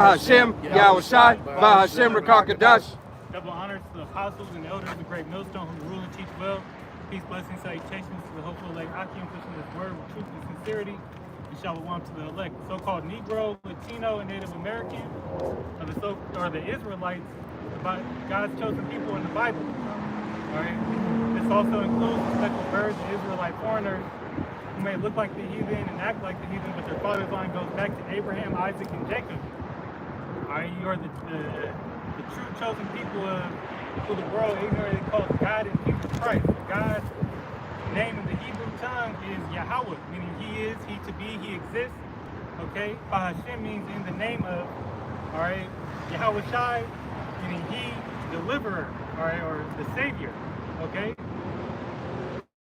Hashem, Yahushai, Bahashem, Rakakadash. Double honors to the apostles and elders of the great millstone who rule and teach well. Peace, blessings, salutations to the hopeful elect Akim, pushing this word with truth and sincerity. And shalom to the elect, so-called Negro, Latino, and Native American, the Israelites, God's chosen people in the Bible. All right. This also includes the speckled birds, the Israelite foreigners, who may look like the heathen and act like the heathen, but their father's line goes back to Abraham, Isaac, and Jacob. All right, you are the true chosen people of who the world ignorantly calls God and Jesus Christ. God's name in the Hebrew tongue is Yahweh, meaning He is, He to be, He exists. Okay, Bahashem means in the name of. All right, Yahweh Shai, meaning He, deliverer. All right, or the Savior. Okay,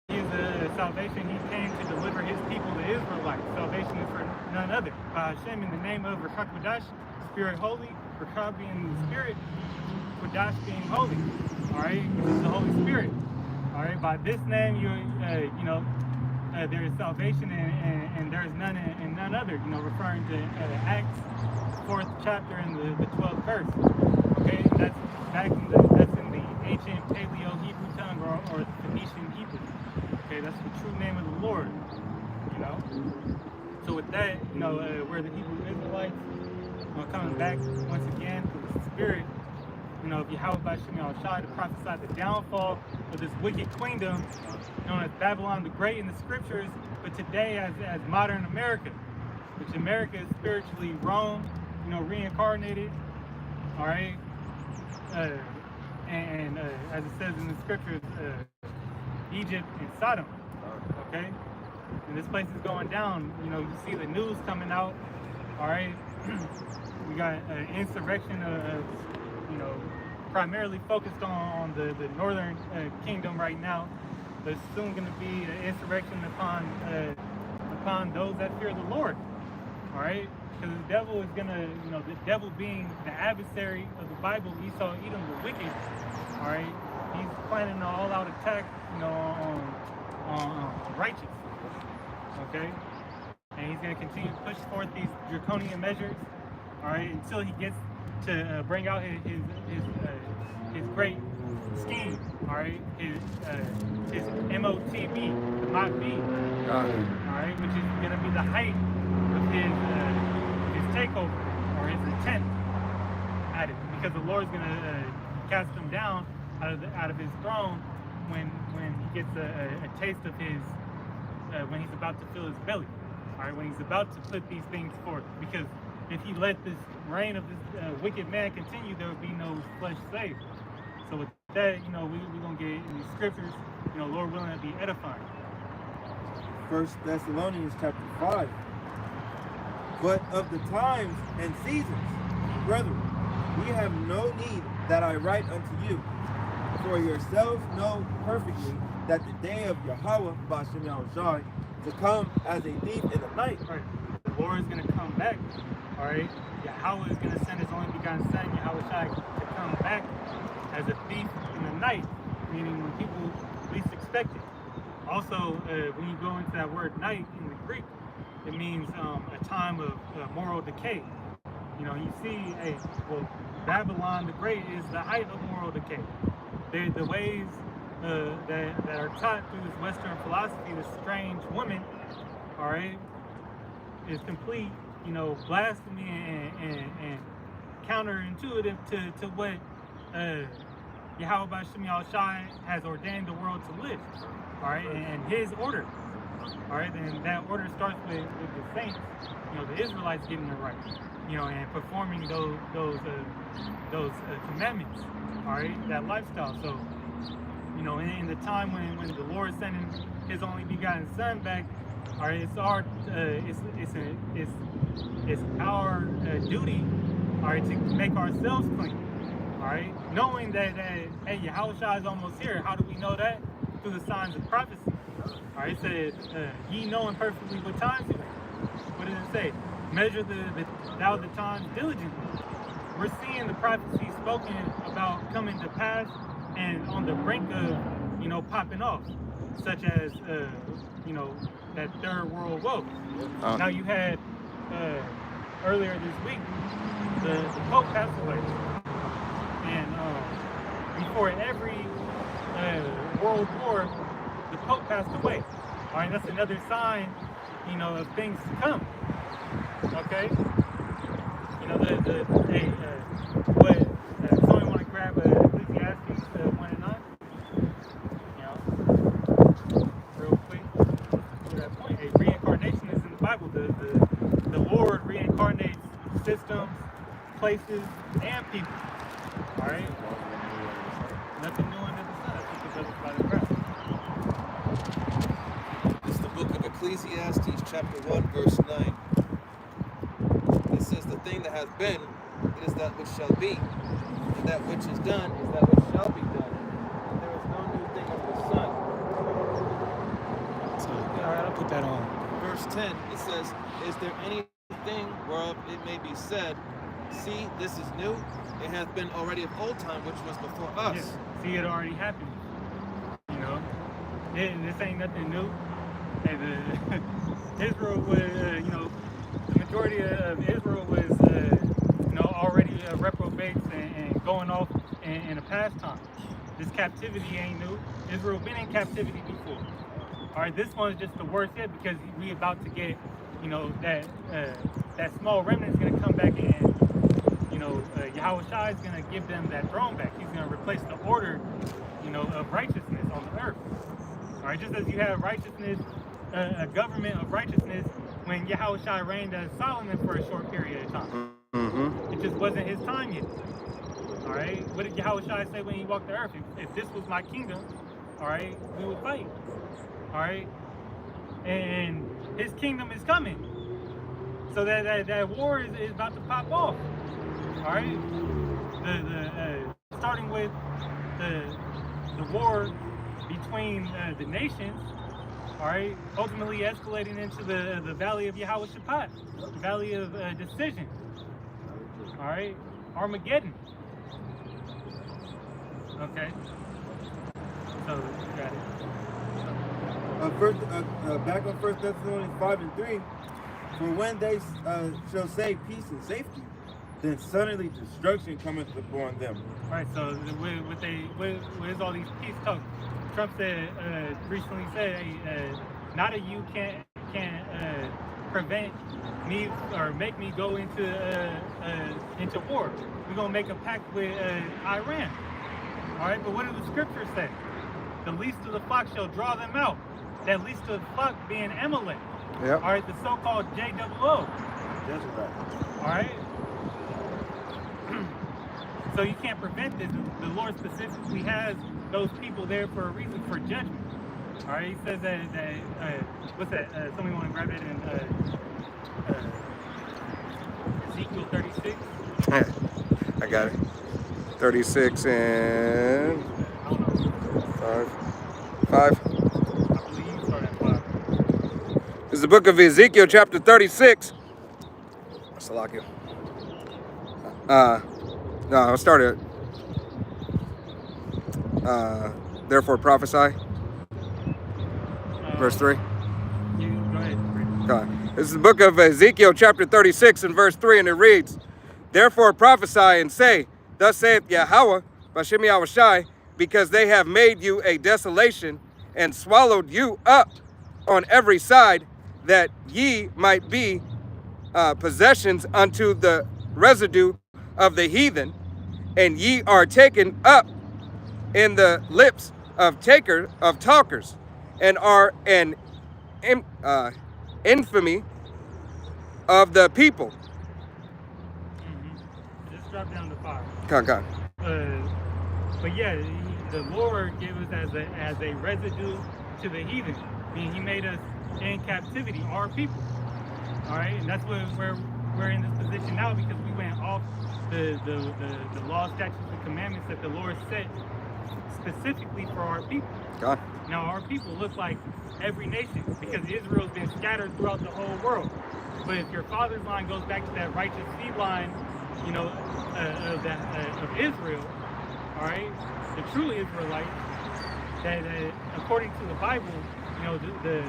He is a salvation. He came to deliver His people, the Israelites. Salvation is for none other. Bahashem in the name of Rakakadash. Spirit holy, Rakab being the Spirit, Kodash being holy. All right, this is the Holy Spirit. All right, by this name, there is salvation and there is none and none other. Referring to Acts 4th chapter and the 12th verse. Okay, that's in the ancient Paleo Hebrew tongue or the Phoenician Hebrew. Okay, that's the true name of the Lord. So with that, we're the Hebrew Israelites. Coming back once again to the Spirit, of Yahweh Bashim Yahushai to prophesy the downfall of this wicked queendom known as Babylon the Great in the scriptures, but today as modern America, which America is spiritually Rome, reincarnated, all right, and as it says in the scriptures, Egypt and Sodom, okay, and this place is going down. You see the news coming out, all right. We got an insurrection primarily focused on the northern kingdom right now. There's soon going to be an insurrection upon those that fear the Lord. All right, because the devil is going to, the devil being the adversary of the Bible, Esau, Edom, the wicked. All right, he's planning an all-out attack, on righteous. Okay. And he's going to continue to push forth these draconian measures, all right, until he gets to bring out his great scheme, all right, his MOTB, the Mach B, all right, which is going to be the height of his takeover or his attempt at it, because the Lord's going to cast him down out of his throne when he gets a taste of his when he's about to fill his belly. All right, when he's about to put these things forth, because if he let this reign of this wicked man continue, there would be no flesh saved. So with that, we're going to get in these scriptures, Lord willing, to be edifying. 1 Thessalonians chapter 5. But of the times and seasons, brethren, ye have no need that I write unto you, for yourselves know perfectly that the day of Yahweh, Bashim Yahushai, to come as a thief in the night. Right. The Lord is going to come back. All right. Yahweh is going to send His only begotten Son, Yahweh Shai, to come back as a thief in the night, meaning when people least expect it. Also, when you go into that word night in the Greek, it means a time of moral decay. You see, Babylon the Great is the height of moral decay. The ways that are taught through this Western philosophy, this strange woman, all right, is complete, blasphemy and counterintuitive to what Yahweh Bashim Yahushai has ordained the world to live, all right, and His order, all right, and that order starts with the saints, the Israelites getting it right, and performing those commandments, all right, that lifestyle. So, in the time when the Lord is sending His only begotten Son back, all right, it's our duty, all right, to make ourselves clean, all right, knowing that hey, Yahushua is almost here. How do we know that? Through the signs of prophecy. All right, it said, ye knowing perfectly what times it is. What does it say? Measure the times diligently. We're seeing the prophecy spoken about coming to pass and on the brink of, popping off, such as, that third world woe. Now you had earlier this week, the Pope passed away. And before every world war, the Pope passed away. All right, that's another sign, you know, of things to come. Okay? You know, what, someone want to grab Ecclesiastes 1 and 9? You know, real quick, to that point. Hey, reincarnation is in the Bible. The Lord reincarnates systems, places, and people. All right? Nothing new under the sun. I think it does by the ground. It's the book of Ecclesiastes, chapter 1, verse 9. It says, the thing that has been, it is that which shall be, and that which is done is that which shall be done. And there is no new thing under the sun. So, all right, I'll put that on. Verse 10, it says, is there anything whereof it may be said, see, this is new? It hath been already of old time, which was before us. Yes. See, it already happened. You know, this ain't nothing new. And Israel was, you know, the majority of Israel was, you know, already reprobates and going off in a past time. This captivity ain't new. Israel been in captivity before. All right, this one's just the worst yet because we about to get, you know, that small remnant's gonna come back in. You know, Yahushua is going to give them that throne back. He's going to replace the order, you know, of righteousness on the earth. All right, just as you have righteousness, a government of righteousness when Yahushua reigned as Solomon for a short period of time. Mm-hmm. It just wasn't his time yet. All right, what did Yahushua say when he walked the earth? If this was my kingdom, all right, we would fight. All right, and his kingdom is coming. So that war is about to pop off. All right, starting with the war between the nations, all right, ultimately escalating into the valley of Yahushua, the valley of decision, all right, Armageddon. Okay, so you got it. Back on 1 Thessalonians 5 and 3, for when they shall say peace and safety, then suddenly destruction cometh upon them. All right, so what is all these peace talk? Trump said recently said, none of you can prevent me or make me go into war. We're gonna make a pact with Iran. All right, but what does the scripture say? The least of the flock shall draw them out. That least of the flock being Amalek. Yep. All right, the so-called JOO. That's right. All right. So you can't prevent this. The Lord specifically has those people there for a reason, for judgment. All right. He says that what's that? Somebody want to grab it in Ezekiel 36. I got it. 36 and I don't know. 5. I believe you start at 5. This is the book of Ezekiel, chapter 36. Salakia. No, I'll start at therefore prophesy. Verse 3. You go ahead. Okay. This is the book of Ezekiel, chapter 36, and verse 3, and it reads, therefore prophesy and say, thus saith Yahweh, Bashem Yahushai, because they have made you a desolation and swallowed you up on every side, that ye might be possessions unto the residue of the heathen, and ye are taken up in the lips of talkers, and are an infamy of the people. Just drop down to 5. Come on. But yeah, the Lord gave us as a residue to the heathen. I mean, He made us in captivity, our people. All right, and that's where we're in this position now, because we went off the law, statutes, and commandments that the Lord set specifically for our people. God. Now, our people look like every nation, because Israel's been scattered throughout the whole world. But if your father's line goes back to that righteous seed line, you know, of Israel, all right, the true Israelites, that according to the Bible, you know, the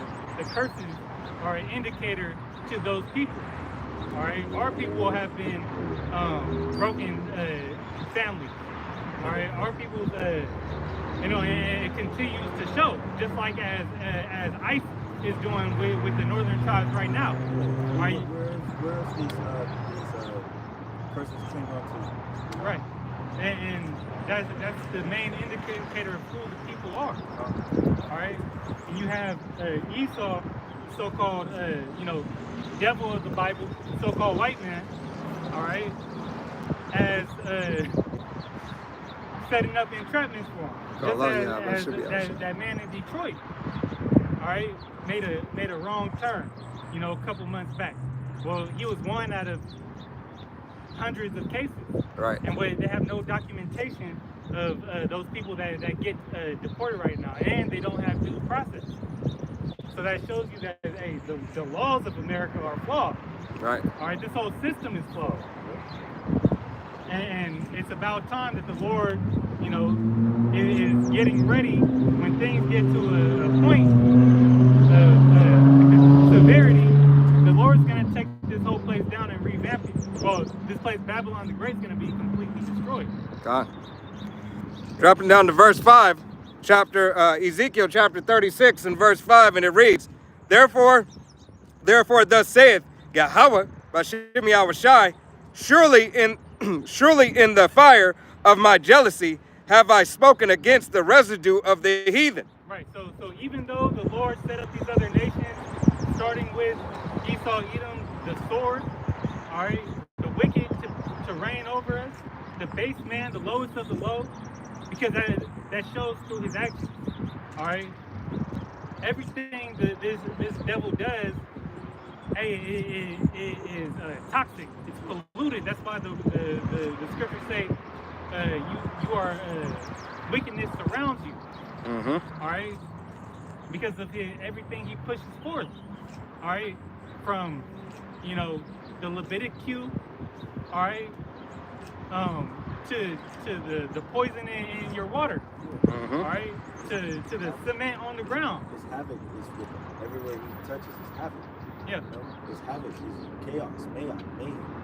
curses are an indicator to those people. All right, our people have been broken families. All right, our people's you know, and it continues to show, just like as ICE is doing with the northern tribes right now. Right? Where's these persons cling on to? Right, and that's the main indicator of who the people are. All right, and you have Esau, so-called you know, devil of the Bible, so-called white man. All right, as setting up entrapments for him. Just as that man in Detroit, all right, made a wrong turn, you know, a couple months back. Well, he was one out of hundreds of cases, Right. and they have no documentation of those people that get deported right now, and they don't have due process. So that shows you that, hey, the laws of America are flawed. Right. All right, this whole system is flawed. And it's about time that the Lord, you know, is getting ready when things get to a point of severity. The Lord's going to take this whole place down and revamp it. Well, this place, Babylon the Great, is going to be completely destroyed. God. Dropping down to verse 5, Ezekiel chapter 36 and verse 5, and it reads, Therefore thus saith Yahweh, Bashem Yahushai, surely in the fire of my jealousy have I spoken against the residue of the heathen. Right, so even though the Lord set up these other nations, starting with Esau, Edom, the sword, all right, the wicked to reign over us, the base man, the lowest of the low, because that shows through his actions, all right? Everything that this devil does, hey, it is toxic. It's polluted. That's why the scriptures say you are wickedness surrounds you. Mm-hmm. All right, because of everything he pushes forth. All right, from the Leviticus. All right, to the poison in your water. Mm-hmm. All right, to the cement on the ground. His havoc is with him. Everywhere he touches is havoc. Yeah. His havoc is chaos, mayhem.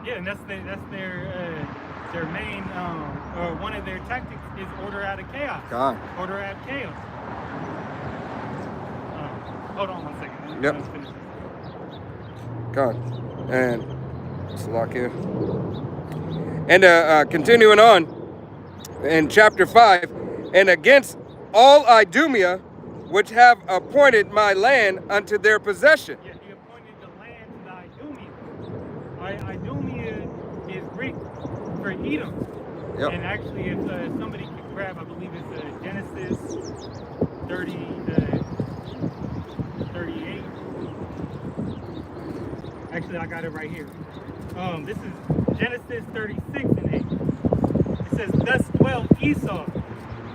Yeah, and that's their main or one of their tactics is order out of chaos. God. Order out of chaos. Hold on 1 second. Yep. Let's finish this. God. And let's lock here. And continuing on in chapter 5, and against all Idumea, which have appointed my land unto their possession. Yeah, he appointed the land to the Idumea. Idumea is Greek for Edom. Yep. And actually, if somebody can grab, I believe it's Genesis 38. Actually, I got it right here. This is Genesis 36 and 8. It says, Thus dwelt Esau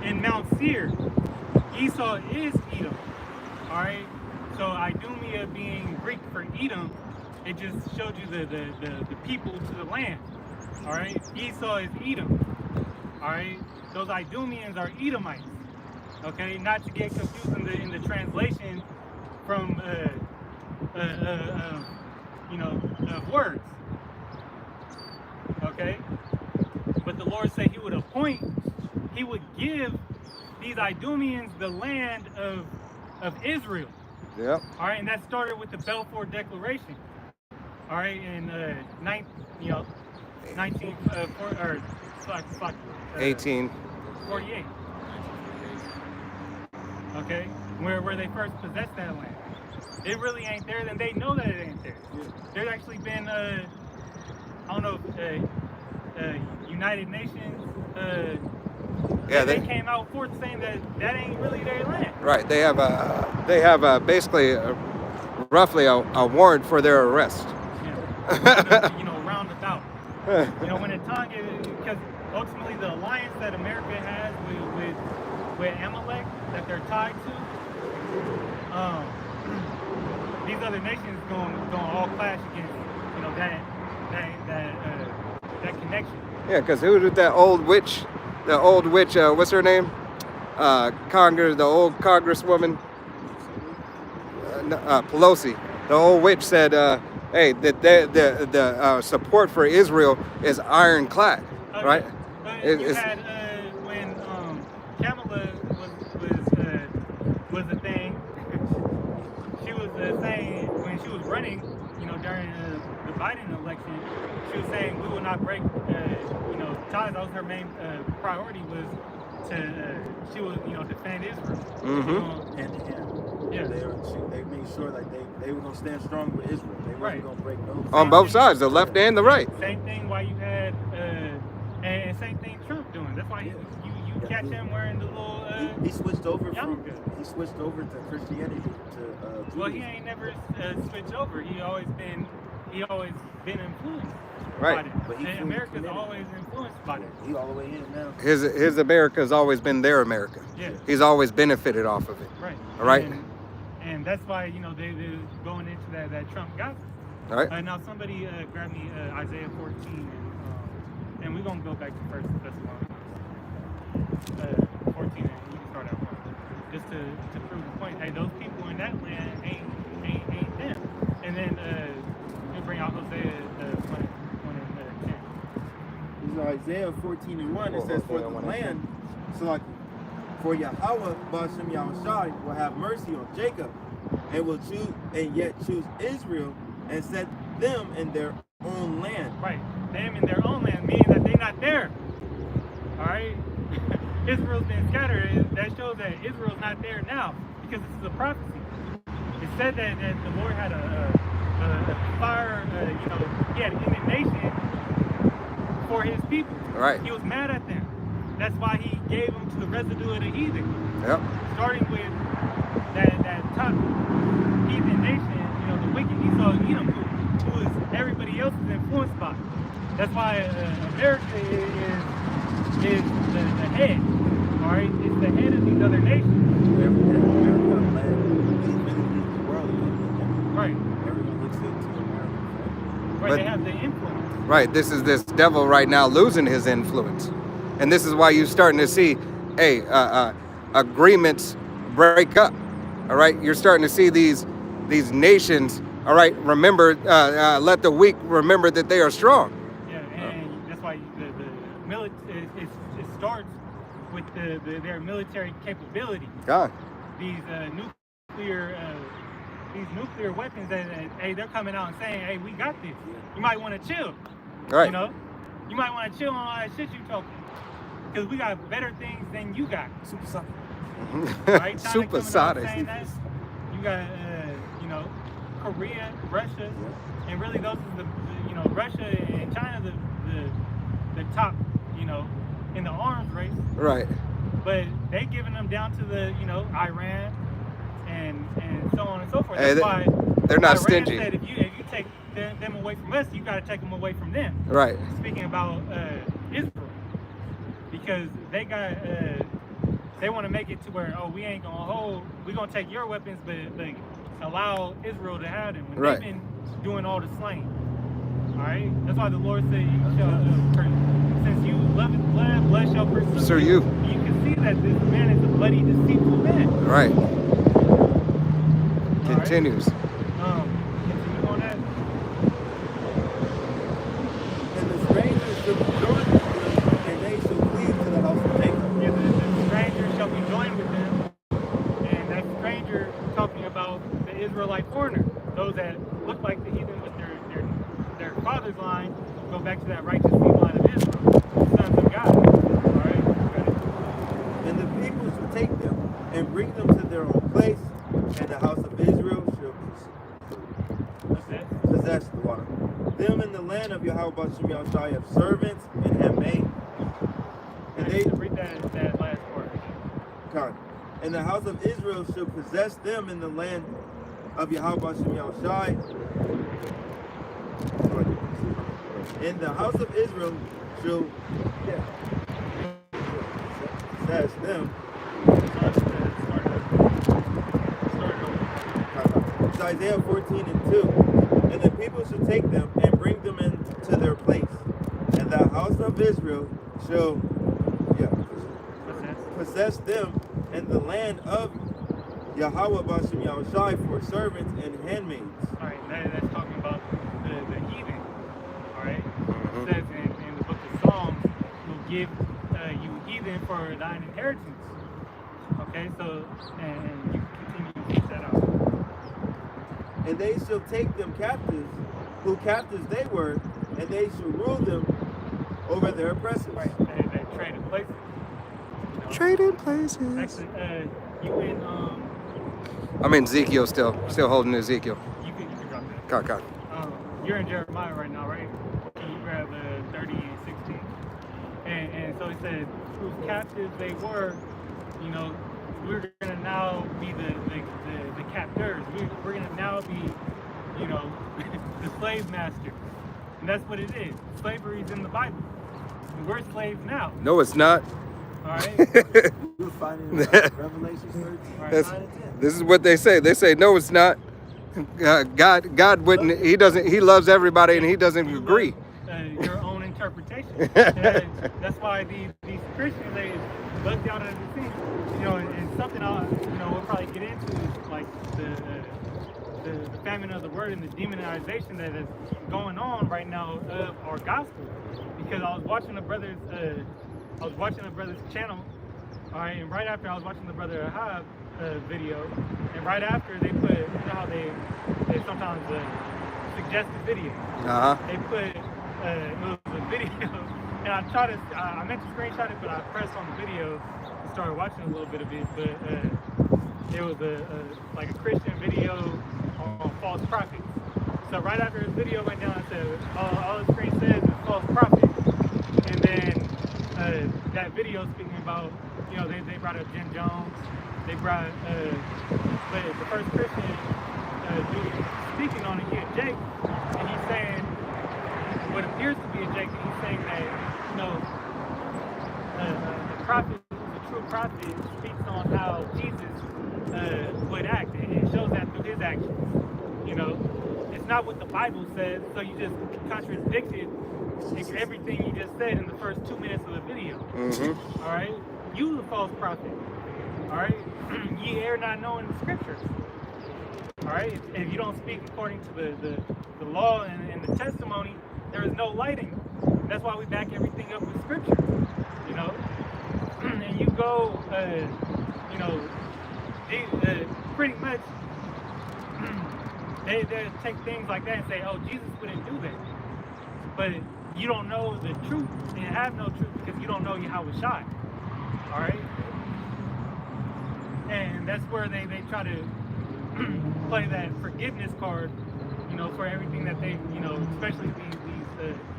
in Mount Seir. Esau is Edom. Alright? So Idumea being Greek for Edom, it just showed you the people to the land. Alright? Esau is Edom. Alright? Those Idumeans are Edomites. Okay? Not to get confused in the translation from of words. Okay? But the Lord said he would give these Idumeans the land of Israel. Yep. All right, and that started with the Balfour Declaration. All right, in 1848. Okay, where they first possessed that land. It really ain't there, then they know that it ain't there. There's actually been United Nations. They came out forth saying that ain't really their land. Right. They have basically roughly a warrant for their arrest. Yeah. Roundabout. When the time, because ultimately the alliance that America has with Amalek that they're tied to, these other nations going all clash against that connection. Yeah, because who did that old witch? The old witch, what's her name? The old Congresswoman, Pelosi. The old witch said hey, that the support for Israel is ironclad, right? But It- you it's- had when Kamala was a thing. She was saying when she was running, during the Biden election, she was saying we will not break, ties. That was her main priority was to she was defend Israel. Mhm. Hand in hand. Yeah. They made sure like they were gonna stand strong with Israel. They Right. weren't gonna break no. On both sides, the left and the right. Same thing why you had and same thing Trump doing. That's why you catch him wearing the little He switched over yarmulke. he switched over to Christianity to Well, he Judaism. ain't never switched over. He always been influenced Right. by it. But he And fully America's committed. always influenced by it. He all the way in now. His America's always been their America. Yeah. He's always benefited off of it. Right. All right. And that's why they're going into that Trump Gaza. All right. Now somebody grabbed me Isaiah 14 and we're gonna go back to First Thessalonians 14 and we can start out one. Just to prove the point. Hey, those people in that land ain't them. And then we bring out Hosea 1 and 10. This is Isaiah 14 and 1. It Oh, says, for Hosea the 1 and land, for Yahweh Ba'ashem Yahushai will have mercy on Jacob, and will choose and yet choose Israel and set them in their own land. Right. Them in their own land, meaning that they're not there. Alright? Israel's been scattered. That shows that Israel's not there now, because this is a prophecy. It said that the Lord had a fire, he had indignation for his people. Right. He was mad at them. That's why he gave them to the residue of the heathen. Yep. Starting with that top heathen nation, the wicked Esau Edom, who is everybody else is influenced by. That's why America is the head. All right, it's the head of these other nations. America led the world. Right. Everyone looks into America. Right. But- They have the influence. Right. This is this devil right now losing his influence, and this is why you're starting to see, agreements break up. All right. You're starting to see these nations. All right. Remember, let the weak remember that they are strong. Yeah, and that's why the military it starts with their military capability. God. These nuclear weapons that hey, they're coming out and saying, hey, we got this. You might want to chill. All right. You might want to chill on all that shit you talking, because we got better things than you got. Supersonic. Right? China coming out Supersonic. saying that. You got Korea, Russia, and really those are the Russia and China the top in the arms race. Right. But they giving them down to the Iran and so on and so forth. Hey, That's why they're not Iran stingy. said if you take them away from us, you got to take them away from them. Right. Speaking about Israel, because they got they want to make it to where we ain't we gonna take your weapons, but allow Israel to have them when Right. they've been doing all the slaying. All right, that's why the Lord said, "You shall since you love his blood shall pursue So you. You can see that this man is a bloody, deceitful man. Right. All right? Continues. Continue on that. And the strangers shall be joined with them, and they shall cleave to the house of Jacob. Yeah, the stranger shall be joined with them, and that stranger talking about the Israelite foreigner, those that look like the heathen with their father's line, go back to that righteous seed line of Israel, the sons of God. All right, got it. And the people shall take them and bring them to their own place, and the house of Israel shall What's that? possess the water. Them in the land of Yahweh Ba'ashem Yahushai have servants and handmaids. And they Read that last part. God. And the house of Israel shall possess them in the land of Yahweh Ba'ashem Yahushai. And the house of Israel shall possess them. It's Isaiah 14 and 2. And the people shall take them and bring them into their place. And the house of Israel shall possess them in the land of Yahweh Ba'ashem Yahushai for servants and handmaids. All right, that's talking about It says in the book of Psalms, will give you heathen for thine inheritance. Okay, so, and you continue to keep that out. And they shall take them captives, who captives they were, and they shall rule them over their oppressors. Right, they traded places. You know? Trading places. Actually, you in, I'm in Ezekiel still holding Ezekiel. you can drop that. God. You're in Jeremiah right now, right? Can you grab 30 and 16? And so it says, whose captives they were, you know, we're gonna now be the captors. We're gonna now be, you know, the slave masters. And that's what it is. Slavery is in the Bible. And we're slaves now. No, it's not. All right. You'll find it in Revelation 13, 9 and 10. This is what they say. They say, no, it's not. God wouldn't. He doesn't. He loves everybody, and he doesn't agree. Your own interpretation. That's why these Christians, they bugged out of the scene. You know, and something we'll probably get into is like the famine of the word and the demonization that is going on right now of our gospel. Because I was watching a brother's channel, all right, and right after I was watching the brother Ahab video, and right after they put, you know how they sometimes suggested videos. They put it was a video, and I meant to screenshot it, but I pressed on the video and started watching a little bit of it. But it was like a Christian video on false prophets. So right after his video went down, I said, all the screen says is false prophet. And then that video speaking about, you know, they brought up Jim Jones. They brought the first Christian dude speaking on it here, Jake, and he's saying what appears to be a Jake. He's saying that, you know, the prophet, the true prophet, speaks on how Jesus would act, and it shows that through his actions. You know, it's not what the Bible says, so you just contradicted everything you just said in the first 2 minutes of the video. All right, you the false prophet. All right, ye err not knowing the scriptures. All right, if you don't speak according to the law and the testimony, there is no light in you. That's why we back everything up with scripture. You know, and you go, you know, pretty much. They take things like that and say, oh, Jesus wouldn't do that. But you don't know the truth, and you have no truth because you don't know Yahweh Shai. All right? And that's where they try to play that forgiveness card, you know, for everything that they, you know, especially these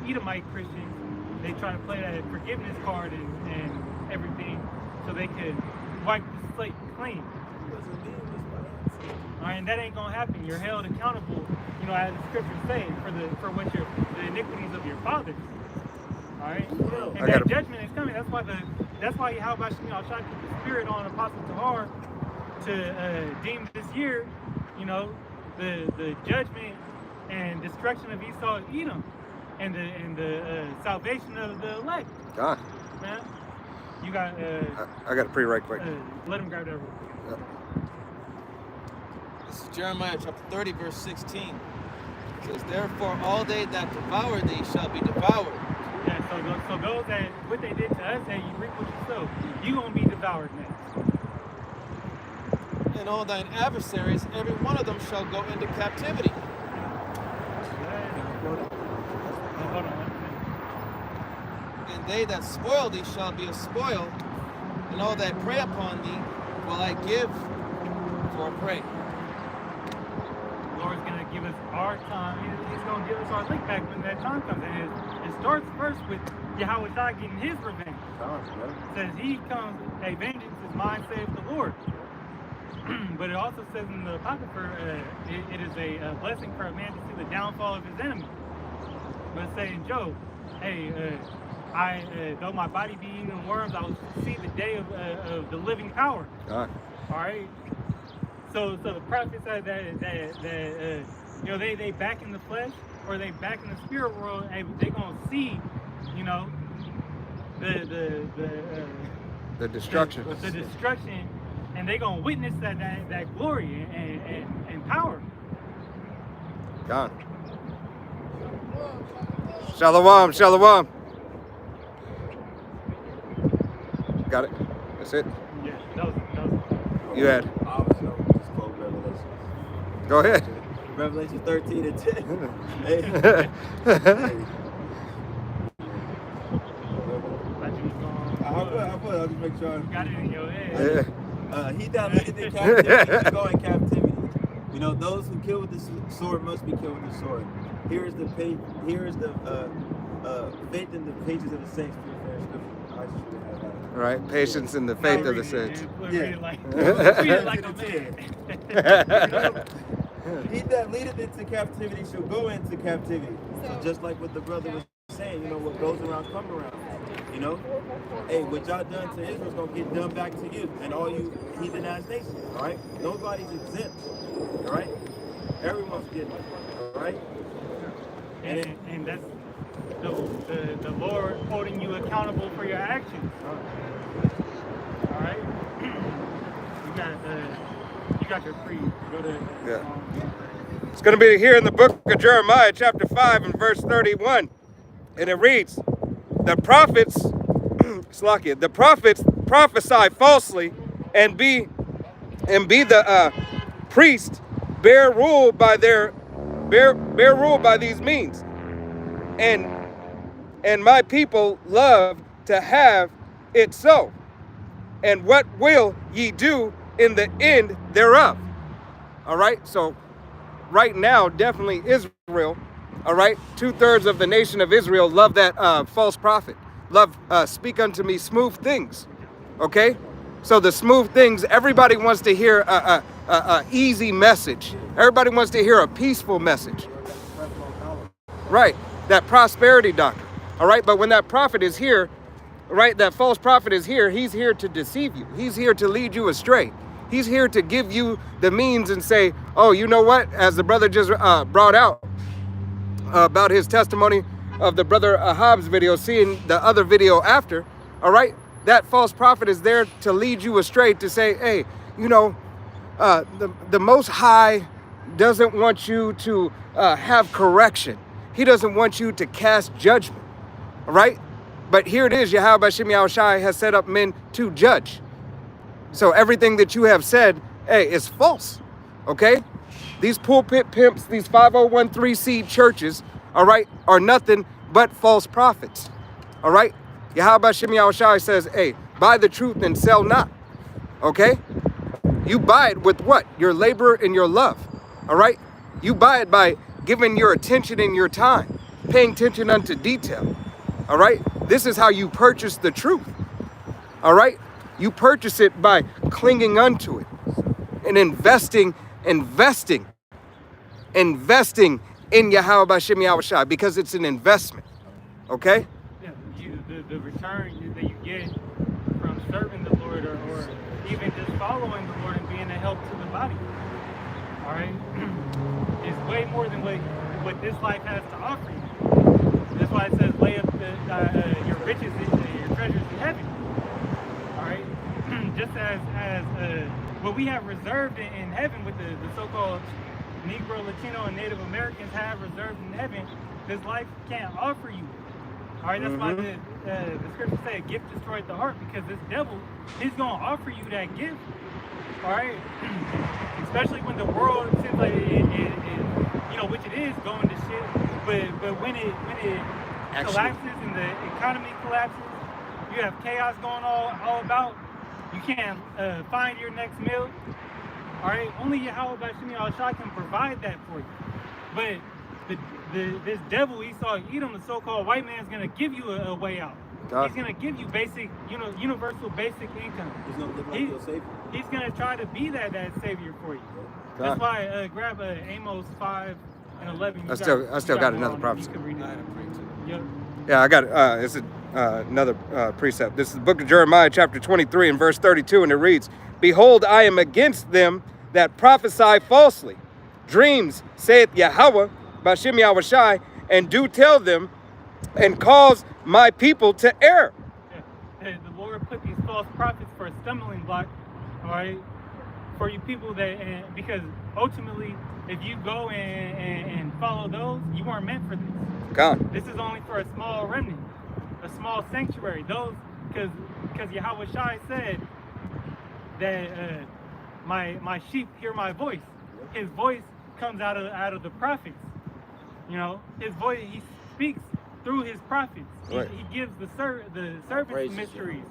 Edomite Christians, they try to play that forgiveness card and everything so they could wipe the slate clean. All right, and that ain't gonna happen. You're held accountable, you know, as the scriptures say, for what the iniquities of your fathers. All right, and that judgment is coming. That's why Yahweh Shai tried to keep the spirit on Apostle Tahar to deem this year, you know, the judgment and destruction of Esau and Edom, and the salvation of the elect. God, man, you got. I got to pray right quick. Let him grab that real quick. This is Jeremiah chapter 30, verse 16. It says, therefore all they that devour thee shall be devoured. Yeah, so those that, what they did to us, that you reap what you sow, you going to be devoured next. And all thine adversaries, every one of them shall go into captivity. Hold on. And they that spoil thee shall be a spoil, and all that prey upon thee will I give for a prey. The Lord's going to give us our time. He's going to give us our lick back when that time comes. And it starts first with Yahweh Shai getting his revenge. It says he comes, a vengeance is mine, saith the Lord. But it also says in the Apocrypha, it is a blessing for a man to see the downfall of his enemy. But it's saying, Job, hey, though my body be eaten worms, I will see the day of the living power. God. All right. So the prophet said that you know, they back in the flesh or they back in the spirit world, and they gonna see, you know, The destruction. the destruction, and they gonna witness that glory and power. God. Shalom, shalom. Got it? That's it? Yeah, that was You had. Obviously, I'll just quote Revelation. Go ahead. Revelation 13 and 10. Hey. Hey. I'll just make sure. got it in your head. Yeah. He that leadeth in captivity shall go in captivity. You know, those who kill with the sword must be killed with the sword. Here is the page. Here is the faith in the pages of the saints. I just have that. Right, patience in the faith of the saints. Yeah. He that leadeth into captivity shall go into captivity. So just like what the brother was saying, you know, what goes around comes around. You know, hey, what y'all done to Israel's gonna get done back to you and all you heathen ass nations. All right, nobody's exempt. All right, everyone's getting it. All right, And that's the Lord holding you accountable for your actions. All right, you got your free. Go to It's going to be here in the book of Jeremiah, chapter 5 and verse 31. And it reads, the prophets, Slakia, the prophets prophesy falsely and be the priest, bear rule by these means. And my people love to have it so. And what will ye do in the end thereof? All right, so right now, definitely Israel, all right, 2/3 of the nation of Israel love that false prophet, love speak unto me smooth things, okay? So the smooth things, everybody wants to hear a easy message. Everybody wants to hear a peaceful message. Right, that prosperity doctrine, all right? But when that prophet is here, right, that false prophet is here, he's here to deceive you. He's here to lead you astray. He's here to give you the means and say, oh, you know what? As the brother just brought out about his testimony of the brother Ahab's video, seeing the other video after, all right? That false prophet is there to lead you astray, to say, hey, you know, the Most High doesn't want you to have correction. He doesn't want you to cast judgment, all right? But here it is, Yahweh Bashim Yahushai has set up men to judge. So everything that you have said, hey, is false, okay? These pulpit pimps, these 5013C churches, all right, are nothing but false prophets, all right? Yahweh Shem Yahushai says, hey, buy the truth and sell not, okay? You buy it with what? Your labor and your love, all right? You buy it by giving your attention and your time, paying attention unto detail, all right? This is how you purchase the truth, all right? You purchase it by clinging unto it and investing in Yahweh B'Shem Yahushai, because it's an investment, okay? Yeah, the return that you get from serving the Lord or even just following the Lord and being a help to the body, all right, is way more than what this life has to offer you. That's why it says lay up your riches, your treasures in heaven. Right? Just as what we have reserved in heaven with the so-called Negro, Latino, and Native Americans have reserved in heaven, this life can't offer you. All right, that's why the scriptures say a gift destroys the heart, because this devil, he's going to offer you that gift. All right? Especially when the world seems like it you know, which it is going to shit, but when it collapses and the economy collapses, you have chaos going all about. You can't find your next meal. All right, only Yahweh B'Shem Yahushai can provide that for you. But this devil Esau Edom, the so-called white man, is going to give you a way out. God. He's going to give you basic, universal basic income. He's going to look like your savior. He's going to try to be that savior for you. God. That's why grab Amos 5 and 11. I still got another prophecy. You can read it. Yep. Yeah, I got it. It's another precept. This is the book of Jeremiah, chapter 23 and verse 32, and it reads, behold, I am against them that prophesy falsely. Dreams, saith Yahweh, B'Shem Yahushai, and do tell them, and cause my people to err. Yeah. The Lord put these false prophets for a stumbling block, all right, for you people that, because ultimately, if you go and follow those, you weren't meant for this. Gone. This is only for a small remnant, a small sanctuary. Those, because Yahweh Shai said that my sheep hear my voice. His voice comes out of the prophets. You know, his voice, he speaks through his prophets. Right. He gives the servants mysteries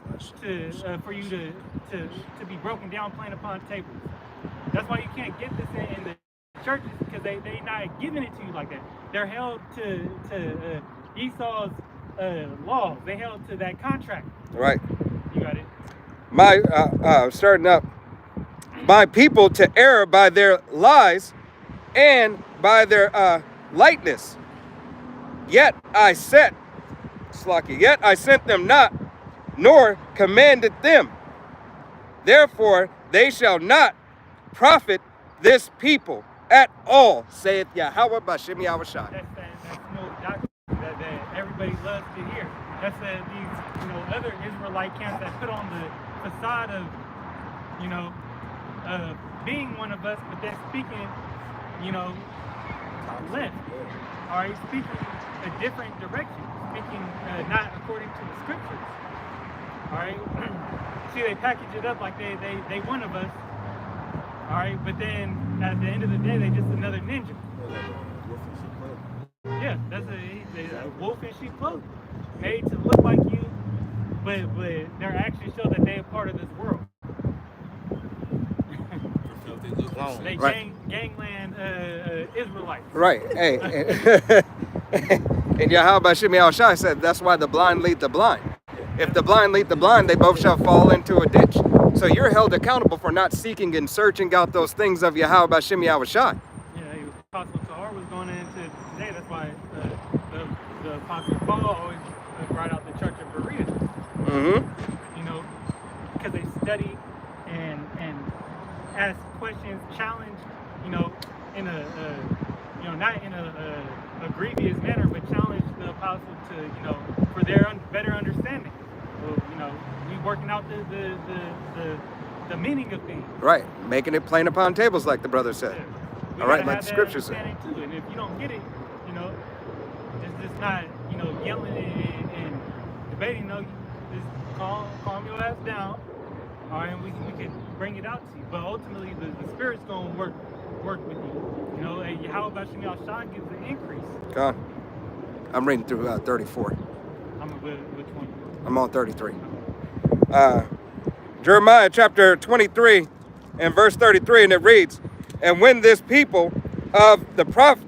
for you to be broken down, plain upon tables. That's why you can't get this in the churches, because they not giving it to you like that. They're held to Esau's laws. They held to that contract. Right. You got it. My starting up. My people to err by their lies and by their lightness. Yet I sent them not, nor commanded them. Therefore they shall not profit this people at all, saith Yahweh Bashem Yahushua. That's no doctrine that everybody loves to hear. That's these other Israelite camps that put on the facade of being one of us, but then speaking left. All right, speaking a different direction, speaking not according to the scriptures. All right, see, they package it up like they one of us. All right, but then at the end of the day, they just another ninja. Yeah, that's a wolf in sheep clothing, made to look like you, but their actions show that they're part of this world. They Right. gangland Israelites. Right. Hey. And Yahweh Bashem Yahushua said that's why the blind lead the blind. If the blind lead the blind, they both shall fall into a ditch. So you're held accountable for not seeking and searching out those things of Yahweh Bashem Yahushua. Yeah, Apostle Tahar was going into today. That's why the Apostle Paul always brought out the Church of Berea. Mm-hmm. You know, because they study and ask questions, challenge. You know, in a not in a grievous manner, but challenge the apostle to for their better understanding. So, we working out the meaning of things. Right. Making it plain upon tables, like the brother said. We All right, gotta like have the that scripture said. understanding too. And if you don't get it, it's just not yelling and debating. No, just calm your ass down. All right, and we can bring it out to you. But ultimately, the Spirit's gonna work with you. How about Shah gives the increase? Go on. I'm reading through 34. Which one? I'm on 33. Jeremiah chapter 23 and verse 33, and it reads, and when this people of the prophet,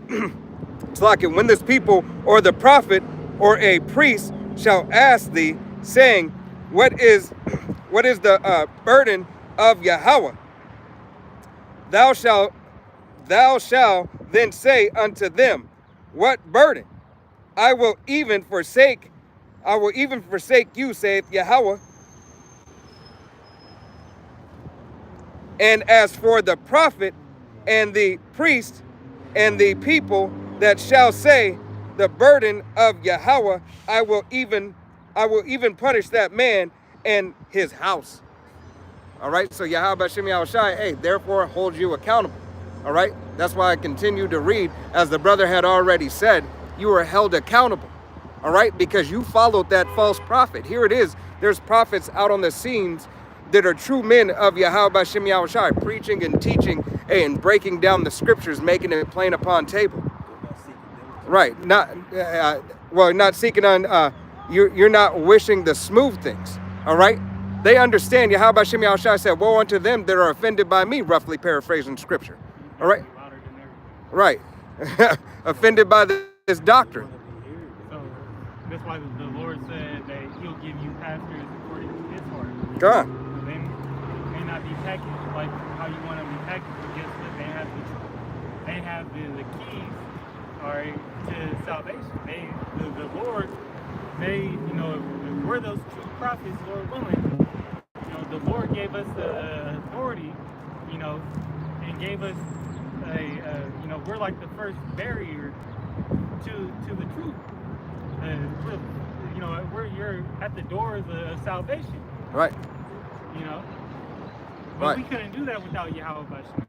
it's like when this people or the prophet or a priest shall ask thee, saying, what is the burden of Yahweh? Thou shalt then say unto them, what burden? I will even forsake you, saith Yahweh. And as for the prophet and the priest and the people that shall say the burden of Yahweh, I will even punish that man and his house. All right, so Yahweh Bashem Yahushua, hey, therefore holds you accountable. All right, that's why I continue to read. As the brother had already said, you are held accountable. All right, because you followed that false prophet. Here it is. There's prophets out on the scenes that are true men of Yahweh Bashem Yahushua, preaching and teaching and breaking down the scriptures, making it plain upon table. Right, not seeking on. You're not wishing the smooth things. All right. They understand. Yahweh Bashem Yahushua said, woe unto them that are offended by me, roughly paraphrasing scripture. All right? Right. Offended by this doctrine. So that's why the Lord said that he'll give you pastors according to his heart. Go on. So they may not be packaged like how you want to be packaged, but guess what? They have the keys, all right, to salvation. The Lord, if we're those true prophets, Lord willing, the Lord gave us the authority, and gave us we're like the first barrier to the truth. You're at the doors of salvation. Right. But Right. we couldn't do that without Yahweh Bashem.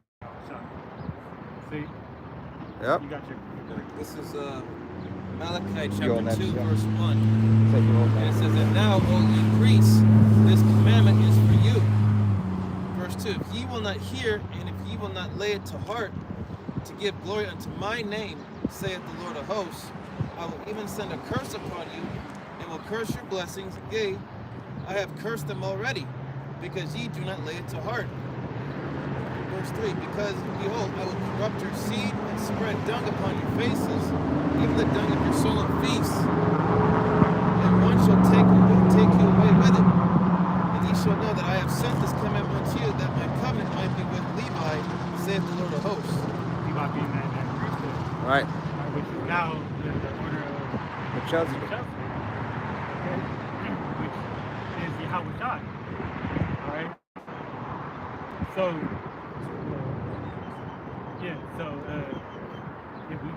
See? Yep. You got your. This is Malachi You on chapter that 2, show? verse 1. Say you on And it that. says, and now, O ye priests, this commandment is for you. Verse 2, if ye will not hear, and if ye will not lay it to heart, to give glory unto my name, saith the Lord of hosts, I will even send a curse upon you, and will curse your blessings. Yea, I have cursed them already, because ye do not lay it to heart. Verse 3, because, behold, I will corrupt your seed and spread dung upon your faces, even the dung of your solemn feasts, and one shall take you away with it. And ye shall know that I have sent this commandment unto you, that my covenant might be with Levi, saith the Lord of hosts. Levi being that priesthood, Right. which is now the order of The Chelsea. Chelsea, okay? Which is Yahweh Shai. All right. So, yeah. So, if we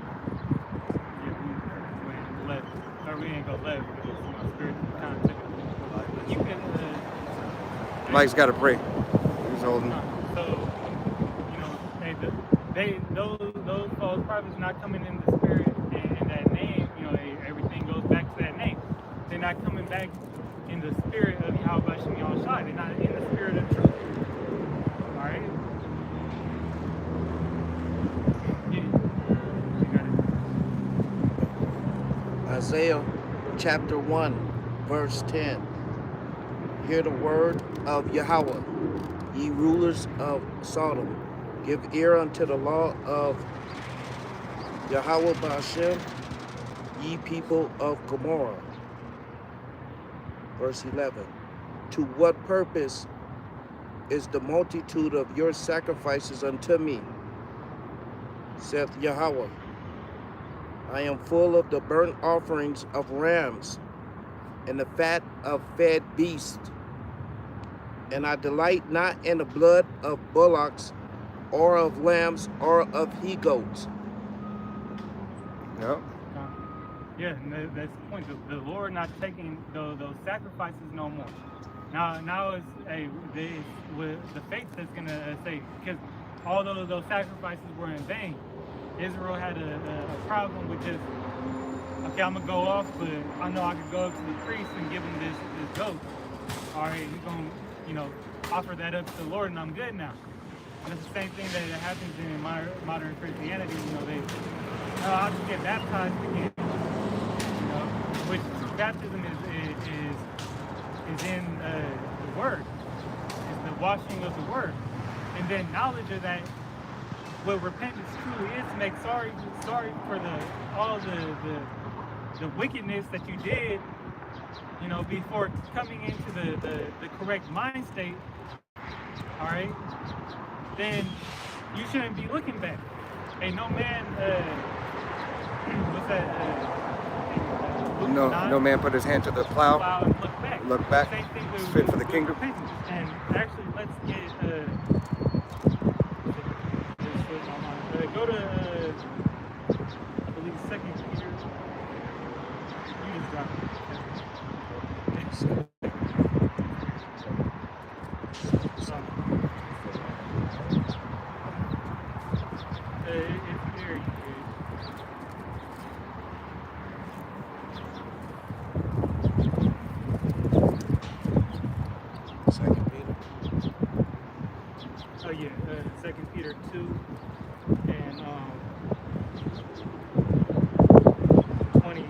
went left, or we ain't go left because my spirit kind of took it. You can. Mike's got to pray. He's holding. So, you know, those false prophets not coming in the spirit and that name. You know, everything goes back to that name. They're not coming back in the spirit of Yahweh Shem Shai. They're not in the spirit of truth. All right. Yeah. You got it. Isaiah chapter 1, verse 10. Hear the word of Yahweh, ye rulers of Sodom. Give ear unto the law of Yahweh Ba'ashem, ye people of Gomorrah. Verse 11. To what purpose is the multitude of your sacrifices unto me, saith Yahweh? I am full of the burnt offerings of rams and the fat of fed beasts, and I delight not in the blood of bullocks or of lambs or of he-goats. Yep. Yeah, and that's the point. The Lord not taking those sacrifices no more. Now it's the faith that's gonna say, because all those sacrifices were in vain. Israel had a problem with just, okay, I'm gonna go off, but I know I could go up to the priest and give him this goat. All right, he's gonna, offer that up to the Lord, and I'm good now. And it's the same thing that happens in modern Christianity. I'll just get baptized again. Which baptism is in the Word. It's the washing of the Word, and then knowledge of that. What repentance truly is, to make sorry for all the wickedness that you did, before coming into the correct mind state. All right, then you shouldn't be looking back. Hey, no man, what's that? No man put his hand to the plow. And look back. Look back. Same thing It's fit for the kingdom. repentance. And actually, let's get go to I believe 2 Peter. You just dropped it. It's very good. Oh yeah, 2 Peter 2 and 20. You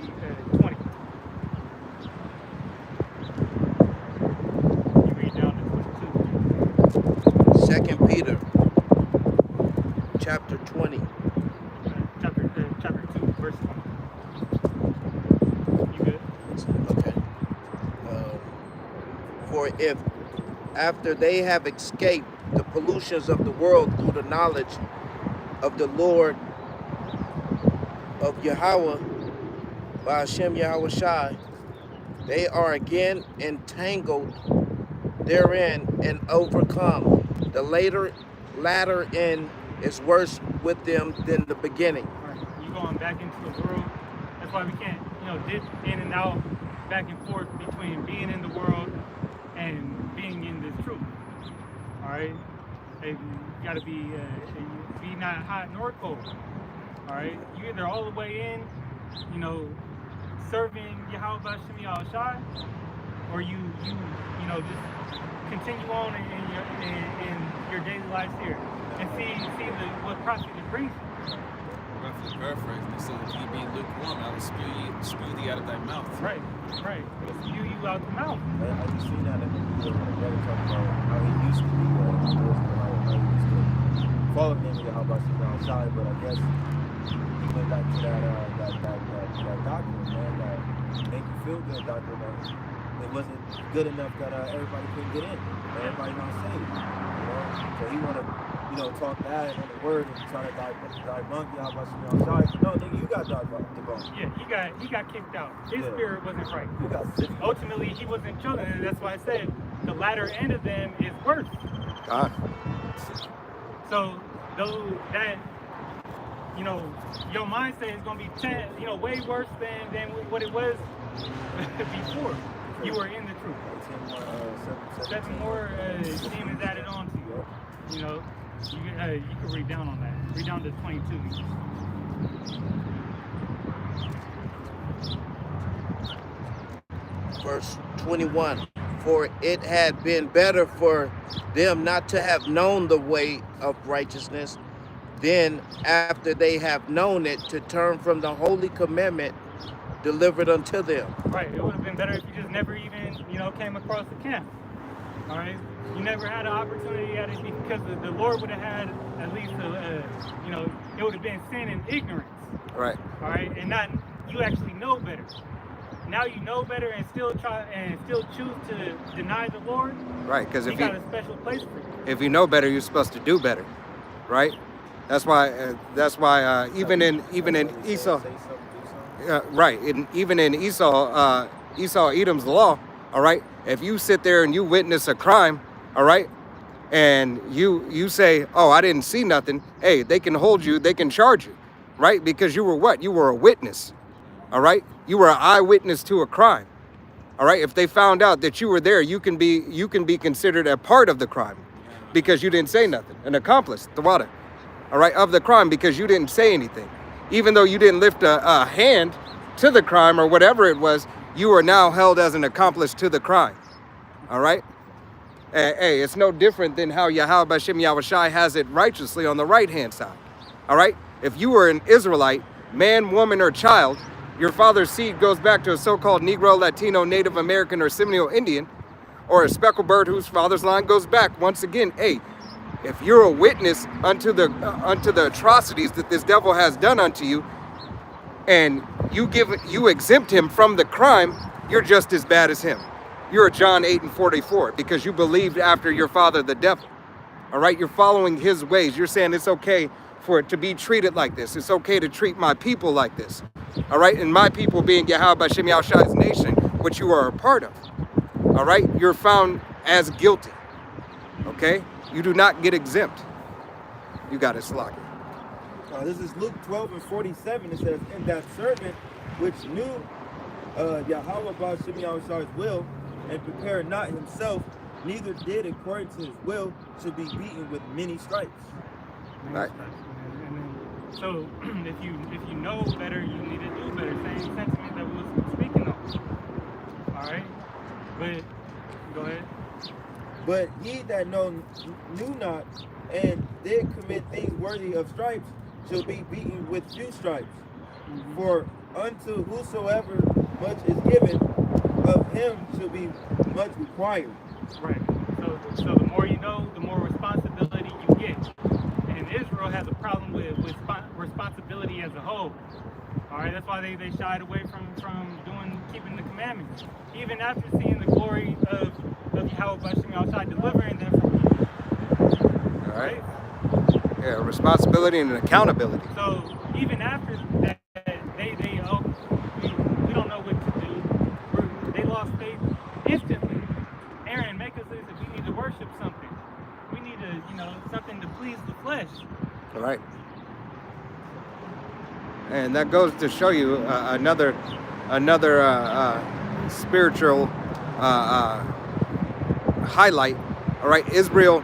read down to 22. 2 Peter chapter 20. Chapter 2, verse 20. You good? Okay. For if after they have escaped the pollutions of the world through the knowledge of the Lord of Yahweh, by Hashem Yahweh Shai, they are again entangled therein and overcome. The latter end is worse with them than the beginning. Right. You going back into the world. That's why we can't, dip in and out, back and forth between being in the world and being in this truth. All right. You got to be not hot nor cold. All right. You either all the way in you know, serving Yahweh B'Shem Yahushai, or you know, just continue on in your daily lives here and see what profit it brings you. Roughly paraphrasing, it says, if you be lukewarm, I will spew thee out of thy mouth. Right. It'll spew you out the mouth. I just seen that in the video when the brother talked about how he used to be how he used to follow him with how about you outside, but I guess he went back to that doctrine, man, that make you feel good doctrine. That it wasn't good enough that everybody couldn't get in, everybody not saved. You know, so he wanna, you know, talk that in the word and try to debunk you how about you outside. No, nigga, you got debunked. Yeah, he got kicked out. His spirit wasn't right. You got sick. Ultimately, he wasn't chosen, and that's why I said the latter end of them is worse. God. So, though that, you know, your mindset is going to be 10, you know, way worse than what it was before you were in the truth. 7 more demons added on to you. You know, you can read down on that. Read down to 22. Verse 21. For it had been better for them not to have known the way of righteousness, than after they have known it, to turn from the holy commandment delivered unto them. Right. It would have been better if you just never even, you know, came across the camp. All right. You never had an opportunity at it because the Lord would have had at least you know, it would have been sin and ignorance. Right. All right. And not you actually know better. Now you know better and still choose to deny the Lord. Right. Because He got a special place for you. if you know better, you're supposed to do better. Right. That's why even in Esau. Right, even in Esau, Edom's law, all right, if you sit there and you witness a crime, all right, and you say, oh, I didn't see nothing, hey, they can hold you, they can charge you, right, because you were what? You were a witness, all right? You were an eyewitness to a crime, all right? If they found out that you were there, you can be considered a part of the crime because you didn't say nothing, an accomplice, the water, all right, of the crime because you didn't say anything. Even though you didn't lift a hand to the crime or whatever it was, you are now held as an accomplice to the crime. All right? Hey, it's no different than how Yahweh B'Shem Yahushai has it righteously on the right-hand side. All right? If you were an Israelite, man, woman, or child, your father's seed goes back to a so-called Negro, Latino, Native American, or Seminole Indian, or a speckled bird whose father's line goes back. Once again, hey, if you're a witness unto the atrocities that this devil has done unto you, and you exempt him from the crime, you're just as bad as him. You're a John 8:44 because you believed after your father, the devil. All right, you're following his ways. You're saying it's okay for it to be treated like this. It's okay to treat my people like this. All right, and my people being Yahweh B'Shem Yahushai's nation, which you are a part of. All right, you're found as guilty. Okay. You do not get exempt. You got it, Slocky. This is Luke 12:47. It says, and that servant which knew Yahweh B'Shem Yahushua's will and prepared not himself, neither did according to his will, should be beaten with many stripes. Right. And then, so if you know better, you need to do better. Same sentiment that we was speaking of. All right. But go ahead. But he that knew not and did commit things worthy of stripes shall be beaten with few stripes. For unto whosoever much is given, of him shall be much required. Right. So the more you know, the more responsibility you get. And Israel has a problem with responsibility as a whole. All right, that's why they shied away from keeping the commandments, even after seeing the glory of Yahweh B'Shem Yahushai delivering them from evil. All right. Yeah, responsibility and accountability. So even after that, we don't know what to do. They lost faith instantly. Aaron, make us listen. We need to worship something. We need to, something to please the flesh. All right. And that goes to show you another spiritual highlight. All right, Israel,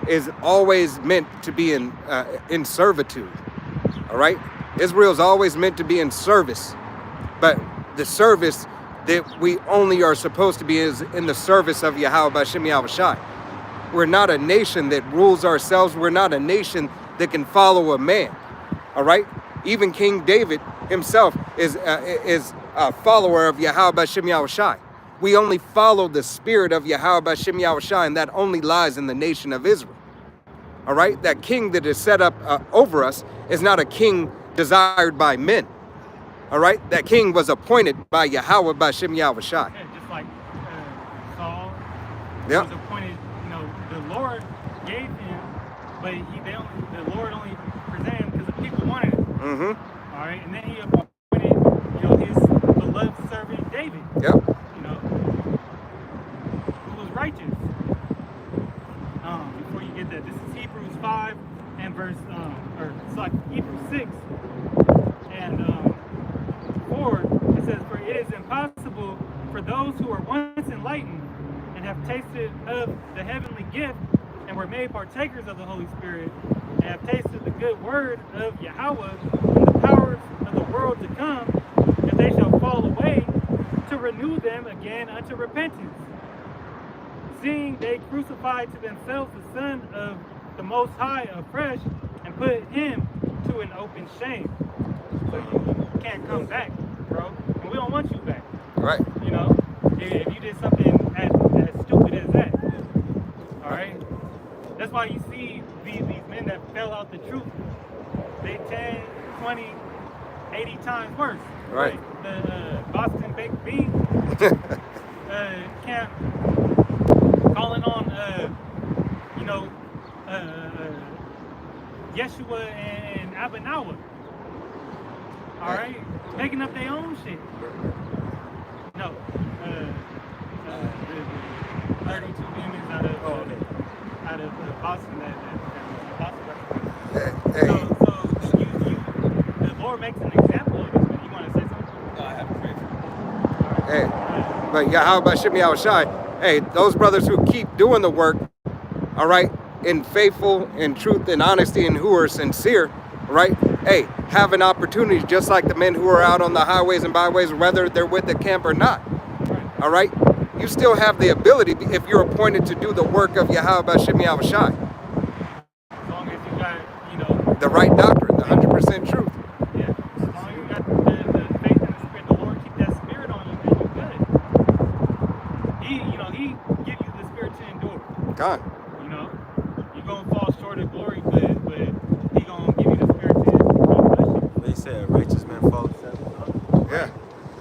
is always meant to be in servitude. All right, Israel's always meant to be in service, but the service that we only are supposed to be is in the service of Yahweh B'Shem Yahushai. We're not a nation that rules ourselves. We're not a nation that can follow a man. All right? Even King David himself is a follower of Yahweh B'Shem Yahushai. We only follow the spirit of Yahweh B'Shem Yahushai, and that only lies in the nation of Israel. All right? That king that is set up over us is not a king desired by men. All right? That king was appointed by Yahweh B'Shem Yahushai. Yeah, just like Saul Yep. was appointed, the Lord gave him, but the Lord only presented him because the people wanted it. Mm-hmm. All right, and then he appointed, his beloved servant David. Yep. Who was righteous. Before you get that, this is Hebrews 5 and verse, or it's like Hebrews 6 and 4. It says, "For it is impossible for those who were once enlightened and have tasted of the heavenly gift and were made partakers of the Holy Spirit and have tasted the good word of Yahweh and the powers of the world to come, if they shall fall away, to renew them again unto repentance. Seeing they crucified to themselves the Son of the Most High afresh and put him to an open shame." So you can't come back, bro. And we don't want you back. Right. If you did something as stupid as that. All right? That's why you see these men that fell out the truth, they 10, 20, 80 times worse. Right. Like the Boston Baked Bean camp calling on, Yeshua and Abinawa. All right? Making up their own shit. No. The 32 demons out of Boston that Boston represents. Hey. So the Lord makes an example of this, man. You want to say something? No, I have a prayer. Hey. But Yahweh B'Shem Yahushai, hey, those brothers who keep doing the work, all right, in faithful, in truth, and honesty, and who are sincere, right? Hey, have an opportunity, just like the men who are out on the highways and byways, whether they're with the camp or not. All right? You still have the ability, if you're appointed to do the work of Yahweh B'Shem Yahushai. As long as you got, the right doctrine, the 100% truth. yeah, as long as you got the faith in the Spirit, the Lord keep that Spirit on you, then you're good. He give you the Spirit to endure. God. You're going to fall short of glory, but he going to give you the Spirit to keep pushing. They said righteous men fall 7 times. Yeah.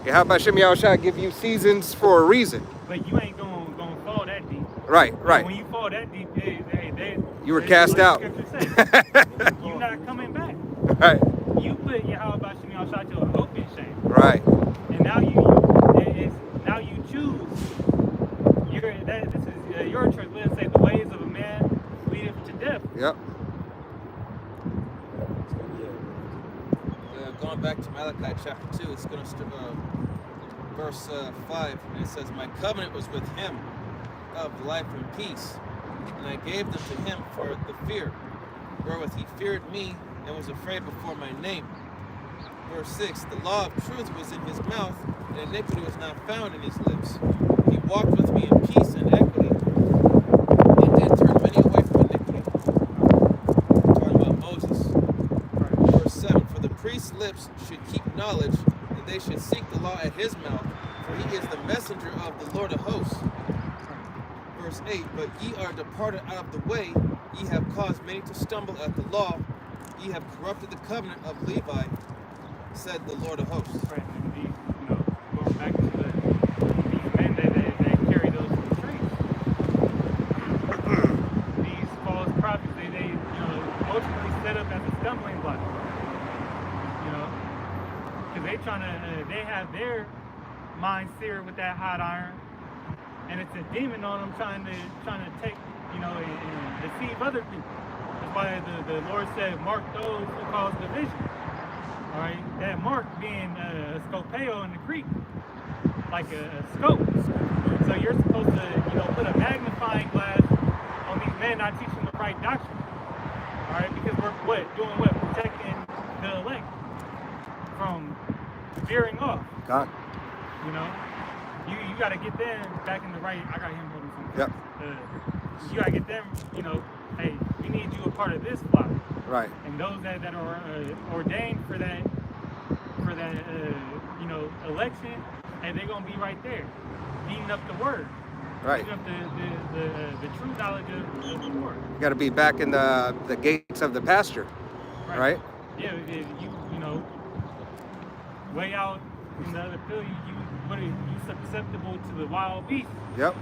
Yahweh B'Shem Yahushai give you seasons for a reason. But you ain't going to fall that deep. Right. When you fall that deep, You were cast out. You're not coming back. Right. You put Yahweh B'Shem Yahushai to an open shame. Right. And now you choose. This is your church. Let's say the ways of a man leadeth to death. Yep. Going back to Malachi chapter 2, it's going to verse 5, and it says, "My covenant was with him of life and peace, and I gave them to him for the fear, wherewith he feared me and was afraid before my name." Verse 6, "The law of truth was in his mouth, and iniquity was not found in his lips. He walked with me in peace and equity, and did turn many away from iniquity." Talking about Moses. Verse 7, "For the priest's lips should keep knowledge, and they should seek the law at his mouth, for he is the messenger of the Lord of hosts." Verse 8, "But ye are departed out of the way, ye have caused many to stumble at the law, ye have corrupted the covenant of Levi, said the Lord of hosts." Right, and going back to these men that carry those traits. These false prophets, they ultimately set up as a stumbling block. Because they have their mind seared with that hot iron, and it's a demon on them trying to take, and deceive other people. That's why the Lord said, "Mark those who cause division." All right, that mark being a scopeo in the Greek, like a scope. So you're supposed to, put a magnifying glass on these men not teaching the right doctrine. All right, because we're doing what? Protecting the elect. from veering off. God. You know, you got to get them back in the right. I got him holding something. Yep. You got to get them. You know, hey, we need you a part of this flock. Right. And those that are ordained for that you know, election, and they're gonna be right there, beating up the word. Right. Beating up the true knowledge of the Lord. You got to be back in the gates of the pasture. Right. Yeah, you know, way out in the other field, you susceptible to the wild beasts. Yep.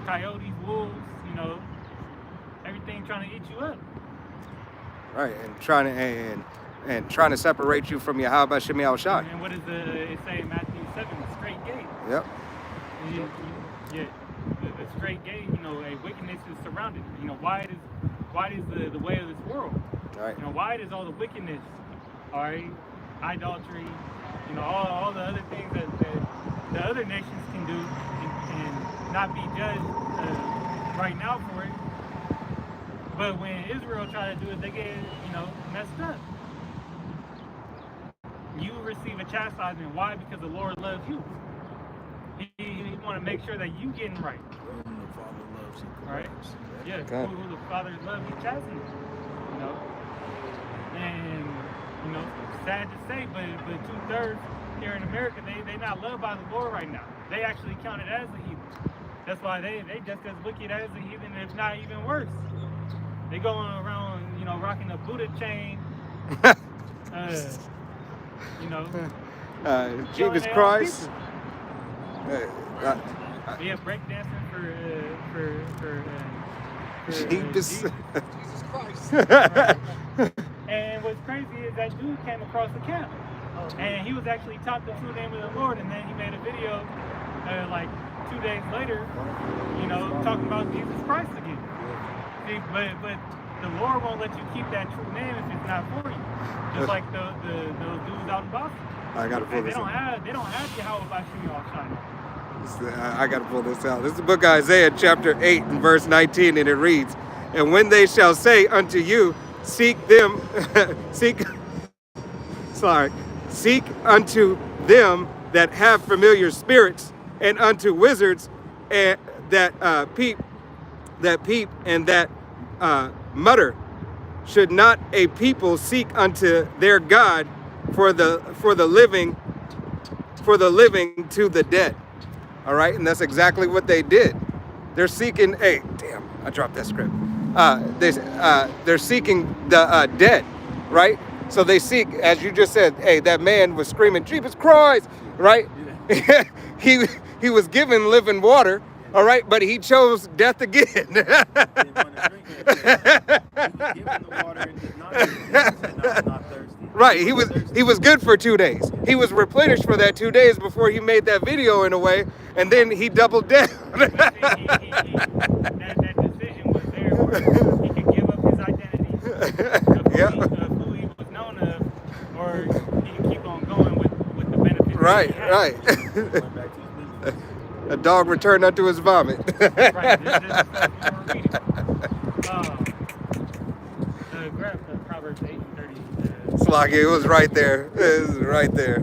Coyotes, wolves, you know, everything trying to eat you up. Right. And trying to separate you from Yahweh Bashem Yahushai. And what does it say in Matthew 7? The straight gate. Yep. Yeah, the straight gate. You know, a wickedness is surrounded. You know, wide is the way of this world. Right. You know, wide is all the wickedness. All right, idolatry. You know, all the other things that the other nations can do and not be judged right now for it. But when Israel try to do it, they get, you know, messed up. You receive a chastisement. Why? Because the Lord loves you. He want to make sure that you getting right. Whom the Father loves, he Right? corrects. Yeah. Okay. Who the Father loves, he chastens. You know. And you know, sad to say, but 2/3 here in America, they not loved by the Lord right now. They actually counted as the heathen. That's why they just as wicked as the heathen, if not even worse. They going around, you know, rocking a Buddha chain. You know, killing Jesus their own Christ. people. Yeah, breakdancing for Jesus. Jesus. Jesus Christ. Right. And what's crazy is that dude came across the camp, and he was actually taught the true name of the Lord, and then he made a video like 2 days later, you know, talking about Jesus Christ again. See, but the Lord won't let you keep that true name if it's not for you. Just like those dudes out in Boston. I gotta pull They this don't out. have Yahweh Bashem Yahushai. I gotta pull this out. This is the book of Isaiah, chapter 8, and verse 19, and it reads, "And when they shall say unto you, seek unto them that have familiar spirits, and unto wizards, and that peep, and that mutter, should not a people seek unto their God for the living to the dead?" All right, and that's exactly what they did. They're seeking. Hey, damn! I dropped that script. They're seeking the dead, right? So they seek, as you just said. Hey, that man was screaming, "Jesus Christ!" Right? Yeah. he was given living water. All right, but he chose death again. Didn't want to drink it. He was given the water and did not drink it. He said, "No, I'm not thirsty." Right, he was good for 2 days. He was replenished for that 2 days before he made that video in a way, and then he doubled down. That decision was there where he could give up his identity of who he was known of, or he could keep on going with the benefits. Right. Went back to his business. A dog returned unto his vomit. Right, this is stuff you were reading. Grab Proverbs 8:30. Sloggy, it was right there. It was right there.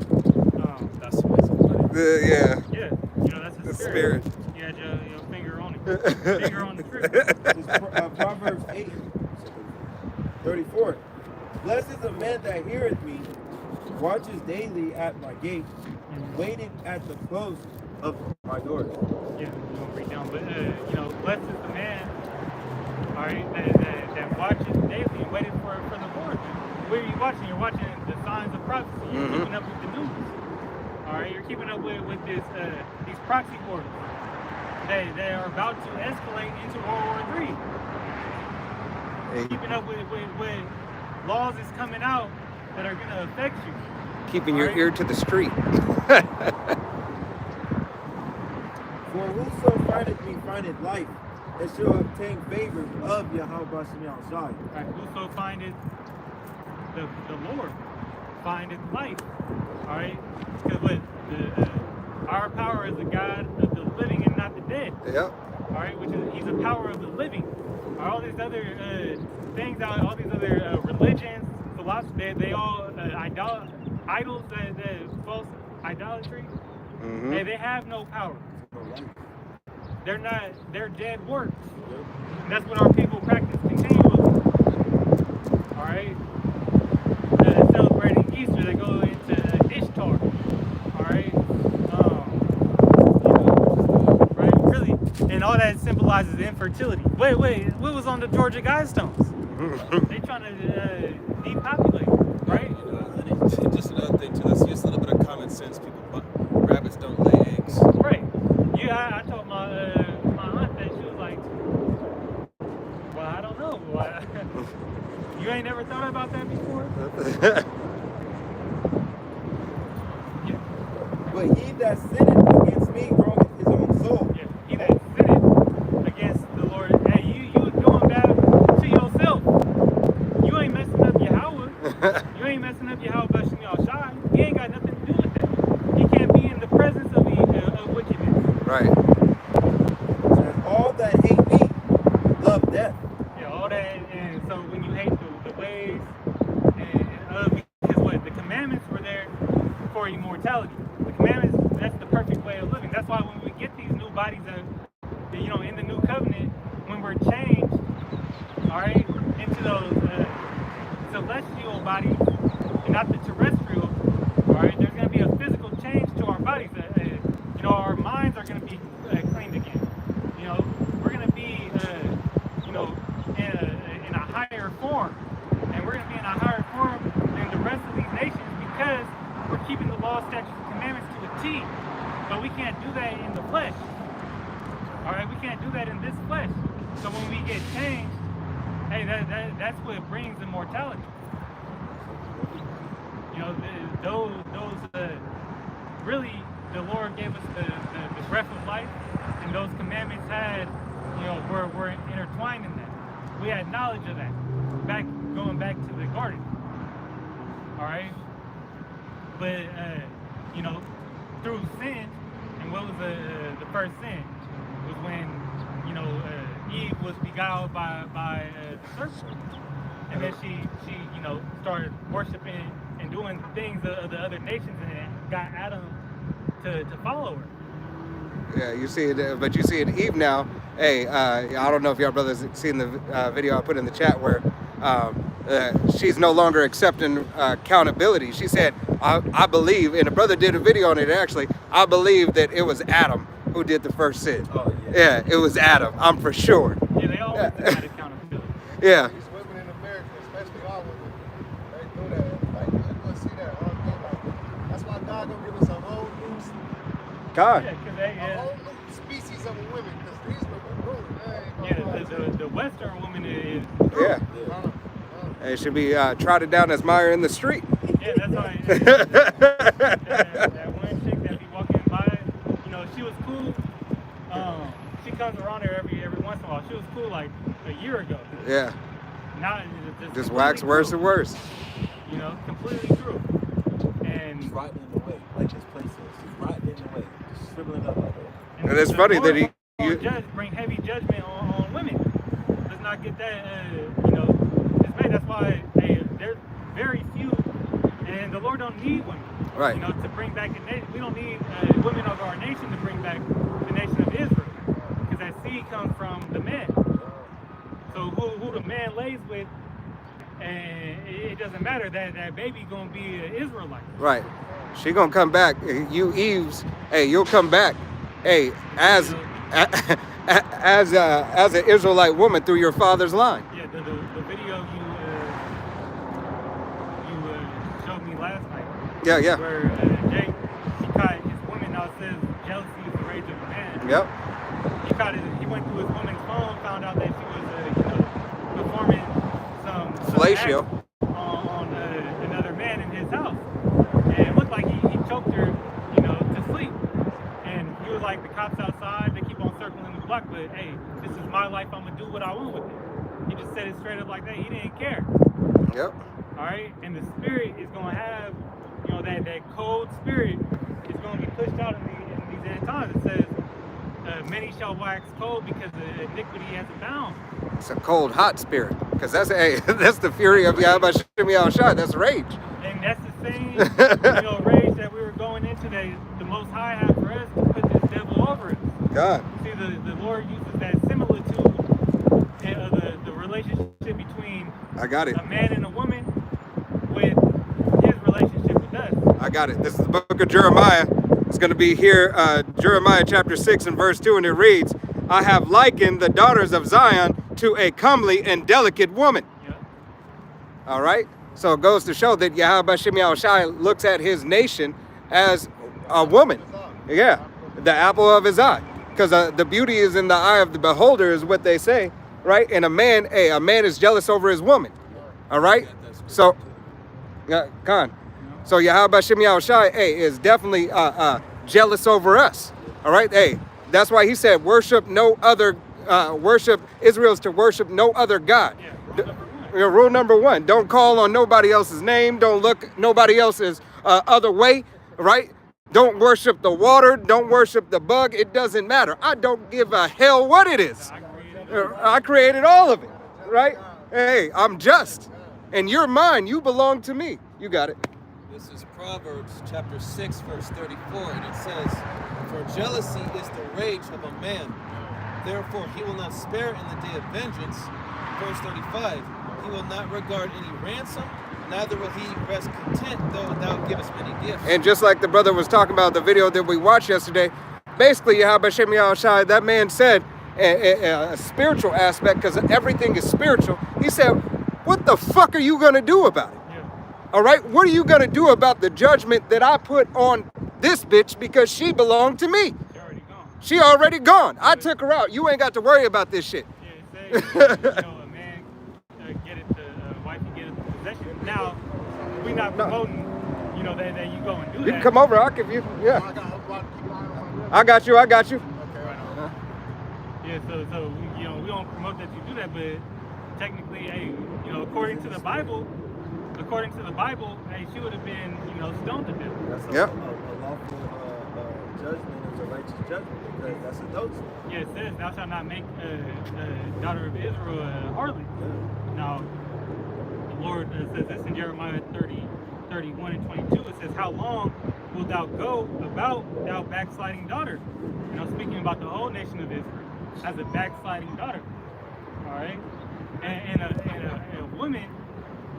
That's amazing. Yeah. Yeah, you know, that's The the spirit. You had your finger on it. Finger on the trigger. It's Proverbs 8:34. Blessed is the man that heareth me, watches daily at my gate, waiting at the close of my doors. Yeah, you won't read down, but you know, blessed is the man, all right, that watches daily and waiting for the Lord. What are you watching? You're watching the signs of prophecy. You're keeping up with the news. All right, you're keeping up with this these proxy wars. They are about to escalate into World War III. Hey, Keeping up with laws is coming out that are going to affect you. keeping your ear to the street. For whoso findeth me findeth life, and shall obtain favor of Yahweh Bashem Yahushai. Right, whoso findeth the Lord findeth life. All right, because what our power is the God of the living and not the dead. Yep. All right, which is he's a power of the living. All these other things, all these other religions, philosophy, they all idols, that false idolatry, hey, they have no power. They're not, they're dead works. And that's what our people practice continually. All right? Celebrating Easter, they go into Ishtar. All right? Right? Really, and all that symbolizes infertility. Wait, what was on the Georgia Guidestones? They trying to depopulate, right? Just another thing too. That's just a little bit of common sense. Rabbits don't lay eggs. Right. Yeah, I told my aunt that. She was like, well, I don't know. You ain't never thought about that before? Yeah. But he that sinneth against me wrongeth his own soul. Yeah. He that sinneth against the Lord, hey, you doing that to yourself. You ain't messing up Yahweh. You ain't messing up Yahweh Bashim Yahshai. He ain't got nothing to do with that. He can't be in the presence of wickedness. Right. And all that hate me love death. Yeah, all that, and so when you hate the ways, because what, the commandments were there for immortality. The commandments, that's the perfect way of living. That's why when we get these new bodies in the new covenant, when we're changed, all right, into those celestial bodies, and not the terrestrial, all right, there's going to be a physical change to our bodies. Our minds are going to be cleaned again. We're going to be, in a higher form. And we're going to be in a higher form than the rest of these nations because we're keeping the law, statutes, and commandments to a T. But we can't do that in the flesh. All right, we can't do that in this flesh. So when we get changed, hey, that's what brings immortality. Really, the Lord gave us the breath of life, and those commandments were intertwined in that. We had knowledge of that, going back to the garden. All right, but through sin, and what was the first sin? Was when Eve was beguiled by the serpent, and then she started worshiping and doing things of the other nations, and it got Adam to follow her. Yeah, you see it, but you see it Eve now. Hey, I don't know if y'all brothers seen the video I put in the chat where she's no longer accepting accountability. She said, I believe, and a brother did a video on it actually, I believe that it was Adam who did the first sin. Oh, yeah. Yeah, it was Adam, I'm for sure. Yeah, they always denied accountability. Yeah. These women in America, especially our women, they do that. Like, you gonna see that all the time. That's why God gonna give us a whole new, God. Yeah, a whole new species of women. Because these women, bro, the Western woman is. Yeah. It should be trotted down as mire in the street. Yeah, that's why. That one chick that be walking by, she was cool. She comes around here every once in a while. She was cool like a year ago. Yeah. Now Just wax worse and worse. Completely true. And He's rotting in the way, like this place is. He's rotting in the way, just shriveling up like that. And it's funny that he. Bring heavy judgment on women. Let's not get that, dismayed. That's why there's very few, and the Lord don't need women. Right. To bring back a nation. We don't need women of our nation to bring back the nation of Israel, because that seed comes from the man. So who the man lays with, and it doesn't matter that baby gonna be an Israelite. Right. She gonna come back. You Eves, hey, you'll come back. Hey, as an Israelite woman through your father's line. Yeah, the video you showed me last night. Yeah. Where Jake, he caught his woman. Now it says jealousy is the rage of a man. Yep. He went through his woman's phone, found out that she was performing some Fellatio act on another man in his house, and it looked like he choked her, to sleep. And he was like, the cops outside, they keep on circling the block, but hey, this is my life, I'm gonna do what I want with it. He just said it straight up like that. He didn't care. Yep. All right, and the spirit is gonna have, that cold spirit is gonna be pushed out in these end times. It says, many shall wax cold because the iniquity has abound. It's a cold, hot spirit. Because that's the fury of Yahweh Shem Yahushua. That's rage. And that's the same, rage that we were going into, that the Most High had for us to put this devil over us. God. See, the Lord uses that similitude of the relationship between I got it. a man and a woman with his relationship with us. I got it. This is the book of Jeremiah. It's going to be here, Jeremiah chapter 6 and verse 2, and it reads, I have likened the daughters of Zion to a comely and delicate woman. Yep. All right? So it goes to show that Yahweh B'Shem Yahushai looks at his nation as a woman. Yeah, the apple of his eye. Because the beauty is in the eye of the beholder is what they say, right? And a man is jealous over his woman. All right? So, Khan. So Yahweh B'Shem Yahushai, is definitely jealous over us. All right? Hey, that's why he said, worship no other, Israel's to worship no other God. Yeah, Rule number one, don't call on nobody else's name. Don't look nobody else's other way, right? Don't worship the water. Don't worship the bug. It doesn't matter. I don't give a hell what it is. I created all of it, right? Hey, I'm just. And you're mine. You belong to me. You got it. This is Proverbs chapter 6, verse 34, and it says, for jealousy is the rage of a man. Therefore he will not spare in the day of vengeance. Verse 35, he will not regard any ransom, neither will he rest content though thou givest many gifts. And just like the brother was talking about the video that we watched yesterday, basically Yahweh B'Shem Yahushai, that man said a spiritual aspect, because everything is spiritual. He said, what the fuck are you going to do about it? Yeah. All right, what are you going to do about the judgment that I put on this bitch because she belonged to me? She already gone. She already gone. I took her out. You ain't got to worry about this shit. Yeah, it says, a man get it, the wife can get it to possession. Now, we're not promoting, that you go and do that. You can come over. I'll give you. Yeah. I got I got you. I got you. Yeah, so we don't promote that you do that, but technically, hey, according to the Bible, hey, she would have been, stoned to death. That's Yep. a lawful judgment is a righteous judgment, because that's adultery. Yeah, it says, thou shalt not make a daughter of Israel a harlot. Now, the Lord says this in Jeremiah 31 and 22. It says, how long wilt thou go about, thou backsliding daughter? Speaking about the whole nation of Israel as a backsliding daughter. All right? And a woman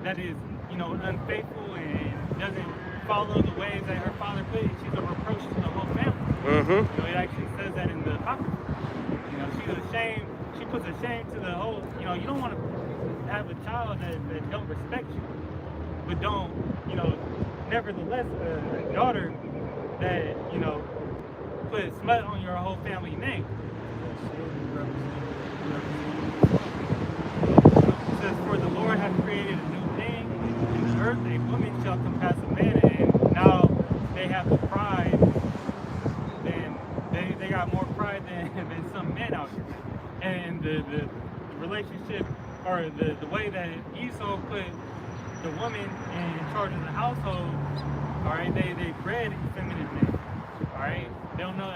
that is, unfaithful and doesn't follow the ways that her father put, she's a reproach to the whole family. It actually says that in the Apocrypha. She's a shame. She puts a shame to the whole. You don't want to have a child that don't respect you, but don't, nevertheless, a daughter that, put smut on your whole family name. It says, for the Lord hath created a new thing in the earth, a woman shall compass a man, and now they have the pride, they got more pride than some men out here. And the relationship, or the way that Esau put the woman in charge of the household, all right, they bred feminine men, all right. They don't know.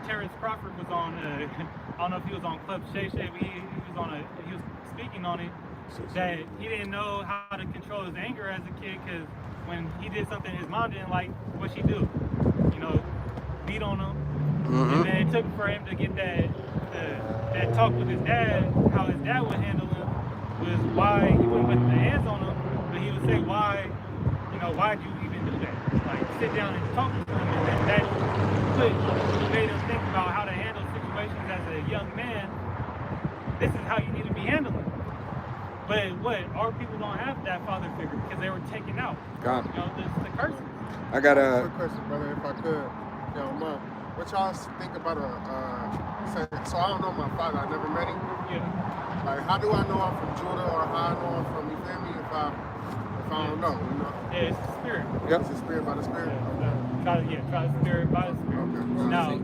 Terrence Crawford was on. I don't know if he was on Club Shay Shay, but he was speaking on it, that he didn't know how to control his anger as a kid, because when he did something his mom didn't like, what she do? Beat on him. And then it took for him to get that talk with his dad, how his dad would handle him, was why he wouldn't put the hands on him, but he would say, why'd you even do that? Like, sit down and talk to him, and that made him think about how to handle situations as a young man. This is how you need to be handling. But our people don't have that father figure, because they were taken out. God. The curses. I got a. Quick question, brother, if I could. What y'all think about so I don't know my father, I never met him. Yeah. Like, how do I know I'm from Judah, or how I know I'm from, you feel me, if I don't know, Yeah, it's the spirit. Yep. It's the spirit by the spirit? Try the spirit by the spirit. Okay. Now,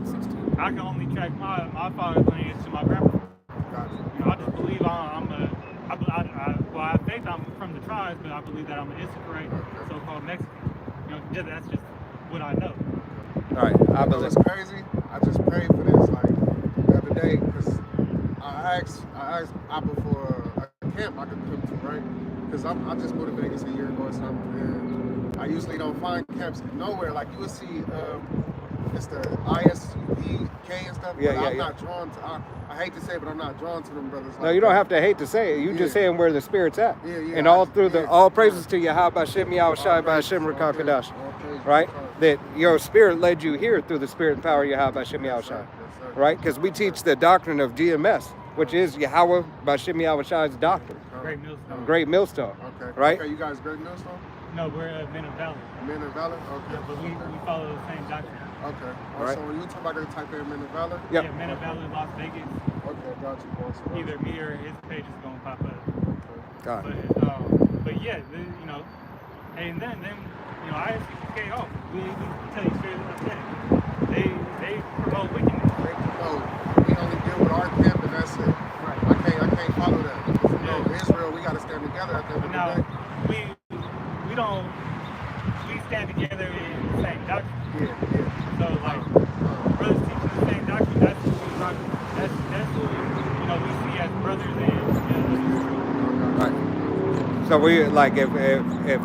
I can only track my father's lineage to my grandpa. Gotcha. I just believe I think I'm from the tribes, but I believe that I'm an Issacharite, so-called Mexican. That's just what I know. All right, I You know believe. what's crazy? I just prayed for this, like, the other day, because I asked Abba for a camp I could come to, right? Because I just moved to Vegas a year ago or something, and I usually don't find camps nowhere. Like you will see, it's the ISUPK and stuff. Yeah, but yeah, I'm yeah. not drawn to. I hate to say it, but I'm not drawn to them brothers. No, like you don't that. have to hate to say it. You just Yeah. saying where the Spirit's at. Yeah, yeah, And I all just- through the yeah. all praises to Yahweh Shem Yahweh Shai by Hashem All praises, Rakakadash. all praises, Right? all praises. That your spirit led you here through the spirit and power of Yahweh Shem Yahweh Shai. Yes, sir. Right? Because we teach the doctrine of GMS, which is Yahweh by Shem Yahweh Shai's doctrine. Great millstone. Great millstone. Okay. Right? Okay, you guys great millstone? No, we're men of valor. Men of valor? Okay. Yeah, but we follow the same doctrine. Okay. Right. So when you talk about the type of men of valor? Yep. Yeah, men of valor Las Vegas. Okay, got you, boss. Either me or his page is gonna pop up. God. But yeah, you know, and then you know, ISUPK off. We tell you straight up that they promote wickedness. No, we only deal with our camp and that's it. Right. I can't follow that. You know, Yeah. Israel, we gotta stand together at the end But of now the day. we stand together in the same doctrine. Yeah. So like brothers teaching the same doctrine, that's who we rock. That's who you know we see as brothers and Right. So we like if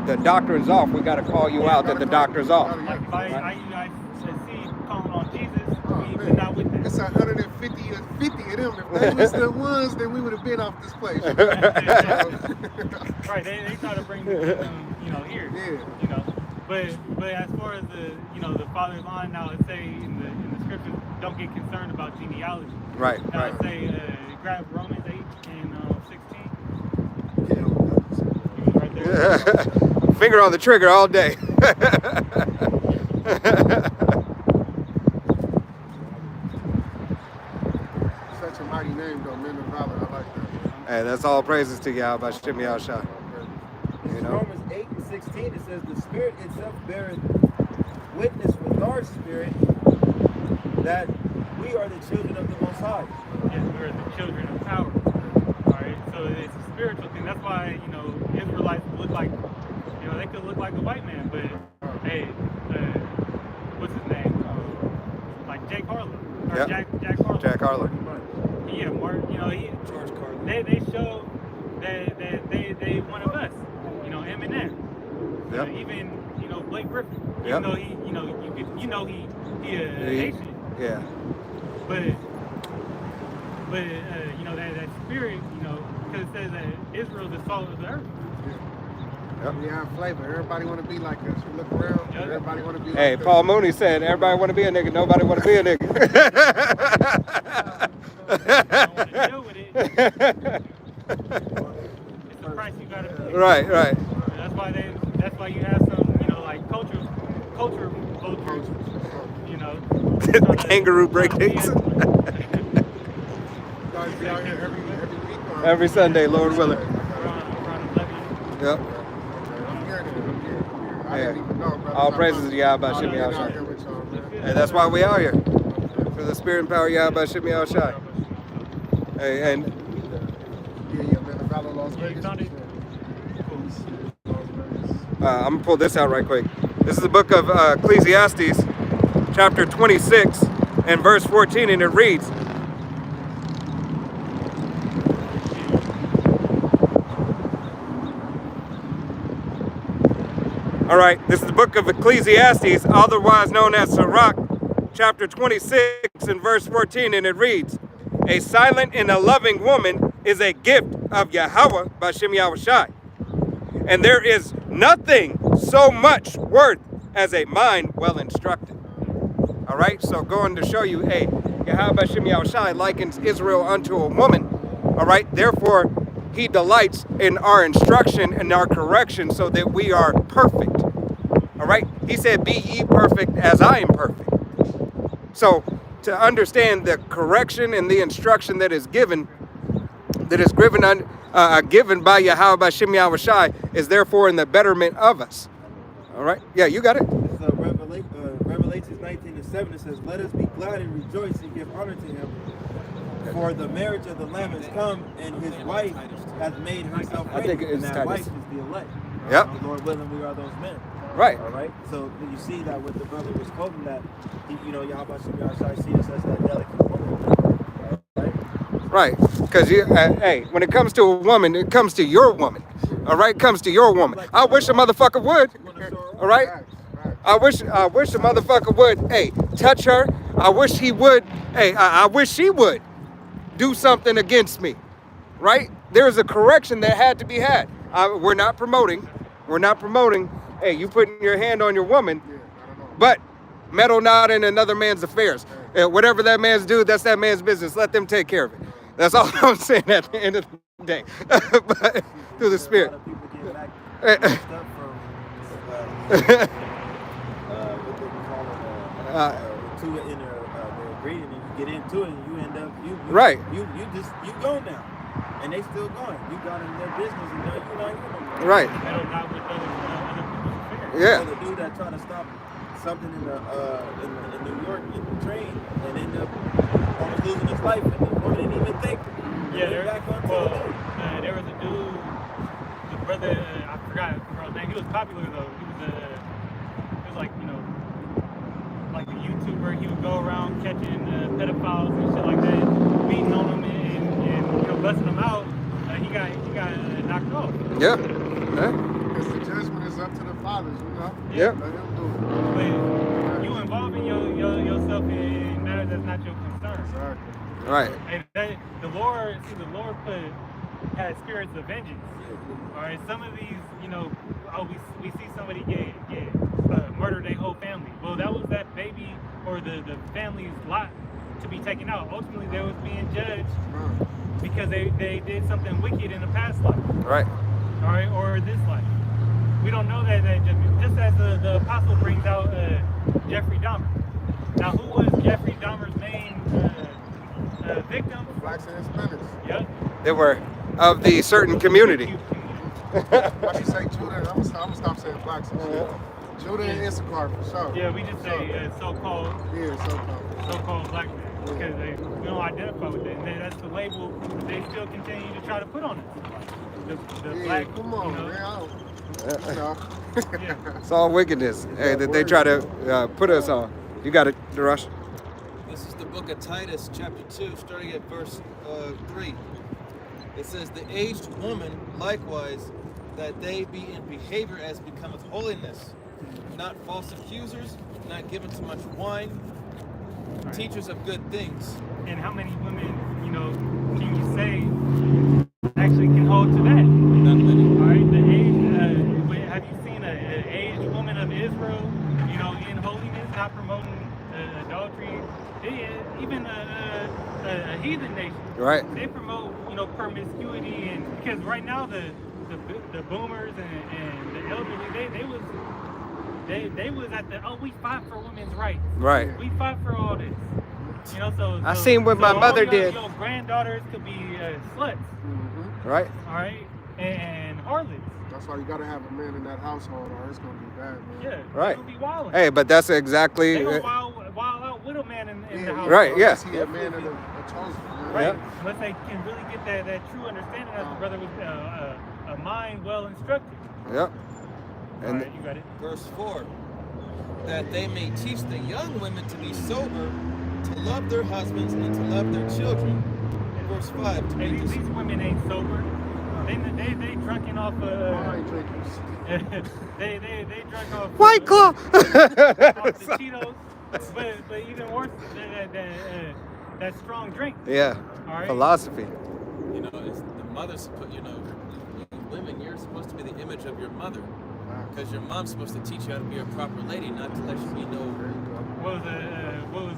the doctrine's off, we got to call you out that the doctrine's off. like if I see calling on Jesus, we man. not with that. It's 150 or 50 of them. If they was the ones, then we would have been off this place. Right, they try to bring the kingdom, you know, here. Yeah. You know. But as far as the the father line, now it say in the scriptures, don't get concerned about genealogy. Right. Now Right. it say grab Romans 8 and 16. Yeah. He was right there. Finger on the trigger all day. Such a mighty name, though, men of valor. I like that. Hey, that's all praises to Yahweh Shem Yahweh Shai. Okay. You know? Romans 8 and 16, it says, the Spirit itself beareth witness with our spirit that we are the children of the Most High. Yes, we're the children of power. Alright, so it's a spiritual thing. That's why, Israelites look like, they could look like a white man, but hey, what's his name? Like Jake Harlow. Or Yep. Jack Harlow. Jack Harlow. Yeah, Mark, George Carlin. they show that they one of us. Eminem. Yep. Even Blake Griffin. Yep. Even though he a Haitian. Yeah. But that spirit, because it says that Israel is the salt of the earth. Yep. We have flavor. Everybody want to be like us. You look around. Yeah. Everybody want to be Hey, like us. Paul Mooney said, everybody want to be a nigga, nobody want to be a nigga. Don't want to deal with it. It's the price you gotta pay. Right, right. That's why you have some, like culture vultures, Kangaroo breakdancing. You guys be out here every week. Or Every Sunday, Lord willing. around 11. Yep. Okay, I'm here. I Yeah. didn't even know, brother. All praises to Yahweh I'm Shem out Yahweh here Shai. with y'all, man. And that's why we out here. For the spirit and power of Yahweh Shem Yahweh Shai. Hey, and Yeah, man. The Valor Las Yeah, you Vegas. found it? Las Vegas. I'm going to pull this out right quick. This is the book of Ecclesiastes, chapter 26, and verse 14, and it reads, all right, this is the book of Ecclesiastes, otherwise known as Sirach, chapter 26 and verse 14, and it reads, a silent and a loving woman is a gift of Yahweh by Shem Yahweh Shai. And there is nothing so much worth as a mind well instructed. All right, so going to show you, hey, Yahweh Shem Yahweh Shai likens Israel unto a woman. All right, therefore, he delights in our instruction and our correction so that we are perfect. All right, he said, be ye perfect as I am perfect. So to understand the correction and the instruction that is given given by Yahweh by Shem Yahweh Shai is therefore in the betterment of us. All right, yeah, you got it. It's Revelations 19 and 7. It says, let us be glad and rejoice and give honor to him. For the marriage of the Lamb has come, and his wife hath made herself I ready. think it's And that Titus. wife is the elect. Yep. The Lord willing, we are those men. Right. All right. So you see that what the brother was quoting, that Yahweh Shem Yahweh Shai see us as that delicate woman. Right. Right, because hey, when it comes to a woman, it comes to your woman. All right, comes to your woman. I wish a motherfucker would. All All right. I wish a motherfucker would, hey, touch her. I wish he would, hey, I wish she would do something against me, right? There's a correction that had to be had. We're not promoting, hey, you putting your hand on your woman, but meddle not in another man's affairs. Whatever that man's do, that's that man's business. Let them take care of it. That's all I'm saying at the end of the day. But through the Spirit. A lot of people get back messed up from what they call it, to it in their agreement, and you get into it, and you end up Right. You go now, and they still going. You got in their business, and now you're not even Right. Meddle not with other people's affairs. Yeah. So the dude that trying to stop something in New York in the train and end up almost losing his life, and the woman didn't even think. Yeah, there was a dude, the brother, I forgot the girl's name. He was popular though. He was like, you know, like a YouTuber. He would go around catching pedophiles and shit like that, beating on them and you know, busting them out. He got knocked off. Yeah. Because the judgment is up to the fathers, you know? Yeah. Let them do it. But you involving yourself in matters that's not your concern. Exactly. Right. And the Lord has spirits of vengeance. All right, some of these, you know, we see somebody get murder their whole family. Well, that was that baby or the family's lot to be taken out. Ultimately, they was being judged because they did something wicked in the past life. Right. All right, or this life. We don't know that just as the apostle brings out Jeffrey Dahmer. Now, who was Jeffrey Dahmer's main victim? Blacks and Hispanics. Yep. They were of the certain community. Why you say Judah? I'm gonna stop saying blacks and shit. Judah and Issachar for sure. Yeah, we just say so-called So-called black man because we don't identify with it. And that's the label they still continue to try to put on it. The black, come on, you know, man. You know. yeah. It's all wickedness, hey, that they try to put us on. You got it, Darush. This is the book of Titus, chapter 2, starting at verse 3. It says, the aged woman likewise, that they be in behavior as becometh holiness, not false accusers, not given to much wine, teachers of good things. And how many women, you know, can you say actually can hold to that? Not many. All right, the age. Have you seen an aged woman of Israel, you know, in holiness, not promoting adultery? Even a heathen nation, Right. they promote, you know, promiscuity, and because right now the boomers and the elderly, they was at the we fight for women's rights. Right. We fight for all this. You know, so I seen what my mother did. Your granddaughters could be sluts, Right. all right, and harlots. That's why you gotta have a man in that household, or it's gonna be bad, man. Yeah, Right. They'll be wilding. Hey, but that's exactly. They gonna wild out with a man in the house. Right, yeah. Unless he a man of the chosen. You know? Right. Yep. Unless they can really get that true understanding as the brother with a mind well instructed. Yep. All And right, you got it. Verse 4, that they may teach the young women to be sober, to love their husbands, and to love their children. Verse 5, to Hey, be these women ain't sober. They drunken off Wine drinkers. they drunk off White Claw. off the Cheetos, but even worse that strong drink. Yeah. All right. Philosophy. You know, it's the mother's, you know, you women, you're supposed to be the image of your mother. Because your mom's supposed to teach you how to be a proper lady, not to let you know. What was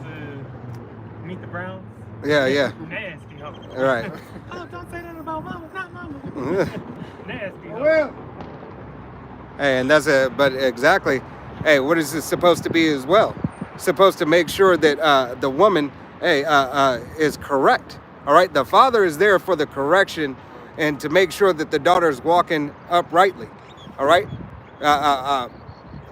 Meet the Browns? Yeah, yeah. Nasty, huh? All right. Oh, don't say that about mama, not mama. Nasty, huh? Well, Hey, and but exactly. Hey, what is it supposed to be as well? Supposed to make sure that the woman, is correct. All right. The father is there for the correction and to make sure that the daughter is walking uprightly. All right.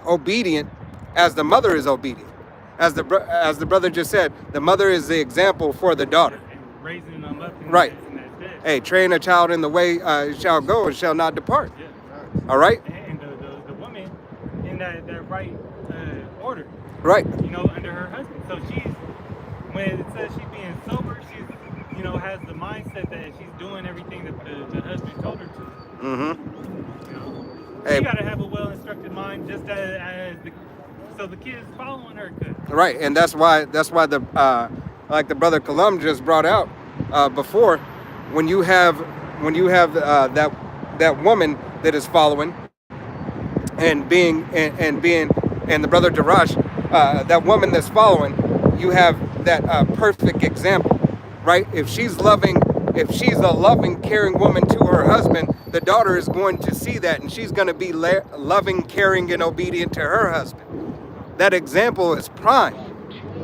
Obedient as the mother is obedient. As the brother just said, the mother is the example for the daughter. And raising them up in Right. that bed. Hey, train a child in the way shall go and shall not depart. Yeah. All right. And the woman in that right order, Right. you know, under her husband. So when it says she's being sober, she's, you know, has the mindset that she's doing everything that the husband told her to. Mm-hmm. You know? Hey. She got to have a well-instructed mind, just so the kids following her could. Right, and that's why the like the brother Colum just brought out before, when you have that woman that is following and the brother Darash, that woman that's following, you have that perfect example, right? If she's a loving, caring woman to her husband, the daughter is going to see that, and she's going to be loving, caring, and obedient to her husband. That example is prime.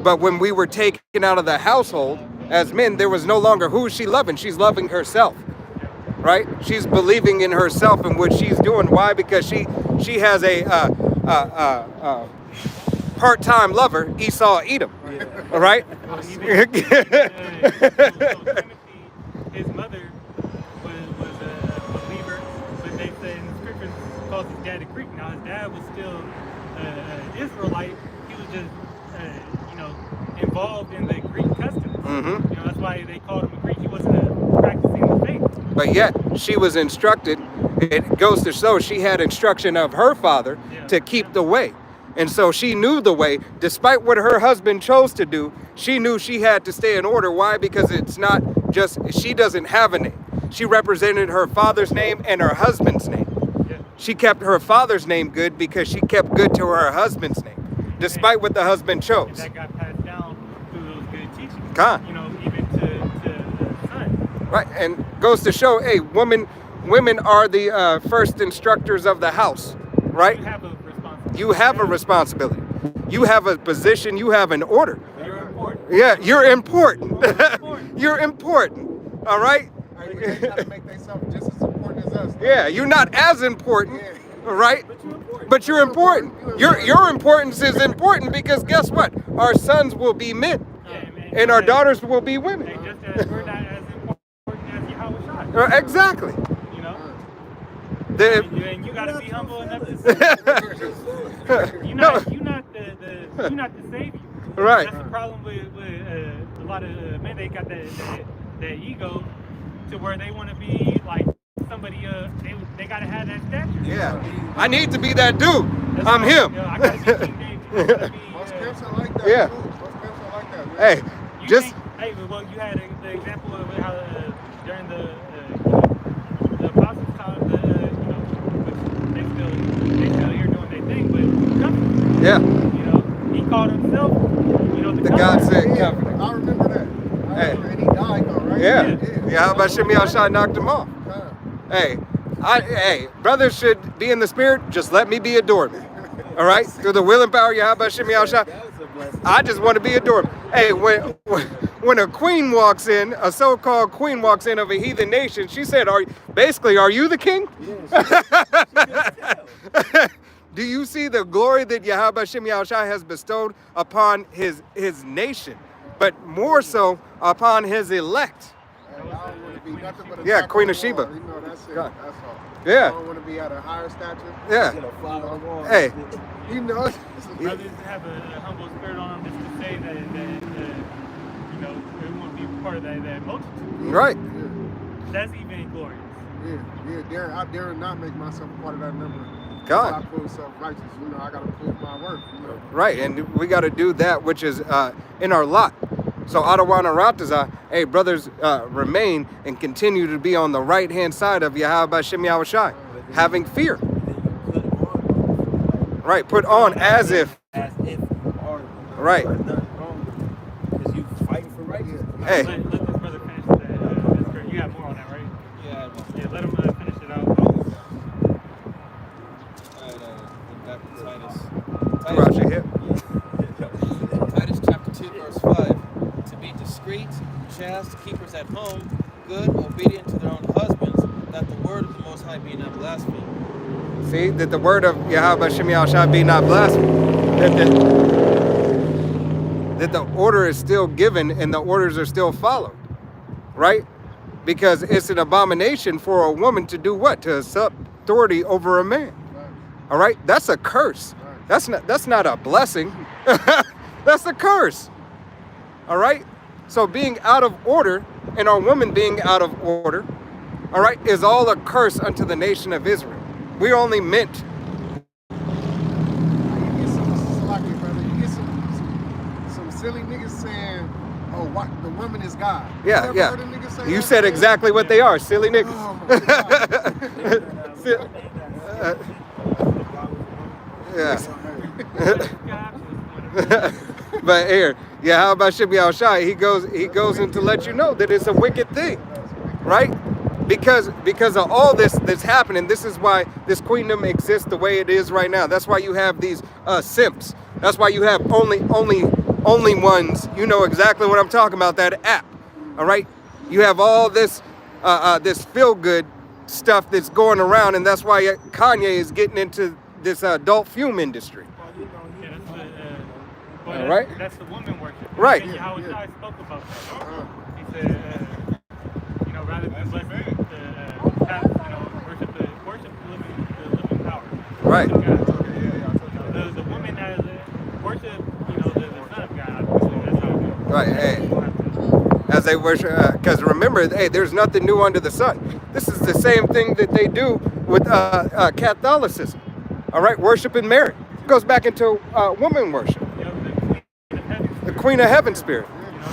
But when we were taken out of the household as men, there was no longer who is she loving? She's loving herself, right? She's believing in herself and what she's doing. Why? Because she has a part-time lover, Esau Edom, all right? Timothy, his mother was a believer, but they say in the scriptures calls his dad a Greek. Now his dad was still Israelite. He was just involved in the Greek customs. Mm-hmm. That's why they called him a Greek. He wasn't practicing the faith. But yet she was instructed. It goes to show she had instruction of her father to keep the way. And so she knew the way, despite what her husband chose to do. She knew she had to stay in order. Why? Because it's not just, she doesn't have a name. She represented her father's name and her husband's name. She kept her father's name good because she kept good to her husband's name, despite what the husband chose. And that got passed down through those good teachings. God. Even to the son. Right, and goes to show, hey, women are the first instructors of the house, right? You have a responsibility. You have a responsibility. You have a position. You have an order. You're important. Yeah, you're important. You're important. All right. Hey, they try to make themselves just as important as us. Yeah, you're not as important, all right? But you're important. But you're important. Your importance is important because guess what? Our sons will be men, and our daughters will be women. Just as we're not as important as Yahweh. Exactly. And you gotta be humble enough to say you're not the savior. Right. That's the problem with a lot of men. They got that ego to where they want to be like somebody. They gotta have that stature. Yeah. I need to be that dude. I'm him. I gotta be King David. I gotta be, Most pimps are like that. Yeah. Too. Most pimps are like that. Man. Hey, well, you had the example of how during the apostles' time, which they still here doing their thing, but comfort. Yeah. He called himself, The God said Yeah, comforter. I remember that. And he died though, right? Yeah. How about Shimei Al-Shai knocked him off? Hey, brothers should be in the spirit. Just let me be a doorman. All right? Through the will and power, Yahweh Shimei Al-Shai. I just want to be a doorman. Hey, when a queen walks in, a so-called queen walks in of a heathen nation, she said, are you the king? Do you see the glory that Yahweh Shimei Al-Shai has bestowed upon his nation, but more so upon his elect? Yeah, Queen of Sheba. That's it. God. That's all. Yeah. I don't want to be at a higher stature. Yeah. Hey. Brothers have a humble spirit on them just to say that they want to be part of that multitude. Right. That's even glorious. I dare not make myself a part of that number. God. I prove self-righteous. I got to prove my worth. Right, and we got to do that which is in our lot. So Adawana Rataza, hey, brothers, remain and continue to be on the right-hand side of Yahweh Shem Yahushai, having fear. Right, put on as if. As if you are. Right. Because you fighting for righteousness. Hey. Let this brother finish that. You have more on that, right? Yeah. Let him finish it out. Back to Titus. Throughout your hip. Titus chapter 2, verse 5. To be discreet, chaste, keepers at home, good, obedient to their own husbands, that the word of the Most High be not blasphemed. See, that the word of Yahweh Shem Yahushai be not blasphemed. That the order is still given and the orders are still followed. Right? Because it's an abomination for a woman to do what? To usurp authority over a man. All right? That's a curse. That's not a blessing. That's a curse. All right? So being out of order and our woman being out of order, all right, is all a curse unto the nation of Israel. We're only meant. You get some sloppy, brother. You get some silly niggas saying, "Oh, what? The woman is God." Yeah, You ever yeah. heard a nigga say You that, said man? exactly what they are, silly niggas. Oh my God. Yeah. But here, yeah, how about Shimmy Al Shai? He goes in to let you know that it's a wicked thing, right? Because of all this that's happening, this is why this queendom exists the way it is right now. That's why you have these simps. That's why you have only ones. You know exactly what I'm talking about. That app, all right? You have all this this feel good stuff that's going around, and that's why Kanye is getting into this adult fume industry. Yeah, All that's, right. that's the woman worship. Right. And how Shai spoke about that. He said, you know, rather than bless worship the living power. Right. Worship God. The woman has worship, you know, the son of God. Obviously, that's how it goes. Right. Hey. As they worship, because remember, hey, there's nothing new under the sun. This is the same thing that they do with Catholicism. All right, worshiping Mary. It goes back into woman worship. You know, The Queen of Heaven spirit. You know,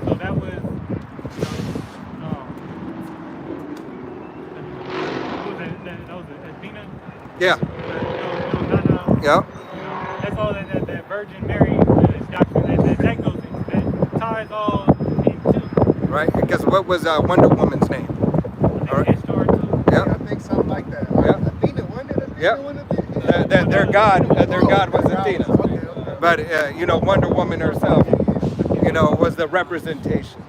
so that was, that was Athena. Yeah. No, Yep. that's all that Virgin Mary doctrine that goes into. That ties all into. Right. Because what was Wonder Woman's name? All right. Ishtar too. Yeah, I Yep. think something like that. Yep. Athena, wasn't it? Athena, Yep. wasn't it? Their god was Okay, Athena. okay. But you know, Wonder Woman herself, you know, was the representation.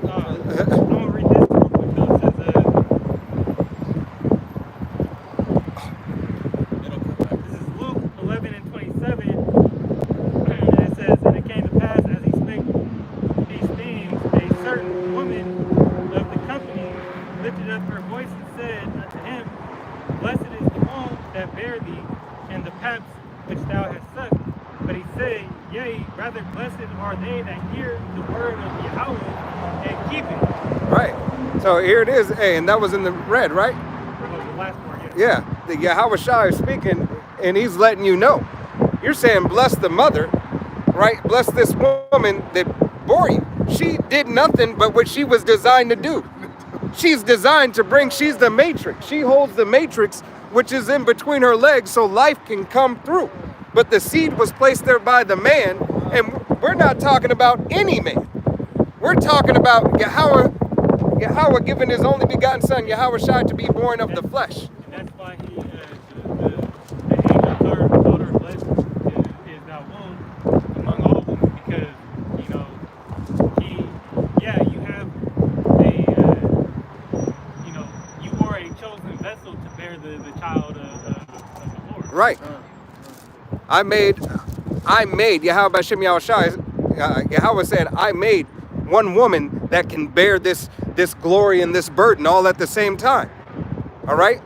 I'm gonna read this real quick though. It says, this is Luke 11:27. And it says, and it came to pass as he spake these things, a certain woman of the company lifted up her voice and said unto him, Blessed is the womb that bare thee, and the paps which thou hast sucked. But he said, Yea, rather blessed are they that hear the word of Yahweh and keep it. Right. So here it is. Hey, and that was in the red, right? That was the last part, Yeah. The Yahweh Shai is speaking, and he's letting you know. You're saying, bless the mother, right? Bless this woman that bore you. She did nothing but what she was designed to do. She's designed to bring, she's the matrix. She holds the matrix, which is in between her legs, so life can come through. But the seed was placed there by the man, and we're not talking about any man. We're talking about Yahweh giving his only begotten son, Yahweh Shai, to be born of the flesh. And that's why he, the angel told her, blessed is thy womb among all women, because, you know, you have you know, you are a chosen vessel to bear the child of the Lord. Right. I made Yahweh Bashem Yahushai, Yahweh said, I made one woman that can bear this glory and this burden all at the same time. All right?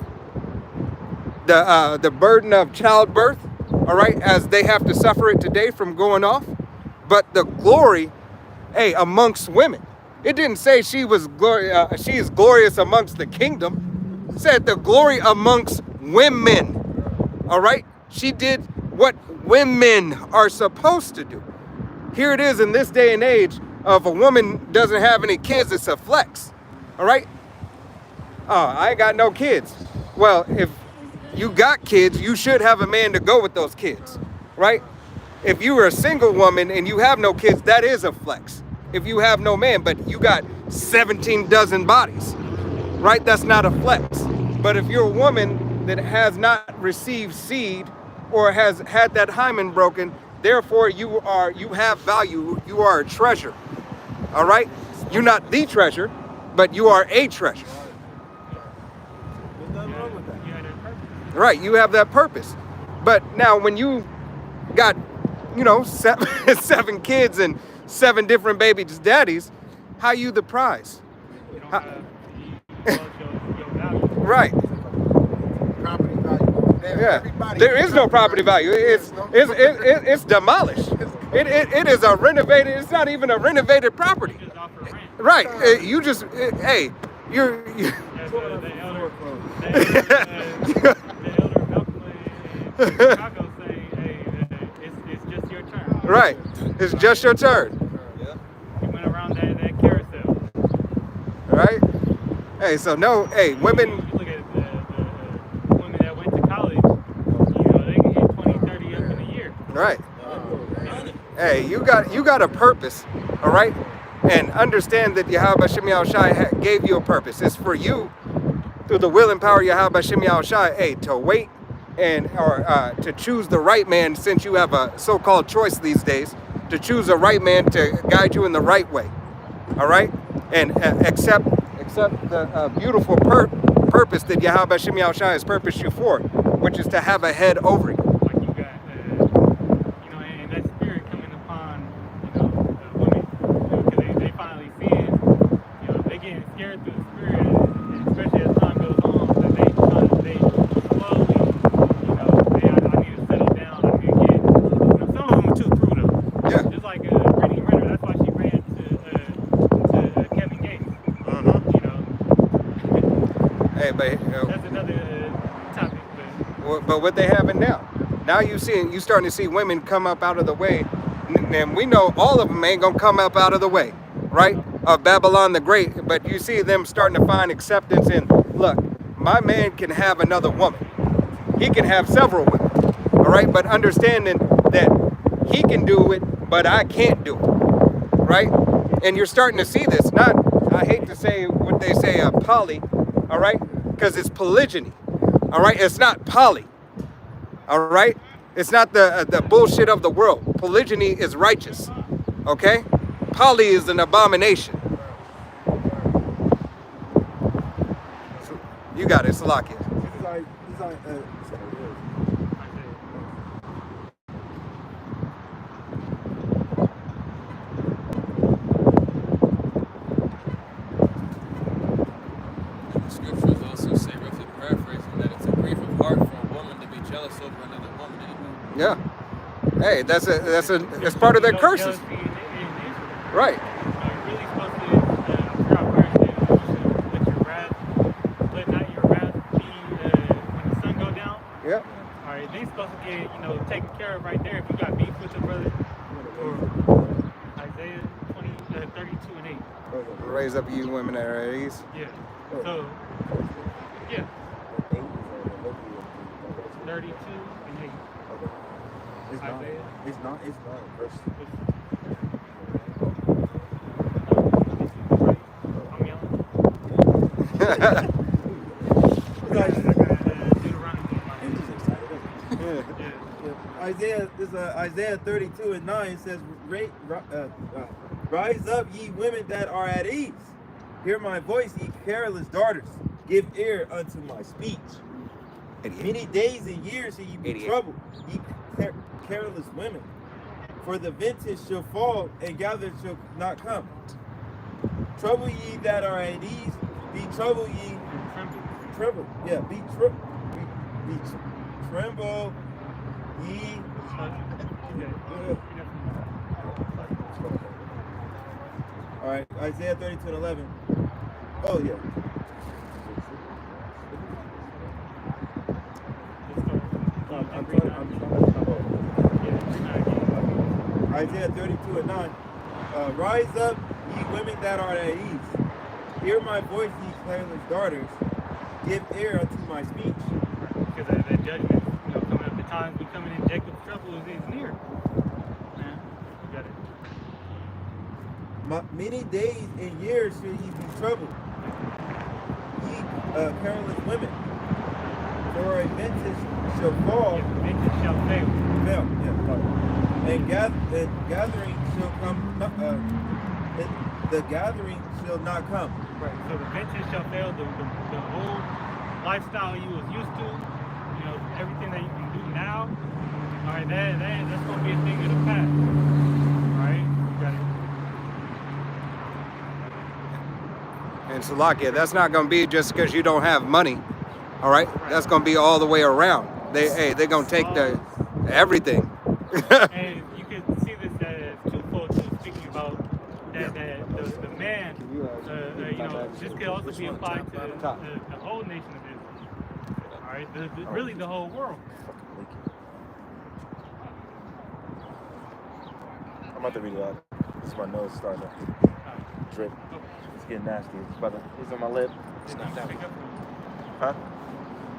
The burden of childbirth, all right, as they have to suffer it today from going off, but the glory, hey, amongst women. It didn't say she was she is glorious amongst the kingdom. It said the glory amongst women. All right? She did what women are supposed to do. Here it is in this day and age of a woman doesn't have any kids, it's a flex. All right? Oh, I ain't got no kids. Well, if you got kids, you should have a man to go with those kids, right? If you were a single woman and you have no kids, that is a flex. If you have no man, but you got 17 dozen bodies, right? That's not a flex. But if you're a woman that has not received seed or has had that hymen broken, therefore you have value. You are a treasure. All right? You're not the treasure, but you are a treasure. There's nothing wrong with that. You had that purpose. Right, you have that purpose. But now when you got, you know, seven kids and 7 different baby daddies, how you the prize? You don't have your value. Right. Property value. Yeah. Everybody There is no property value. It's demolished. It is a renovated. It's not even a renovated property. Just offer rent. Right. You just hey, you're That's the elder. Chicago say, hey, it's just your turn. Right. It's just your turn. Yeah. You went around that carousel. Right? Hey, so no, hey, women. You look at the women that went to college, you know, they can hit 20, 30 up in a year. Right. Hey, you got a purpose, all right? And understand that Yahweh Shem Shai gave you a purpose. It's for you, through the will and power of Yahweh Shem Shai, hey, to wait and or to choose the right man, since you have a so-called choice these days, to choose a right man to guide you in the right way, all right? And accept the beautiful purpose that Yahweh Shem Shai has purposed you for, which is to have a head over you. Like you got, you know, and that spirit coming upon, you know, women, because they finally see it. You know, they getting scared through the spirit, and especially as time goes on, that they slowly, you know, I need to settle down. I need to get. You know, some of them are too through though. Yeah. Just like Brittany Renner, that's why she ran to Kevin Gates. You know. Hey, but That's another topic, but what they having now you starting to see women come up out of the way, and we know all of them ain't gonna come up out of the way, right? Of Babylon the Great, but you see them starting to find acceptance in, look, my man can have another woman, he can have several women, all right? But understanding that he can do it, but I can't do it, right? And you're starting to see this. Not, I hate to say what they say, poly, all right? Because it's polygyny, all right? It's not poly, all right? It's not the bullshit of the world. Polygyny is righteous, okay? Poly is an abomination. So, you got it, Salakia. The scriptures also say, roughly paraphrasing, that it's a grief of heart for a woman to be jealous over another woman anymore. Yeah. Hey, that's part of their curses. Right. Really supposed to, let your wrath, let not your wrath be when the sun go down. Yeah. All right, they supposed to get, you know, taken care of right there if you got beef with the brother. Or Isaiah 32 and 8. Raise up you women that are at ease. Yeah. So, yeah. 32 and 8. Isaiah. It's not verse. I'm yelling. Isaiah 32 and 9 says, rise up, ye women that are at ease. Hear my voice, ye careless daughters. Give ear unto my speech. 88. Many days and years shall ye be 88. troubled, ye careless women. For the vintage shall fall, and gather shall not come. Trouble ye that are at ease, be troubled ye, tremble. Yeah, tremble ye. All right, Isaiah 32 and 11. Oh yeah. Isaiah 32 and 9. Rise up, ye women that are at ease. Hear my voice, ye careless daughters. Give ear unto my speech. Because that judgment, you know, coming up, the times becoming in Jacob's trouble is near. Man, you got it. Many days and years shall ye be troubled, ye careless women. For a vintage shall fall. If the vintage shall fail. And gathering shall come. The gathering shall not come. Right. So the vintage shall fail. The old lifestyle you was used to, you know, everything that you can do now. All right, that's gonna be a thing of the past. All right, you got it. And Salakia, that's not going to be just because you don't have money, all right? That's going to be all the way around. They're going to take everything. And you can see this as twofold too, speaking about that the man, you know, this could also be applied to the whole nation of Israel. All right, really the whole world. I'm about to read it out. This is my nose starting to drip. It's getting nasty. It's on my lip. Did you pick up? Huh?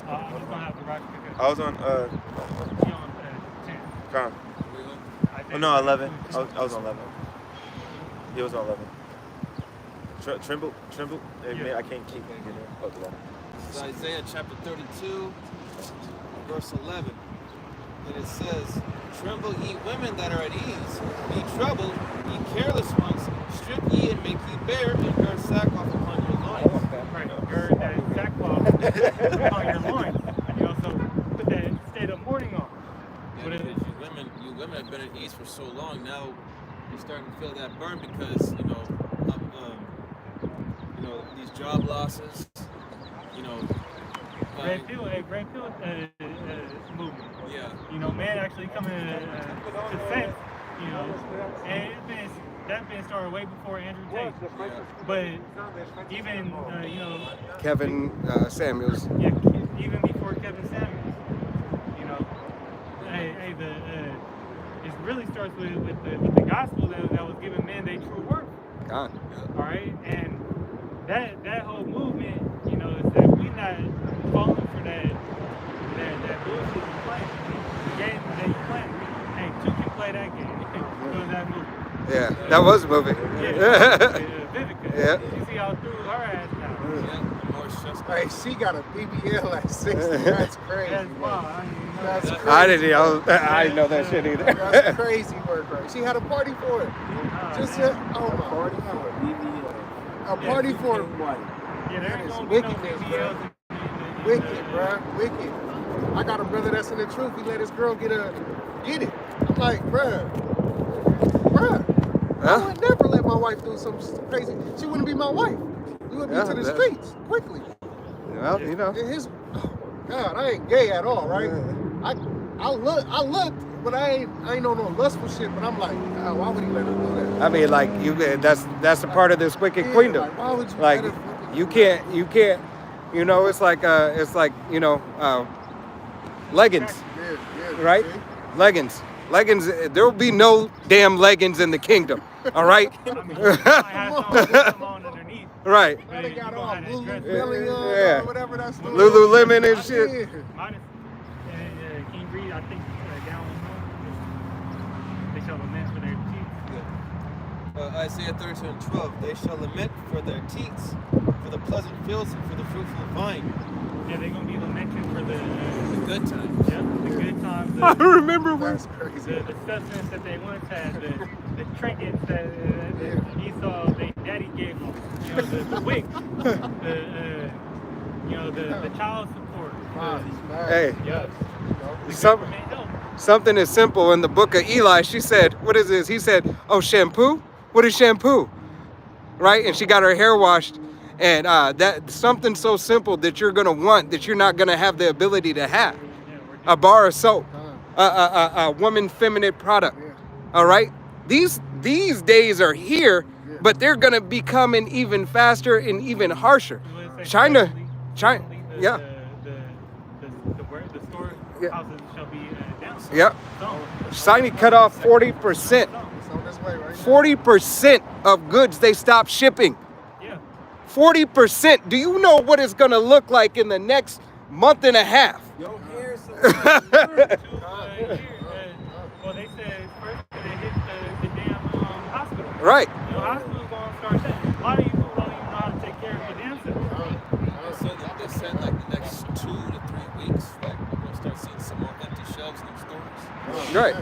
I'm just gonna have the rock pick up. I was on You on 10. Con. I Oh think no, 11. I was on 11. He was on 11. Trimble. Hey, man, I can't keep getting it. Oh, the one. It's Isaiah chapter 32, verse 11. And it says, "Tremble ye women that are at ease, be troubled, ye careless ones, strip ye and make ye bare, and gird sackcloth upon your loins." Right, gird that sackcloth on your loins. You also put that state of mourning on. Yeah, because you women have been at ease for so long. Now you're starting to feel that burn because these job losses. Red pill movement. Yeah. Man actually coming to sense. And that's been started way before Andrew Tate. Yeah. But even Kevin Samuels. Yeah, even before Kevin Samuels. It really starts with the gospel that was giving men their true worth. God. All right, and that whole movement, is that we not falling for that bullshit you play. The game that you play. Hey, two can play that game. So that movie. Yeah, that was a movie. Vivica. Yeah. You see how through her ass now. Hey, she got a BBL at 60. That's crazy. That's wild. That's crazy. I didn't know that shit either. That's crazy work, right? She had a party for it. Just said, oh my party for it. A party for it. Yeah, That there's is gonna be no wickedness, bro. BBLs. Wicked, bruh. Wicked. I got a brother that's in the truth. He let his girl get it. I'm like, bruh. I would never let my wife do some crazy. She wouldn't be my wife. You would be to the streets quickly. Well, And God, I ain't gay at all, right? I looked, but I ain't on no lustful shit. But I'm like, God, why would he let her do that? I mean, like that's a part of this wicked queendom. Like, why would you Like let her you can't. It's like leggings, yeah, right? see? Leggings. There will be no damn leggings in the kingdom. All right. I mean, you might have some on underneath. Right. Now they got all But you Lulu gonna have that belly on, Yeah. or whatever that's doing. Lululemon and shit. Yeah. Minus, can you read, I think, down one more? They shall lament for their teeth. Isaiah 32:12. They shall lament for their teats, for the pleasant fields, and for the fruitful vine. Yeah, they're going to be lamenting for the good times. Yeah, the good times. I remember when. That's crazy. The substance that they once had, the trinkets that Esau, their daddy gave them, the wig, the child support. Hey, Yes. something is simple in the book of Eli. She said, "What is this?" He said, "Oh, shampoo. What is shampoo?" Right? And she got her hair washed. And that something so simple that you're gonna want that you're not gonna have the ability to have. A bar of soap, a woman feminine product. All right, these days are here, but they're gonna be coming even faster and even harsher. China, yeah. The store houses shall be down. Yep. China cut off 40%. 40% of goods they stopped shipping. 40%. Do you know what it's going to look like in the next month and a half? Well, they said first they hit the damn hospital. Right. Hospital's going to start saying, a lot of you people don't even know how to take care of your damn self. They said like the next 2 to 3 weeks, like we're going to start seeing some more empty shelves in the stores. Right.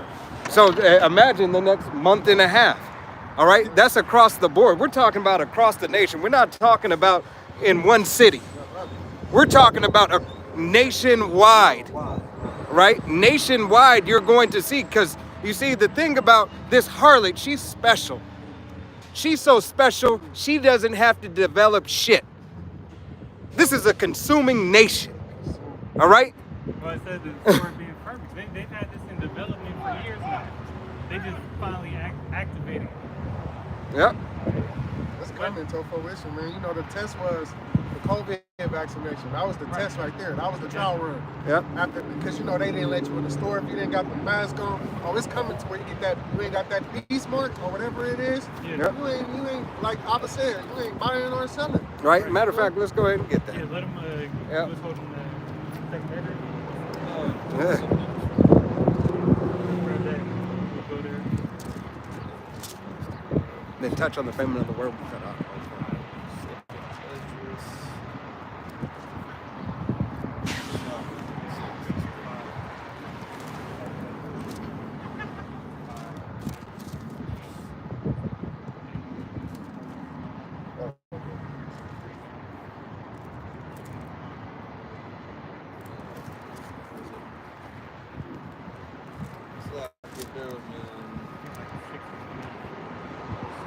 So imagine the next month and a half. All right, that's across the board. We're talking about across the nation. We're not talking about in one city. We're talking about a nationwide, right? Nationwide, you're going to see, because you see, the thing about this harlot, she's special. She's so special, she doesn't have to develop shit. This is a consuming nation, all right? Well, it says the store being perfect. They've had this in development for years now. They just finally activated it. Yep. coming to fruition, man. You know, the test was the COVID vaccination. That was the test right there. That was the trial run. Yep. After, because you know they didn't let you in the store if you didn't got the mask on. Oh, it's coming to where you get that. You ain't got that peace mark or whatever it is. Yep. You ain't like Abba said. You ain't buying or selling. Right. Matter of fact, let's go ahead and get that. Yeah, let him. Yep. Was holding the secretary. Yeah. Go there. Then touch on the famine of the world we cut off.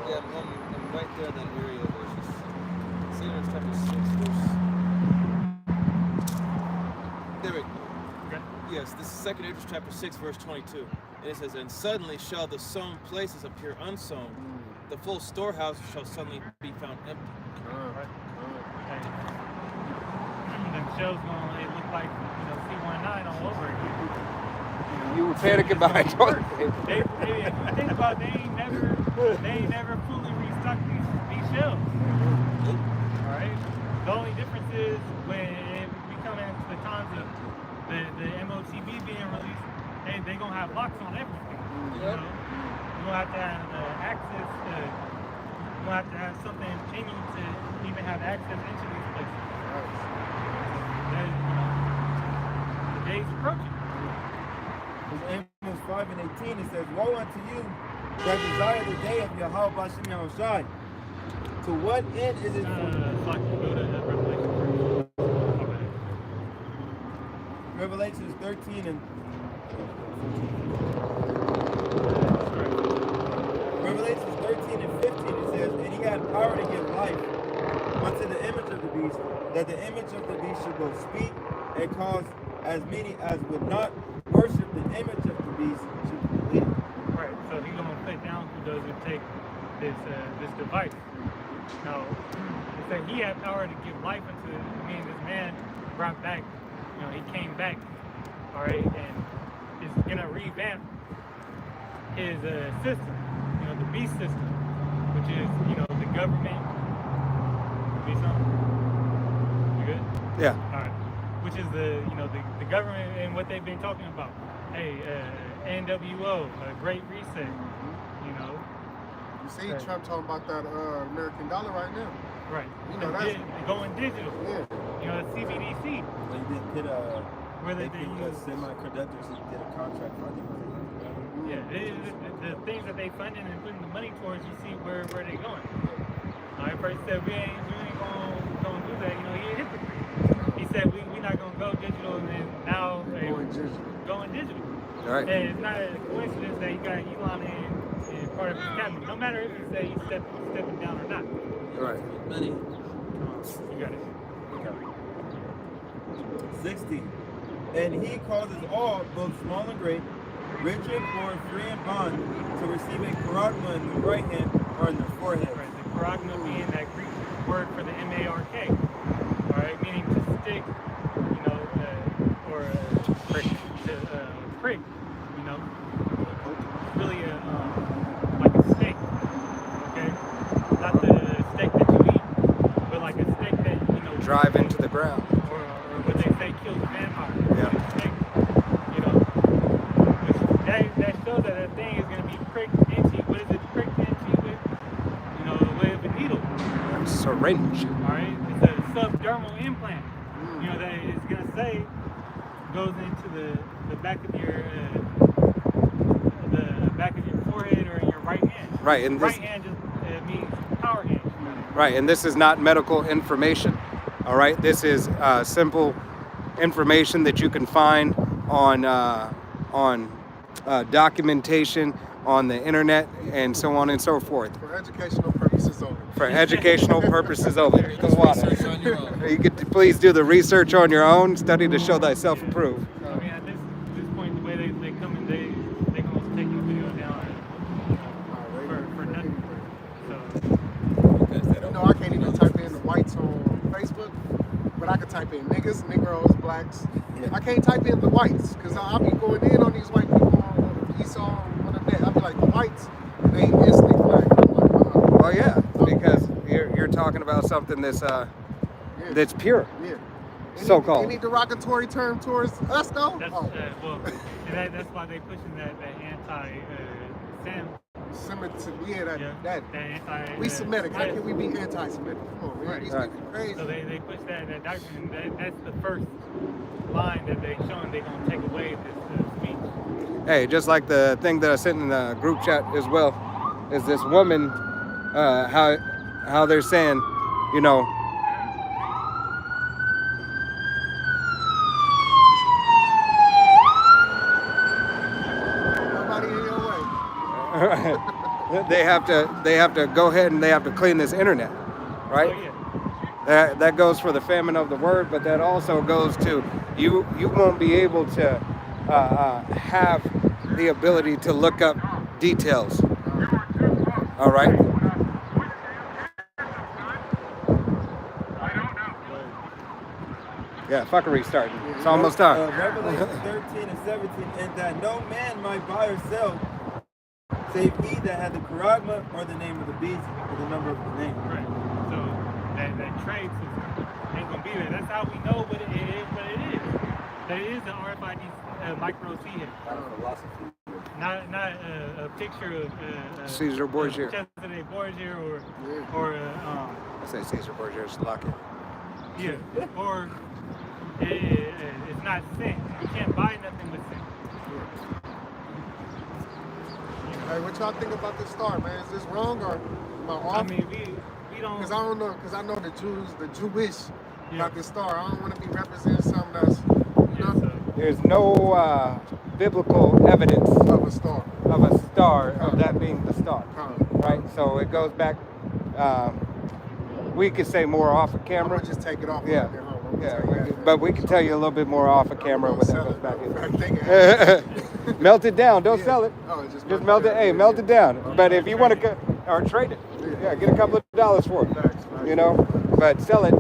Yeah, I'm right there in that area where she's seen in chapter 6, verse. There we go. Okay. Yes, this is 2nd Esdras chapter 6, verse 22. And it says, "And suddenly shall the sown places appear unsown. The full storehouse shall suddenly be found empty." Hey, them shells gonna look like C19 all over again. You were panicking behind toilet paper. They think about it, they ain't never fully restocked these shelves. All right. The only difference is when we come into the times of the MOTB being released, they gonna have locks on everything. You know, you gonna have to have access. You gonna have to have something in you to even have access into these places. The day's approaching. In Amos 5 and 18, it says, "Woe unto you that desire the day of Yahweh Bashem Yahushai. To what end is it for?" Like you go to Revelation. Okay. Revelations 13 and Revelations 13 and 15, it says, "And he had power to give life unto the image of the beast, that the image of the beast should both speak and cause as many as would not worship the image of the beast should be deleted." Right, so he's gonna put down who doesn't take this device. Now, he said he had power to give life unto this man brought back, he came back, all right, and is gonna revamp his system, the beast system, which is, the government. Be something? You good? Yeah. All right. Which is the government and what they've been talking about. Hey, NWO, Great Reset. You see Trump talking about that American dollar right now. Right. That's going digital. Yeah. CBDC. They did Where they they did use semiconductors. He did a contract funding. Yeah, the things that they funding and putting the money towards, you see where they going. All right, first said we ain't gonna do that. He a hypocrite. He said we not gonna go digital, and then now going digital. All right. And it's not a coincidence that he got Elon in part of his cabinet. No matter if he say he's stepping down or not. All right. Many. You got it. 16. "And he causes all, both small and great, rich and poor, free and bond, to receive a charagma in the right hand or in the forehead." Right. The charagma being that Greek word for the M-A-R-K. All right, meaning to stick, or prick. To prick, really like a steak. Okay, not the steak that you eat, but like a steak that Drive into the ground. or what they say kills vampires. Yeah. Steak, which that shows that that thing is gonna be pricked into you. What is it pricked into you with? With a needle. Syringe. All right, it's a subdermal implant. That is gonna say goes into the back of your forehead or your right hand. Right, and Right this. hand just means power hand. Right, and this is not medical information. All right, this is simple information that you can find on documentation on the internet and so on and so forth. For educational purposes only. For educational purposes only. Go water. Research on your own. You get to please do the research on your own. Study to show thyself approved. I mean, at this point, the way they come in, they gonna take your video down for nothing. So Because they don't but I can type in niggas, Negroes, blacks. I can't type in the whites because I'll be going in on these white people on Esau, on the net. I'll be like, the whites, and they instantly flag. I'm like, Well, yeah, because you're talking about something that's pure, yeah. so-called. Any derogatory term towards us, though? That's well, and that's why they pushing that anti-Sam. That anti. we Semitic. How can we be anti-Semitic? Come on, man. Right. These Right. people crazy. So they push that doctrine. That's the first line that they showing they're gonna take away this speech. Hey, just like the thing that I sent in the group chat as well, is this woman, how they're saying, you know, Nobody in your way. they have to go ahead and they have to clean this internet, right? Oh, yeah. That goes for the famine of the word, but that also goes to you won't be able to have the ability to look up details. All right. Yeah, fuckery starting. It's almost time. Revelation 13 and 17, and that no man might buy or sell, save he that had the charagma or the name of the beast or the number of his name. Right. So that trade system ain't gonna be there. That's how we know what it is. What it is. That it is the RFID micro C hit. Not a picture of Caesar Borgia. Cesare Borgia or I say Caesar Borgia, it's Lockett. yeah, or it's not sin. You can't buy nothing with sin. Hey, what y'all think about this star, man? Is this wrong or am I off? I mean, we don't. Because I don't know, because I know the Jewish Yeah. about this star. I don't want to be representing something that's, you Yeah, know, so, There's no biblical evidence of a star. of a star, of that being the star, Huh. right? So it goes back, we could say more off of I'm camera. gonna just take it off. Yeah. when I get home. I'm gonna Yeah, take that. but we can tell you a little bit more off of camera when that Sell goes it. back I'm thinking, in. Melt it down, don't yeah. sell it. Oh, Just melt it, hey, melt it down. But if you want to, or trade it, yeah, get a couple of dollars for it, Facts. you know? But sell it,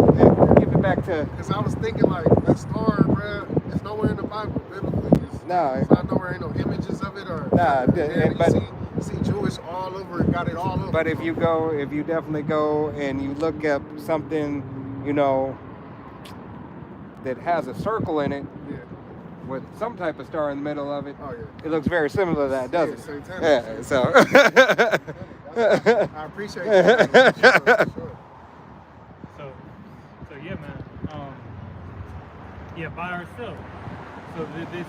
give it back to, Because I was thinking, like, that star, bruh, it's nowhere in the Bible, biblically. No. It's not nowhere, ain't no images of it or. Nah, and then but- you see Jewish all over it, got it all over. but if you definitely go and you look up something, you know, that has a circle in it, Yeah. with some type of star in the middle of it, Oh, yeah. it looks very similar to that, doesn't Yeah, it? satanic. Yeah, so. I appreciate that. For sure. So yeah, man. Yeah, by ourselves. So this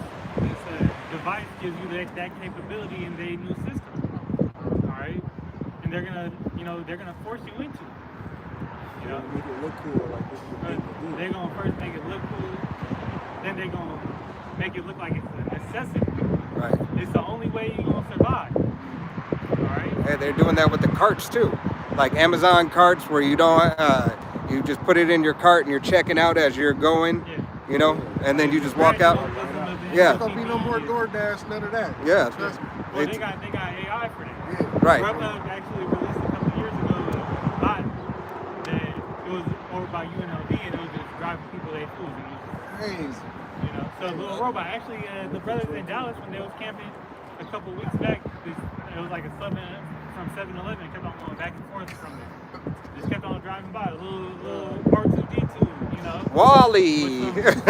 device gives you that capability in their new system. All right, and they're gonna force you into it. You know, Make it look cool, like this is the thing to do. they're gonna first make it look cool, then they're gonna make it look like it's a necessity. Right. It's the only way you're gonna survive. All right. Yeah, they're doing that with the carts too, like Amazon carts where you don't, you just put it in your cart and you're checking out as you're going, Yeah. you know, and then you just walk out. Yeah. There's gonna be no more DoorDash, none of that. Yeah. Trust me. Well, It's- they got AI for that. Yeah. Right. Grubhub actually released a couple of years ago a bot that it was over by UNLV and it was just driving people their food. And it was, Crazy. you know, so a little robot. Actually, the brothers in Dallas when they was camping a couple of weeks back, it was like a sub from 7-Eleven kept on going back and forth from there. Just kept on driving by, a little R2D2, you know. Wally. With some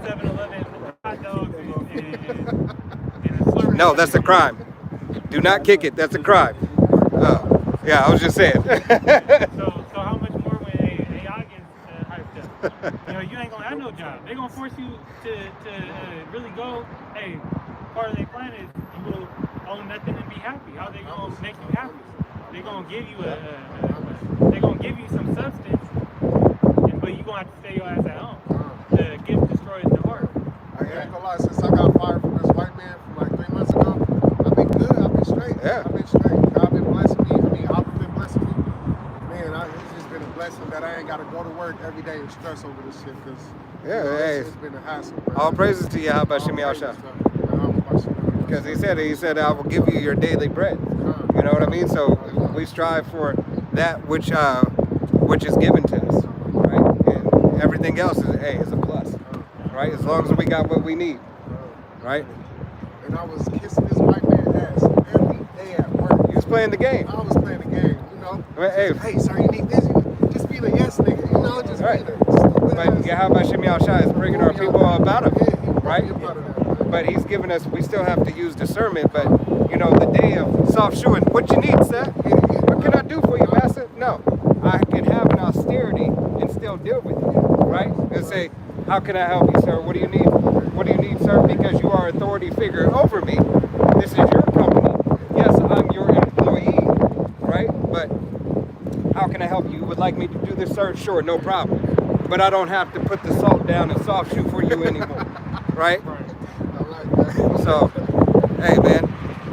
7-Eleven hot dogs and a Slurpee. No, that's a crime. Do not kick it. That's a crime. Yeah, I was just saying. So how much more when AI gets hyped up? You know, you ain't gonna have no job. They're gonna force you to really go. Hey, part of their plan is you will own nothing and be happy. How they gonna make you happy? They're gonna give you they're gonna give you some substance, but you gonna have to stay your ass at home. The gift destroys the heart. I ain't gonna lie, since I got fired from this white man from like 3 months ago, I've been good, I've been straight. Yeah. I've been straight. God been blessing me. I mean, I've been blessing me. Man, it's just been a blessing that I ain't gotta go to work every day and stress over this shit, because Yeah, it's been a hassle, bro. All praises to you, how about All Shimmy praises, Al-Shah? bro. Because he said, I will give you your daily bread. You know what I mean? So we strive for that which is given to us, right? everything else is a plus, right? As long as we got what we need, right? And I was kissing this white man's ass every day at work. You was playing the game. I was playing the game, you know. Hey, Hey, sir, you need this. Just be the yes nigga, you know. Just right. be the. Just But Yahweh Shemi Al-Shai is bringing our people about him, right? But But he's giving us, we still have to use discernment, but you know, the day of soft shoeing, what you need, sir? What can I do for you, master? No, I can have an austerity and still deal with you, right? And say, how can I help you, sir? What do you need? What do you need, sir? Because you are authority figure over me. This is your company. Yes, I'm your employee, right? But how can I help you? You would like me to do this, sir? Sure, no problem. But I don't have to put the salt down and soft shoe for you anymore, right? I like that. So, hey man,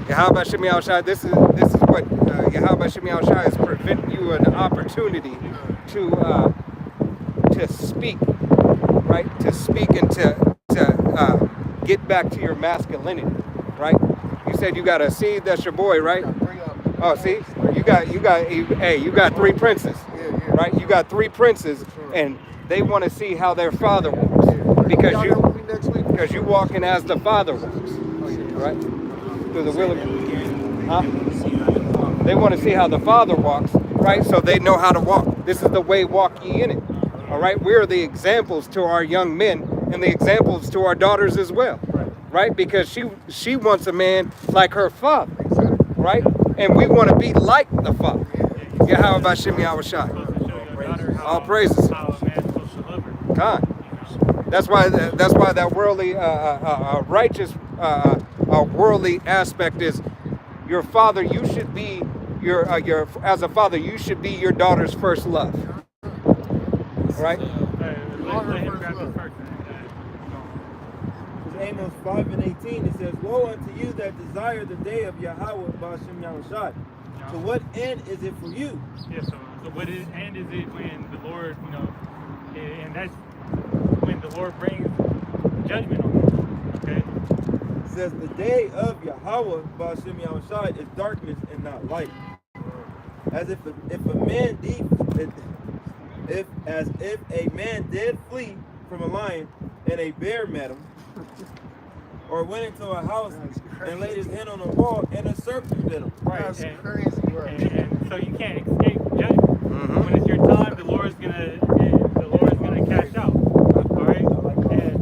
Yahweh Shemi Al-Shai, this is what Yahweh Shemi Al-Shai is preventing you an opportunity to speak, right? To speak and to get back to your masculinity, right? You said you got a seed, that's your boy, right? Oh, see, you got three princes, right? You got three princes, and they want to see how their father walks, because you walking as the father walks, right? Through the will of, they want to see how the father walks, right? So they know how to walk. This is the way, walk ye in it. All right, we're the examples to our young men and the examples to our daughters as well, right? Because she wants a man like her father, right? And we want to be like the father. Yahweh Shemi Al-Shai. All praises. God. That's why that worldly, righteous, worldly aspect is your father. You should be as a father. You should be your daughter's first love, right? Amos 5:18, it says, "Woe unto you that desire the day of Yahweh Ba'ashem Yahushai. To what end is it for you?" Yeah, so what end is it when the Lord, you know, and that's when the Lord brings judgment on them, okay? It says, "The day of Yahweh Ba'ashem Yahushai is darkness and not light. As if a man if a man did flee from a lion and a bear met him, or went into a house and laid his hand on a wall and a serpent bit him." Right. That's crazy, right? And so you can't escape judgment. When it's your time, the Lord's gonna cash out. All right. Go ahead.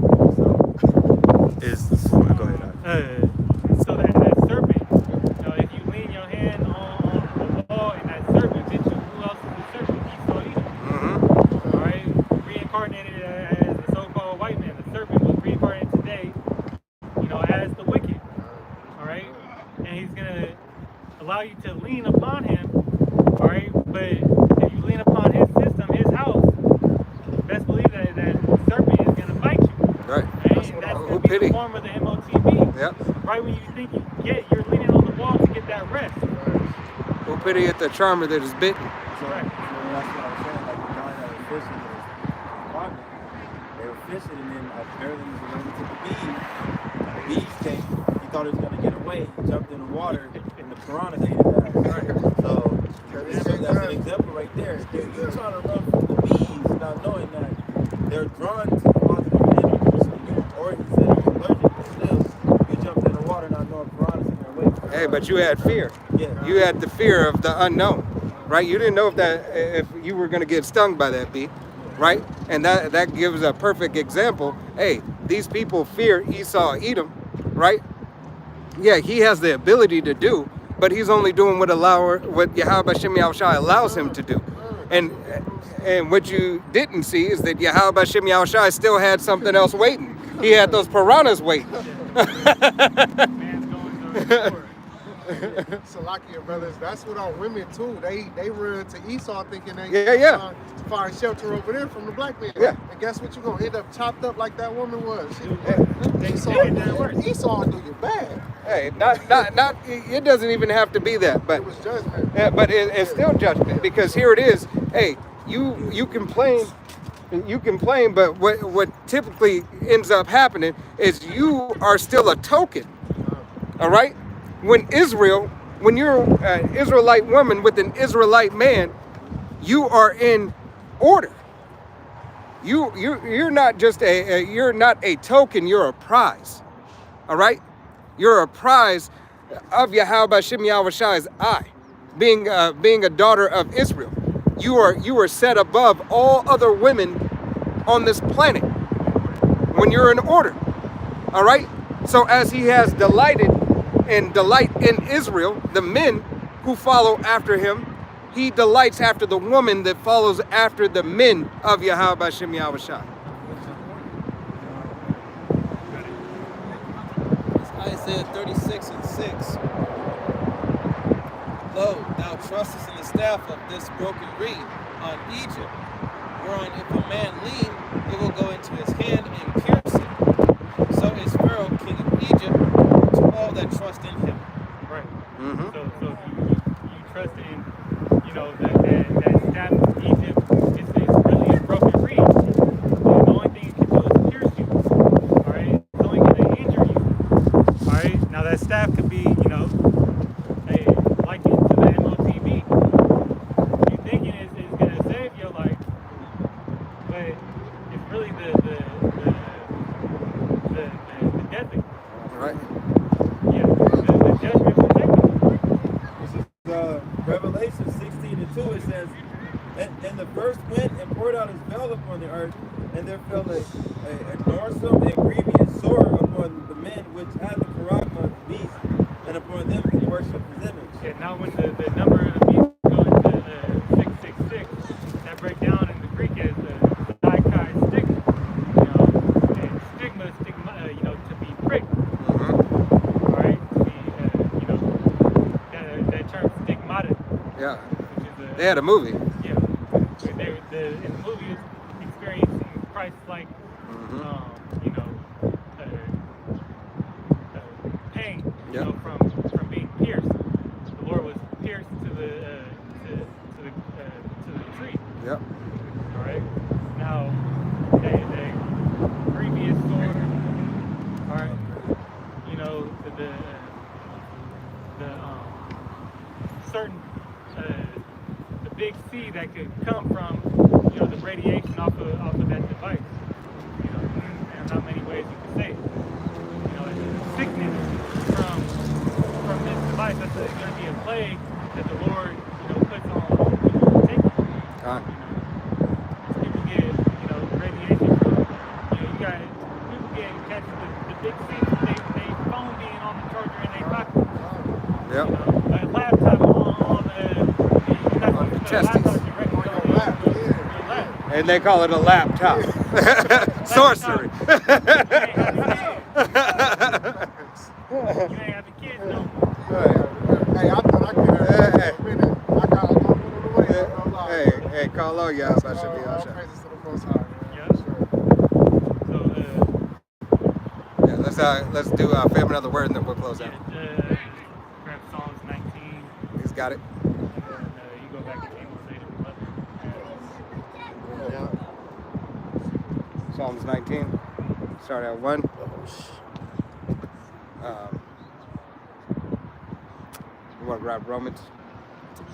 So that serpent, you know, if you lean your hand on the wall and that serpent bit you, who else is the serpent? Esau Edom. All right. Reincarnated as the so-called white man. The serpent was reincarnated today, you know, as the wicked. All right. And he's gonna allow you to lean upon him. All right. But if you lean upon his system, his house, best believe that serpent is gonna bite you. Right. And that's gonna be the form of the MOTB. Yep. Right when you think you're leaning on the wall to get that rest. Who pity at the charmer that is bitten? Correct. That's what I was saying. Like the guy that was fishing his partner, they were fishing, and then apparently he was related to the bees. The bees came. He thought he was going to get away. He jumped in the water, and the piranhas ate his ass. So that's an example right there. You're trying to run from the bees, not knowing that they're drawn to positive energy. Or he said he was allergic, but still, you jumped in the water, not knowing piranhas in their way. Hey, but you had fear. Yeah. You had the fear of the unknown, right? You didn't know if you were going to get stung by that bee, right? And that gives a perfect example. Hey, these people fear Esau Edom, right? Yeah, he has the ability to do, but he's only doing what Yahweh Shemi Al-Shai allows him to do. And what you didn't see is that Yahweh Shemi Al-Shai still had something else waiting. He had those piranhas waiting. Man's going to the Lord. Salakia brothers, that's what our women too. They run to Esau thinking they find shelter over there from the black man. Yeah. And guess what? You're gonna end up chopped up like that woman was. Esau do you bad. Hey, not. It doesn't even have to be that, but It was judgment. but it's still judgment, because here it is. Hey, you complain, but what typically ends up happening is you are still a token. All right. When you're an Israelite woman with an Israelite man, you are in order. You're not just you're not a token, you're a prize. All right? You're a prize of Yahweh Bashem Yahweh Shai's eye, being a daughter of Israel. You are set above all other women on this planet when you're in order. All right? So as he has delight in Israel, the men who follow after him, he delights after the woman that follows after the men of Yahweh Bashem Yahweh Shai. Isaiah 36:6. Lo, thou trustest in the staff of this broken reed on Egypt, whereon if a man lean, it will go into his hand and pierce it. So is Pharaoh, king of Egypt, to all that trust in him. Right. Mm-hmm. So you trust in, that staff of Egypt is really a broken reed. And the only thing it can do is pierce you. All right. It's only going to injure you. All right. Now that staff could be, likened to the MOTB. You thinking is going to save your life, but it's really the deadly. Right. Yeah. The judgment protected. This is Revelation 16:2. It says, and the first went and poured out his veil upon the earth, and there fell a norsome and grievous sore upon the men which had the charagma of the beast, and upon them who worship his image. Yeah, now when the number of the beast go into 666, that break down in the Greek as the dikai stigma. And stigma, to be pricked. Mm-hmm. All right, to be, that term stigmatic. Yeah. Which is They had a movie. Yeah. In the movie, it's experiencing Christ-like, pain, Yeah. from being pierced. The Lord was pierced to the tree. Yep. All right. Now, the previous sword, all right. The certain the big C that could come from the radiation off of that device. There's not many ways you can say it. Sickness from this device. That's going to be a plague that the Lord puts on people who take it. People get radiation from you got people catch the big C. They phone being on the charger in their pocket. Yep. A laptop on the testes. Laptop And they call it a laptop. Sorcery. You ain't have the kids no more. Hey, I thought I could have a minute. I got a little bit of the way. I'm not lying. Hey, call on y'all. That should be All all shot. praises to the Most High, man. Yeah. Sure. So, Let's do family another word and then we'll close out. grab Psalms 19, He's got it. and you go back to Amos 8 and 11. Yeah. Psalms 19. Start at 1. You want to grab Romans?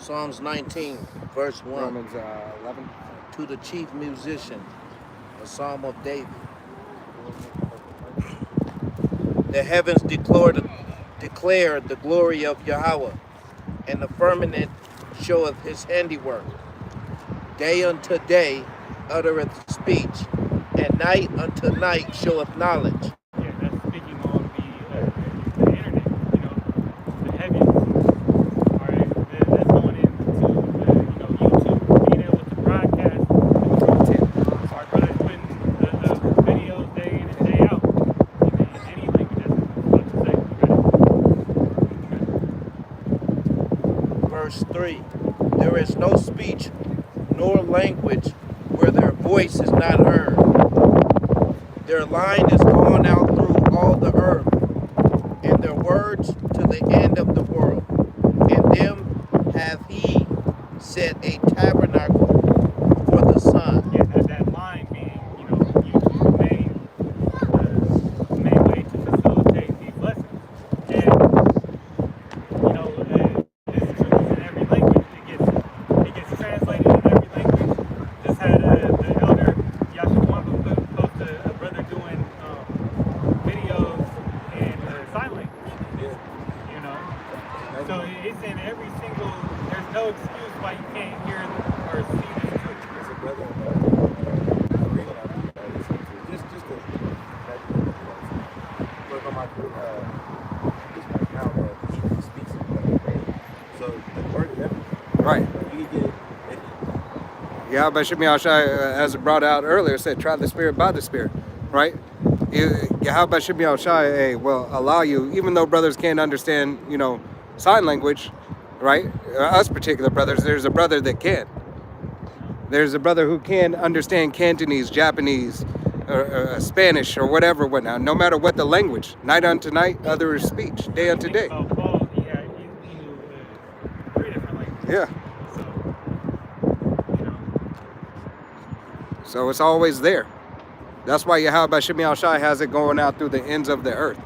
Psalms 19, verse 1. Romans 11. To the chief musician, a psalm of David. The heavens declare the glory of Yahweh, and the firmament showeth his handiwork. Day unto day uttereth speech, and night unto night showeth knowledge. Yeah, that's speaking on the internet, the heavens. All right, that's going into YouTube, being able to broadcast. Our brothers putting the videos day in and day out in any language. That's what to say. Verse 3. There is no speech nor language where their voice is not heard. Their line is gone out through all the earth, and their words to the end of the world. And them hath he set a tabernacle for the sun. Yeah, that line being, YouTube's the main way to facilitate these lessons. And, this truth is in every language. It gets translated in every language. Just had the elder Yashua Yahweh Shem Yahushai, as it brought out earlier, said, try the spirit by the spirit, right? Yahweh Shem Yahushai will allow you, even though brothers can't understand, sign language, right? Us particular brothers, there's a brother that can. There's a brother who can understand Cantonese, Japanese, or Spanish, or whatnot, no matter what the language. Night unto night, other is speech, day unto day. Oh, Paul, yeah, he knew 3 different languages. Yeah. So, So it's always there. That's why Yahweh Shem Yahushai has it going out through the ends of the earth.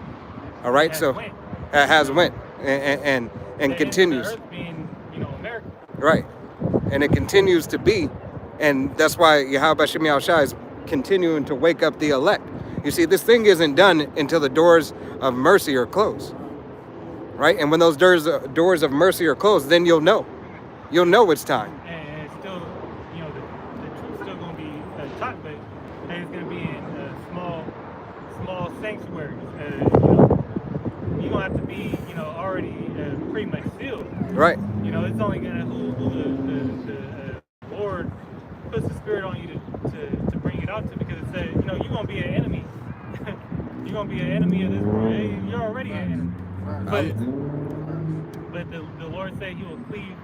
All right, so it has went and continues. The earth being, America. Right, and it continues to be, and that's why Yahweh Shem Yahushai is continuing to wake up the elect. You see, this thing isn't done until the doors of mercy are closed. Right, and when those doors of mercy are closed, then you'll know it's time. And it's still, the truth's still going to be taught, but it's going to be in small sanctuaries. You're going to have to be, already pretty much sealed. Right. It's only going to, who the Lord puts the Spirit on you to bring it out to, because it said, you're going to be an enemy. You're going to be an enemy of this world. Hey, you're already an enemy. But the Lord said He will cleave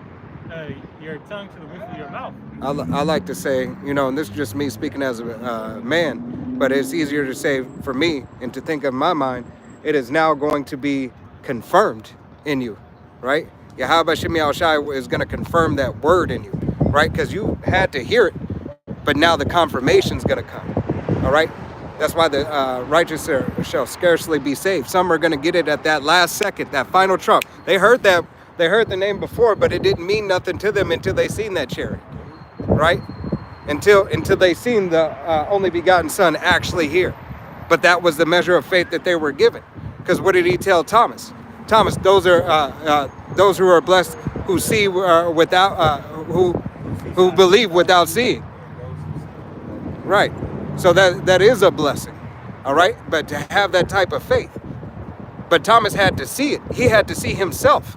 your tongue to the roof of your mouth. I like to say, and this is just me speaking as a man, but it's easier to say for me and to think of my mind, it is now going to be confirmed in you, right? Yahweh Shem Yahushai is going to confirm that word in you, right? Because you had to hear it, but now the confirmation is going to come, all right? That's why the righteous shall scarcely be saved. Some are going to get it at that last second, that final trump. They heard the name before, but it didn't mean nothing to them until they seen that chariot, right? Until they seen the only begotten Son actually here. But that was the measure of faith that they were given. Because what did He tell Thomas? Thomas, those are those who are blessed, who see who believe without seeing. Right. So that is a blessing, all right? But to have that type of faith. But Thomas had to see it. He had to see himself.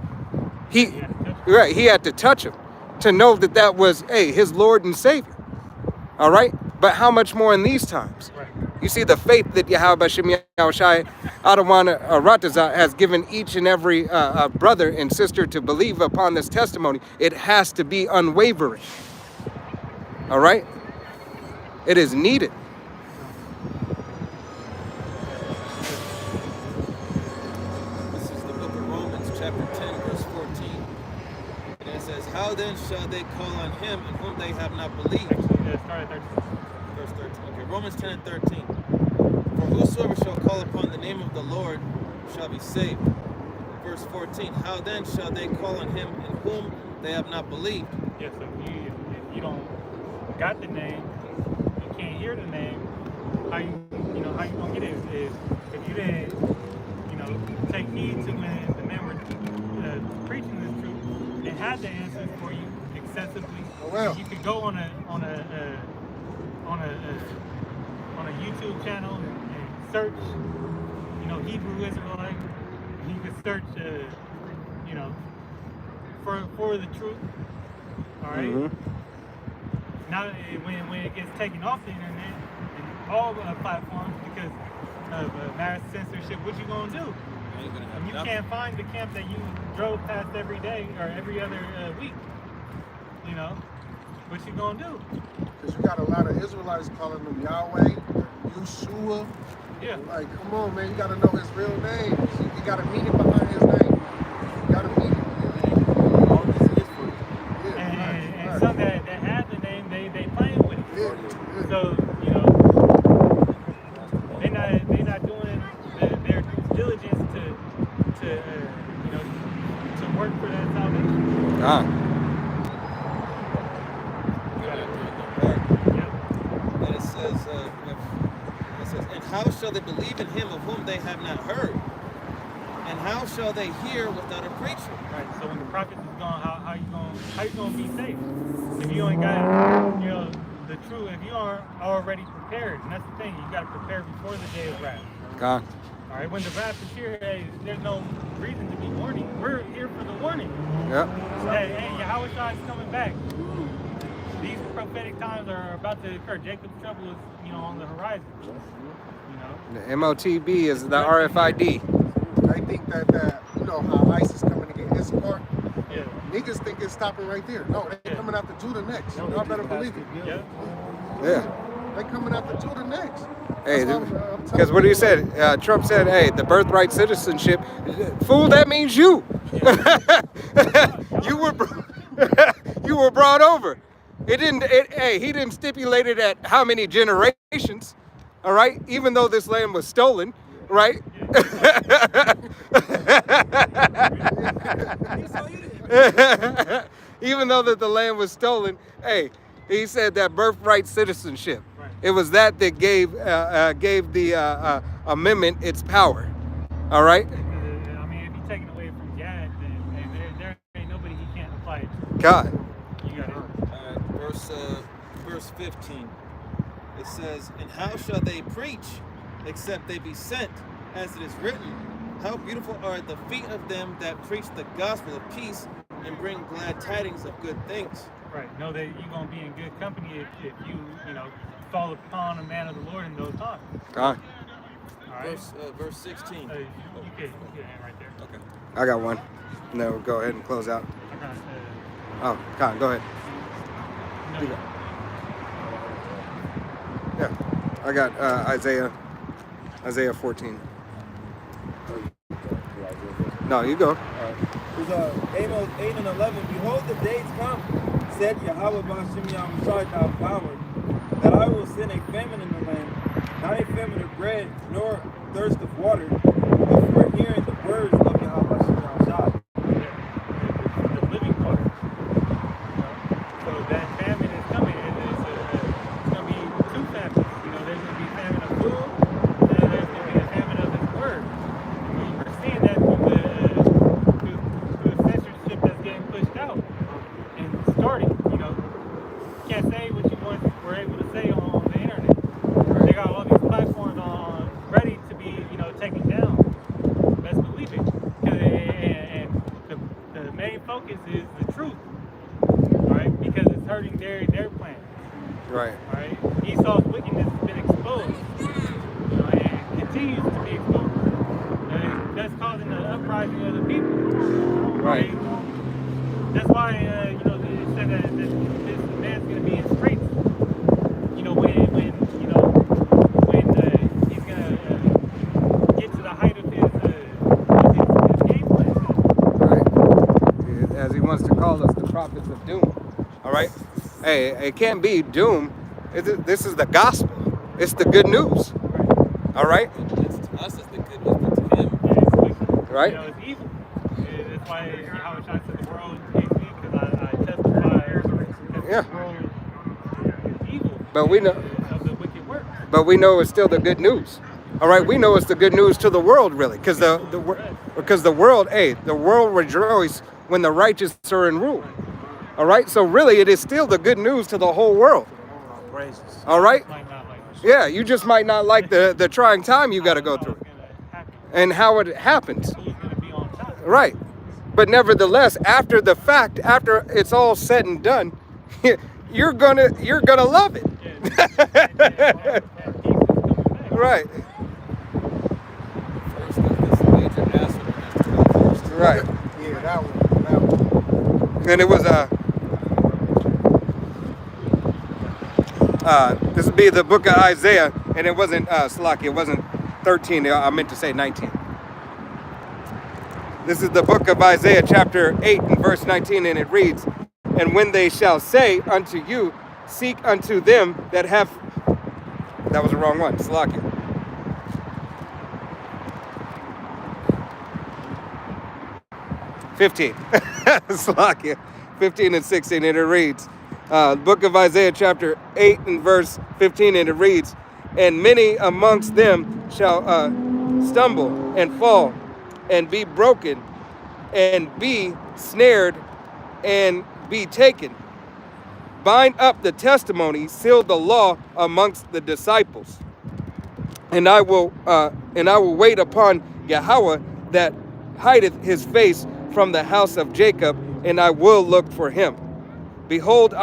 He had to touch Him to know that was, His Lord and Savior, all right? But how much more in these times? You see the faith that Yahweh Shem Yahushai Adawan Ratazah has given each and every brother and sister to believe upon this testimony. It has to be unwavering, all right? It is needed. Chapter 10, verse 14. And it says, how then shall they call on Him in whom they have not believed? Start at 13. Verse 13. Okay, Romans 10 and 13. For whosoever shall call upon the name of the Lord shall be saved. Verse 14. How then shall they call on Him in whom they have not believed? Yes, so if you don't got the name, you can't hear the name, how you gonna get it? If you didn't, take heed to when the men were preaching this truth and had the answers for you excessively, you could go on a YouTube channel and search, Hebrew Israelite. You could search, for the truth. All right. Mm-hmm. Now, when it gets taken off the internet and all platforms because of mass censorship, what you gonna do? You can't find the camp that you drove past every day or every other week. What you gonna do? Because you got a lot of Israelites calling them Yahweh, Yeshua. Yeah. Like, come on, man, you got to know His real name. You got to mean it behind His name. You got to mean it. And some that have the name, they playing with it. Yeah. So, they're not doing their due diligence to work for that salvation. And it says, and how shall they believe in Him of whom they have not heard? And how shall they hear without a preacher? Right. So when the prophets is gone, how you gonna be safe? If you ain't got the truth, if you aren't already prepared, and that's the thing, you got to prepare before the day of wrath. God. All right. When the wrath is here, there's no reason to be warning. We're here for the warning. Yep. Hey, Yahweh is coming back. These prophetic times are about to occur. Jacob's trouble is, on the horizon. The MOTB is the RFID. They think that how ICE is coming to get Issachar. Yeah. Niggas think it's stopping right there. No, they coming after Judah next. Y'all better believe it. Yeah. Yeah. They coming after Judah next. Hey, That's why I'm because telling what he said, Trump said, hey, the birthright citizenship, fool, that means you. you were you were brought over. He didn't stipulate it at how many generations, all right? Even though this land was stolen, right? Even though that the land was stolen, hey, he said that birthright citizenship. Right. It was that gave the amendment its power. All right. I mean, if you take it away from Gad, then there ain't nobody he can't apply it to. God. You got it. Verse 15. It says, "And how shall they preach, except they be sent? As it is written, how beautiful are the feet of them that preach the gospel of peace and bring glad tidings of good things." Right. Know that you're gonna be in good company if you fall upon a man of the Lord in those times. God. All right. Verse 16. You can end right there. Okay. I got one. No, go ahead and close out. Okay. Oh, Con, go ahead. No, You go. Yeah, I got Isaiah 14. No, you go. There's Amos 8 and 11. Behold, the days come, said Yahweh B'Shem Yahushai thou power, that I will send a famine in the land, not a famine of bread, nor thirst of water, but for hearing the words of Yahweh B'Shem Yahushai. the living water. So that famine is coming, and it's going to be two famines. There's going to be a famine of food, and then there's going to be a famine of His word. We're seeing that through the censorship that's getting pushed out and starting. You can't say what you once were able to say on the internet. They got all these platforms ready to be taken down. Best believe it. And the main focus is the truth, right? Because it's hurting their plan, Right. right? Esau's wickedness has been exposed, and continues to be exposed. And that's causing the uprising of the people, right? That's why it said that this man's going to be in straits. When he's going to get to the height of his game plan. Right. As he wants to call us, the prophets of doom. All right. Hey, it can't be doom. This is the gospel. It's the good news. All right. It's to us as the good news, but to him. Yeah, it's wicked. Right. It's evil. That's why Yahweh Shai said the world hates me because I testify that Yeah. the world is evil. But we know. Of the wicked work. But we know it's still the good news. All right, we know it's the good news to the world, really, because the world, the world rejoice when the righteous are in rule. All right, so really, it is still the good news to the whole world. Praises. All right, Might not like it. yeah, you just might not like the trying time you got to go How through it's gonna happen. and how it happens. Who's gonna be on top? Right, but nevertheless, after the fact, after it's all said and done, you're gonna love it. Right. First, this major acid has to come first. Right. Yeah, that one. And it was this would be the book of Isaiah, and it wasn't Salaki, it wasn't 13, I meant to say 19. This is the book of Isaiah chapter 8 and verse 19, and it reads, "And when they shall say unto you, seek unto them that have," that was the wrong one, Salaki. Salakia, 15 and 16, and it reads, book of Isaiah chapter 8 and verse 15, and it reads, "And many amongst them shall stumble and fall and be broken and be snared and be taken. Bind up the testimony, seal the law amongst the disciples. And I will wait upon Yahweh that hideth his face from the house of Jacob, and I will look for him. Behold,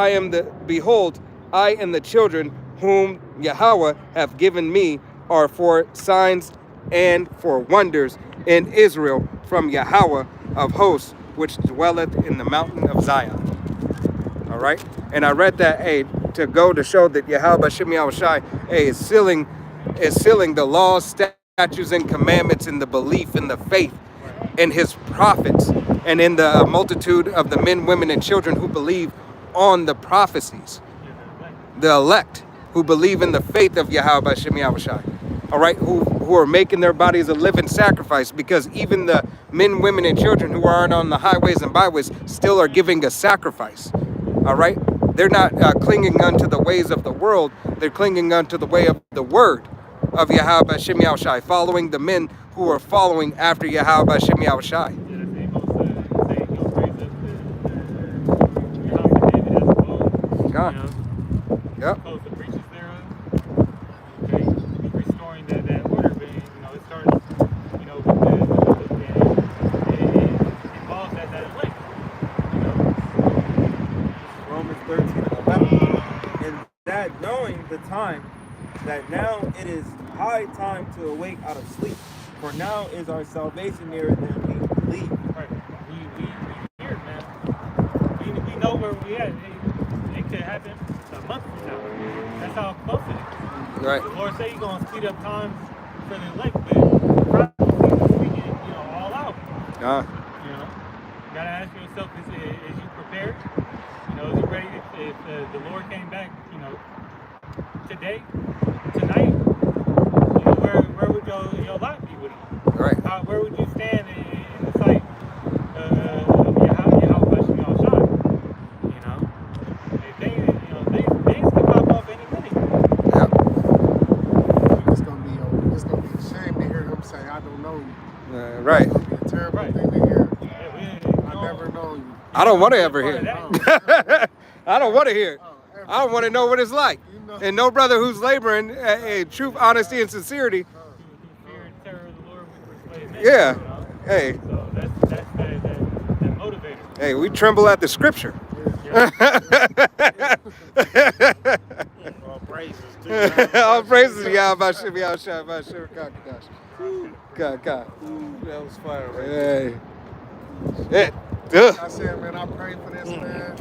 I and the children whom Yahweh have given me are for signs and for wonders in Israel from Yahweh of hosts, which dwelleth in the mountain of Zion. All right, and I read that to go to show that Yahweh Shem Yahushai is sealing the laws, statutes, and commandments in the belief, in the faith, in his prophets, and in the multitude of the men, women, and children who believe on the prophecies, the elect who believe in the faith of Yahweh Shem Yahushai. All right, who are making their bodies a living sacrifice, because even the men, women, and children who aren't on the highways and byways still are giving a sacrifice. All right, they're not clinging unto the ways of the world. They're clinging unto the way of the word of Yahweh Shem Yahushai, following the men who are following after Yahweh Shem Yahushai. Yep. Restoring that order, but it starts, with it involves that link. Romans 13:11. And that knowing the time, that now it is high time to awake out of sleep. For now is our salvation nearer than we believe. Right. We hear it, man. We know where we at. It could happen a month from now. That's how close it is. Right. The Lord say He's gonna speed up times for the elect, but prophecy is speaking, all out. You gotta ask yourself, is you prepared? Is it ready? If the Lord came back, today, tonight, where would your lot be with Him? Right. Where would you stand in the sight of Yahweh Shem Yahushai? Things can pop off any minute. Yep. It's gonna be a shame to hear him say, "I don't know you." Right. It's gonna be a terrible thing to hear. I never know you. I don't want to ever hear it. I don't want to hear it. Ever. I don't want to know what it's like. And no brother who's laboring truth, honesty, and sincerity. Fear and terror of the Lord will persuade men. Yeah. Hey. So that's that motivator. Hey, we tremble at the scripture. All praises to All praises to Yahweh Shem Yahushai, Shem Kakadash. God. That was fire, right? Hey. Shit. I said, man, I prayed for this, man.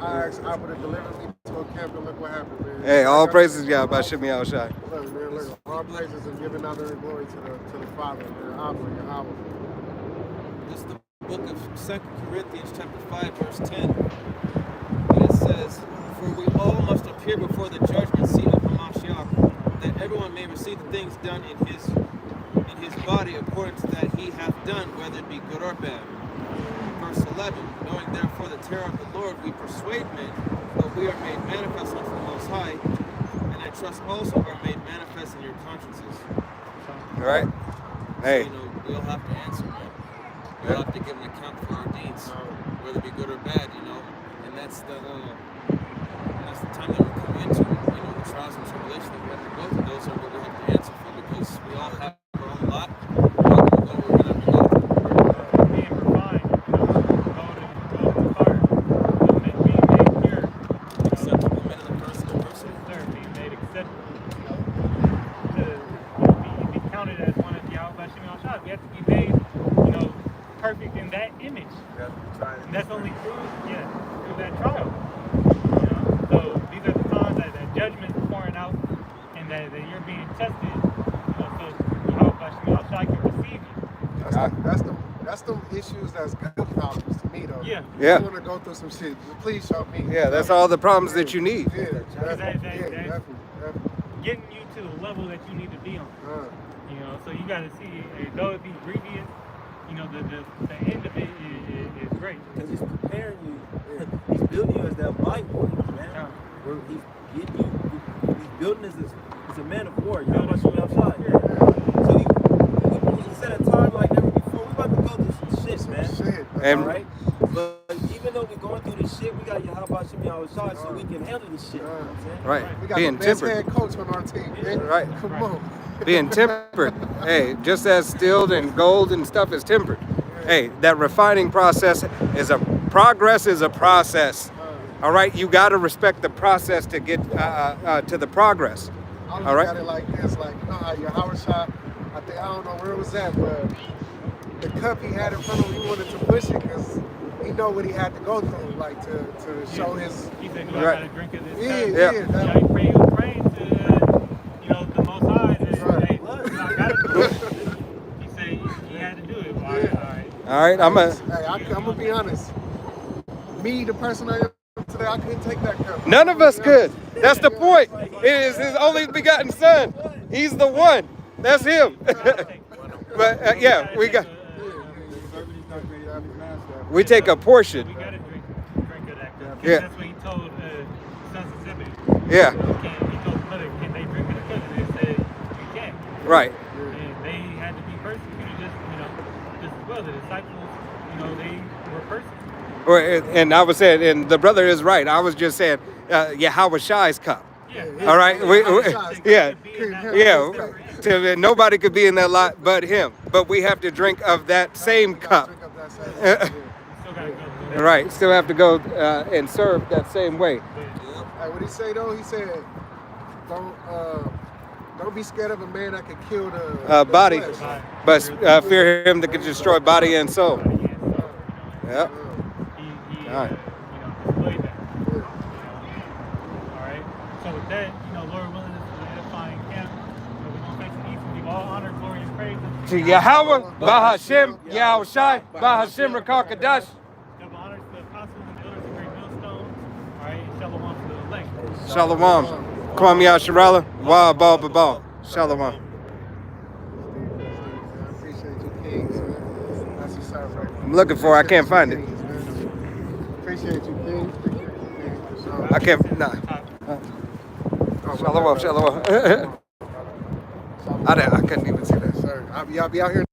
I asked Abba to deliver me to a camp, and look what happened, man. Hey, all praises to Yahweh Shem Yahushai. Look, man, look. All praises and giving honor and glory to the Father, man. Abba and Yahweh. This is the book of 2 Corinthians chapter 5, verse 10. And it says, "For we all must appear before the judgment seat of Hamashiach, that everyone may receive the things done in his body according to that he hath done, whether it be good or bad." Verse 11, "Knowing therefore the terror of the Lord, we persuade men, but we are made manifest unto the Most High, and I trust also are made manifest in your consciences." All right. Hey. So, we all have to answer, man. We all have to give an account for our deeds, whether it be good or bad, and that's the time that we're coming into, the trials and tribulations that we have to go through. Those are what we have to answer for, because we all have our own lot. We're all going to go where we're going to have to go. Being refined, going to the fire, being made pure, Acceptable men in the person of person. being made acceptable, to be counted as one of Yahweh Shem Yahushai. We have to be made, perfect in that image. And that's only through that trial. So these are the times that judgment is pouring out, and that you're being tested, so Yahweh Shem Yahushai can receive you. That's the issues that's good problems to me, though. Yeah. Yeah. I want to go through some shit. Please show me. Yeah, that's all the problems that you need. Yeah, Definitely. definitely. Getting you to the level that you need to be on. So you got to see, though it be grievous, the end of it is great. Because he's preparing you. He's building you as that might warrior, man. Where he's getting you. He's building us as a man of war. You know what I'm outside. So he set a time like never before. We about to go through some shit, man. And All right? But even though we're going through this shit, we got Yahweh Shem Yahushai so we can handle this shit. You know what I'm saying? right, We got being the best tempered. head coach on our team, man. Right. Come on. Being tempered. Hey, just as steel and gold and stuff is tempered. Hey, that refining process is a process. All right, you got to respect the process to get to the progress. I look All right. at it like this, like, you know how your Howard shot, I don't know where it was at, but the cup he had in front of him, he wanted to push it because he know what he had to go through, like to show his. He said, "You Right. got to drink of this Yeah, cup." Yeah. yeah. You That, know, he prayed to, the Most High. And, Right. hey, look, I got to do it. He said he had to do it. All right, all right. All right, I'm a. Hey, I'm gonna be honest. Me, the person I am today, I couldn't take that cup. None of us could. That's the point. It is his only begotten son. He's the one. That's him. But yeah, we got. We take a portion. We got to drink of that cup. Yeah. That's what he told sons of Zebedee. Yeah. He told the mother, "Can they drink of the cup?" And they said, "You can't." Right. And they had to be persecuted just as well. The disciples, they were persecuted. And I was saying, and the brother is right. I was just saying, Yahweh Shai's cup. Yeah. All right. Yeah. Yeah. Yeah. Nobody could be in that lot but him. But we have to drink of that same cup. Drink up that same cup, yeah. Still gotta go. Right. Still have to go and serve that same way. Hey, what he say though? He said, don't be scared of a man that can kill the Body. flesh." But fear him that can destroy body and soul. Yep. He All right. displayed that. All right. So with that, Lord willing, this is an edifying camp. We're gonna face the east and give all honor, glory, and praise To Yahweh, Bahashem, Yahweh Shai, Bahashem Rakakadash. Double honors to the apostles and the elders of Great Millstone. All right. And shalom to the elect. Shalom. Kwam Yasharala, Wa Ba Ba Ba. Shalom. I appreciate you, Kings. That's what's up, right? I'm looking for it. I can't find it. Appreciate you, Kings. I can't. Nah. Shalom. Shalom. I couldn't even see that. Sir, I'll be out here.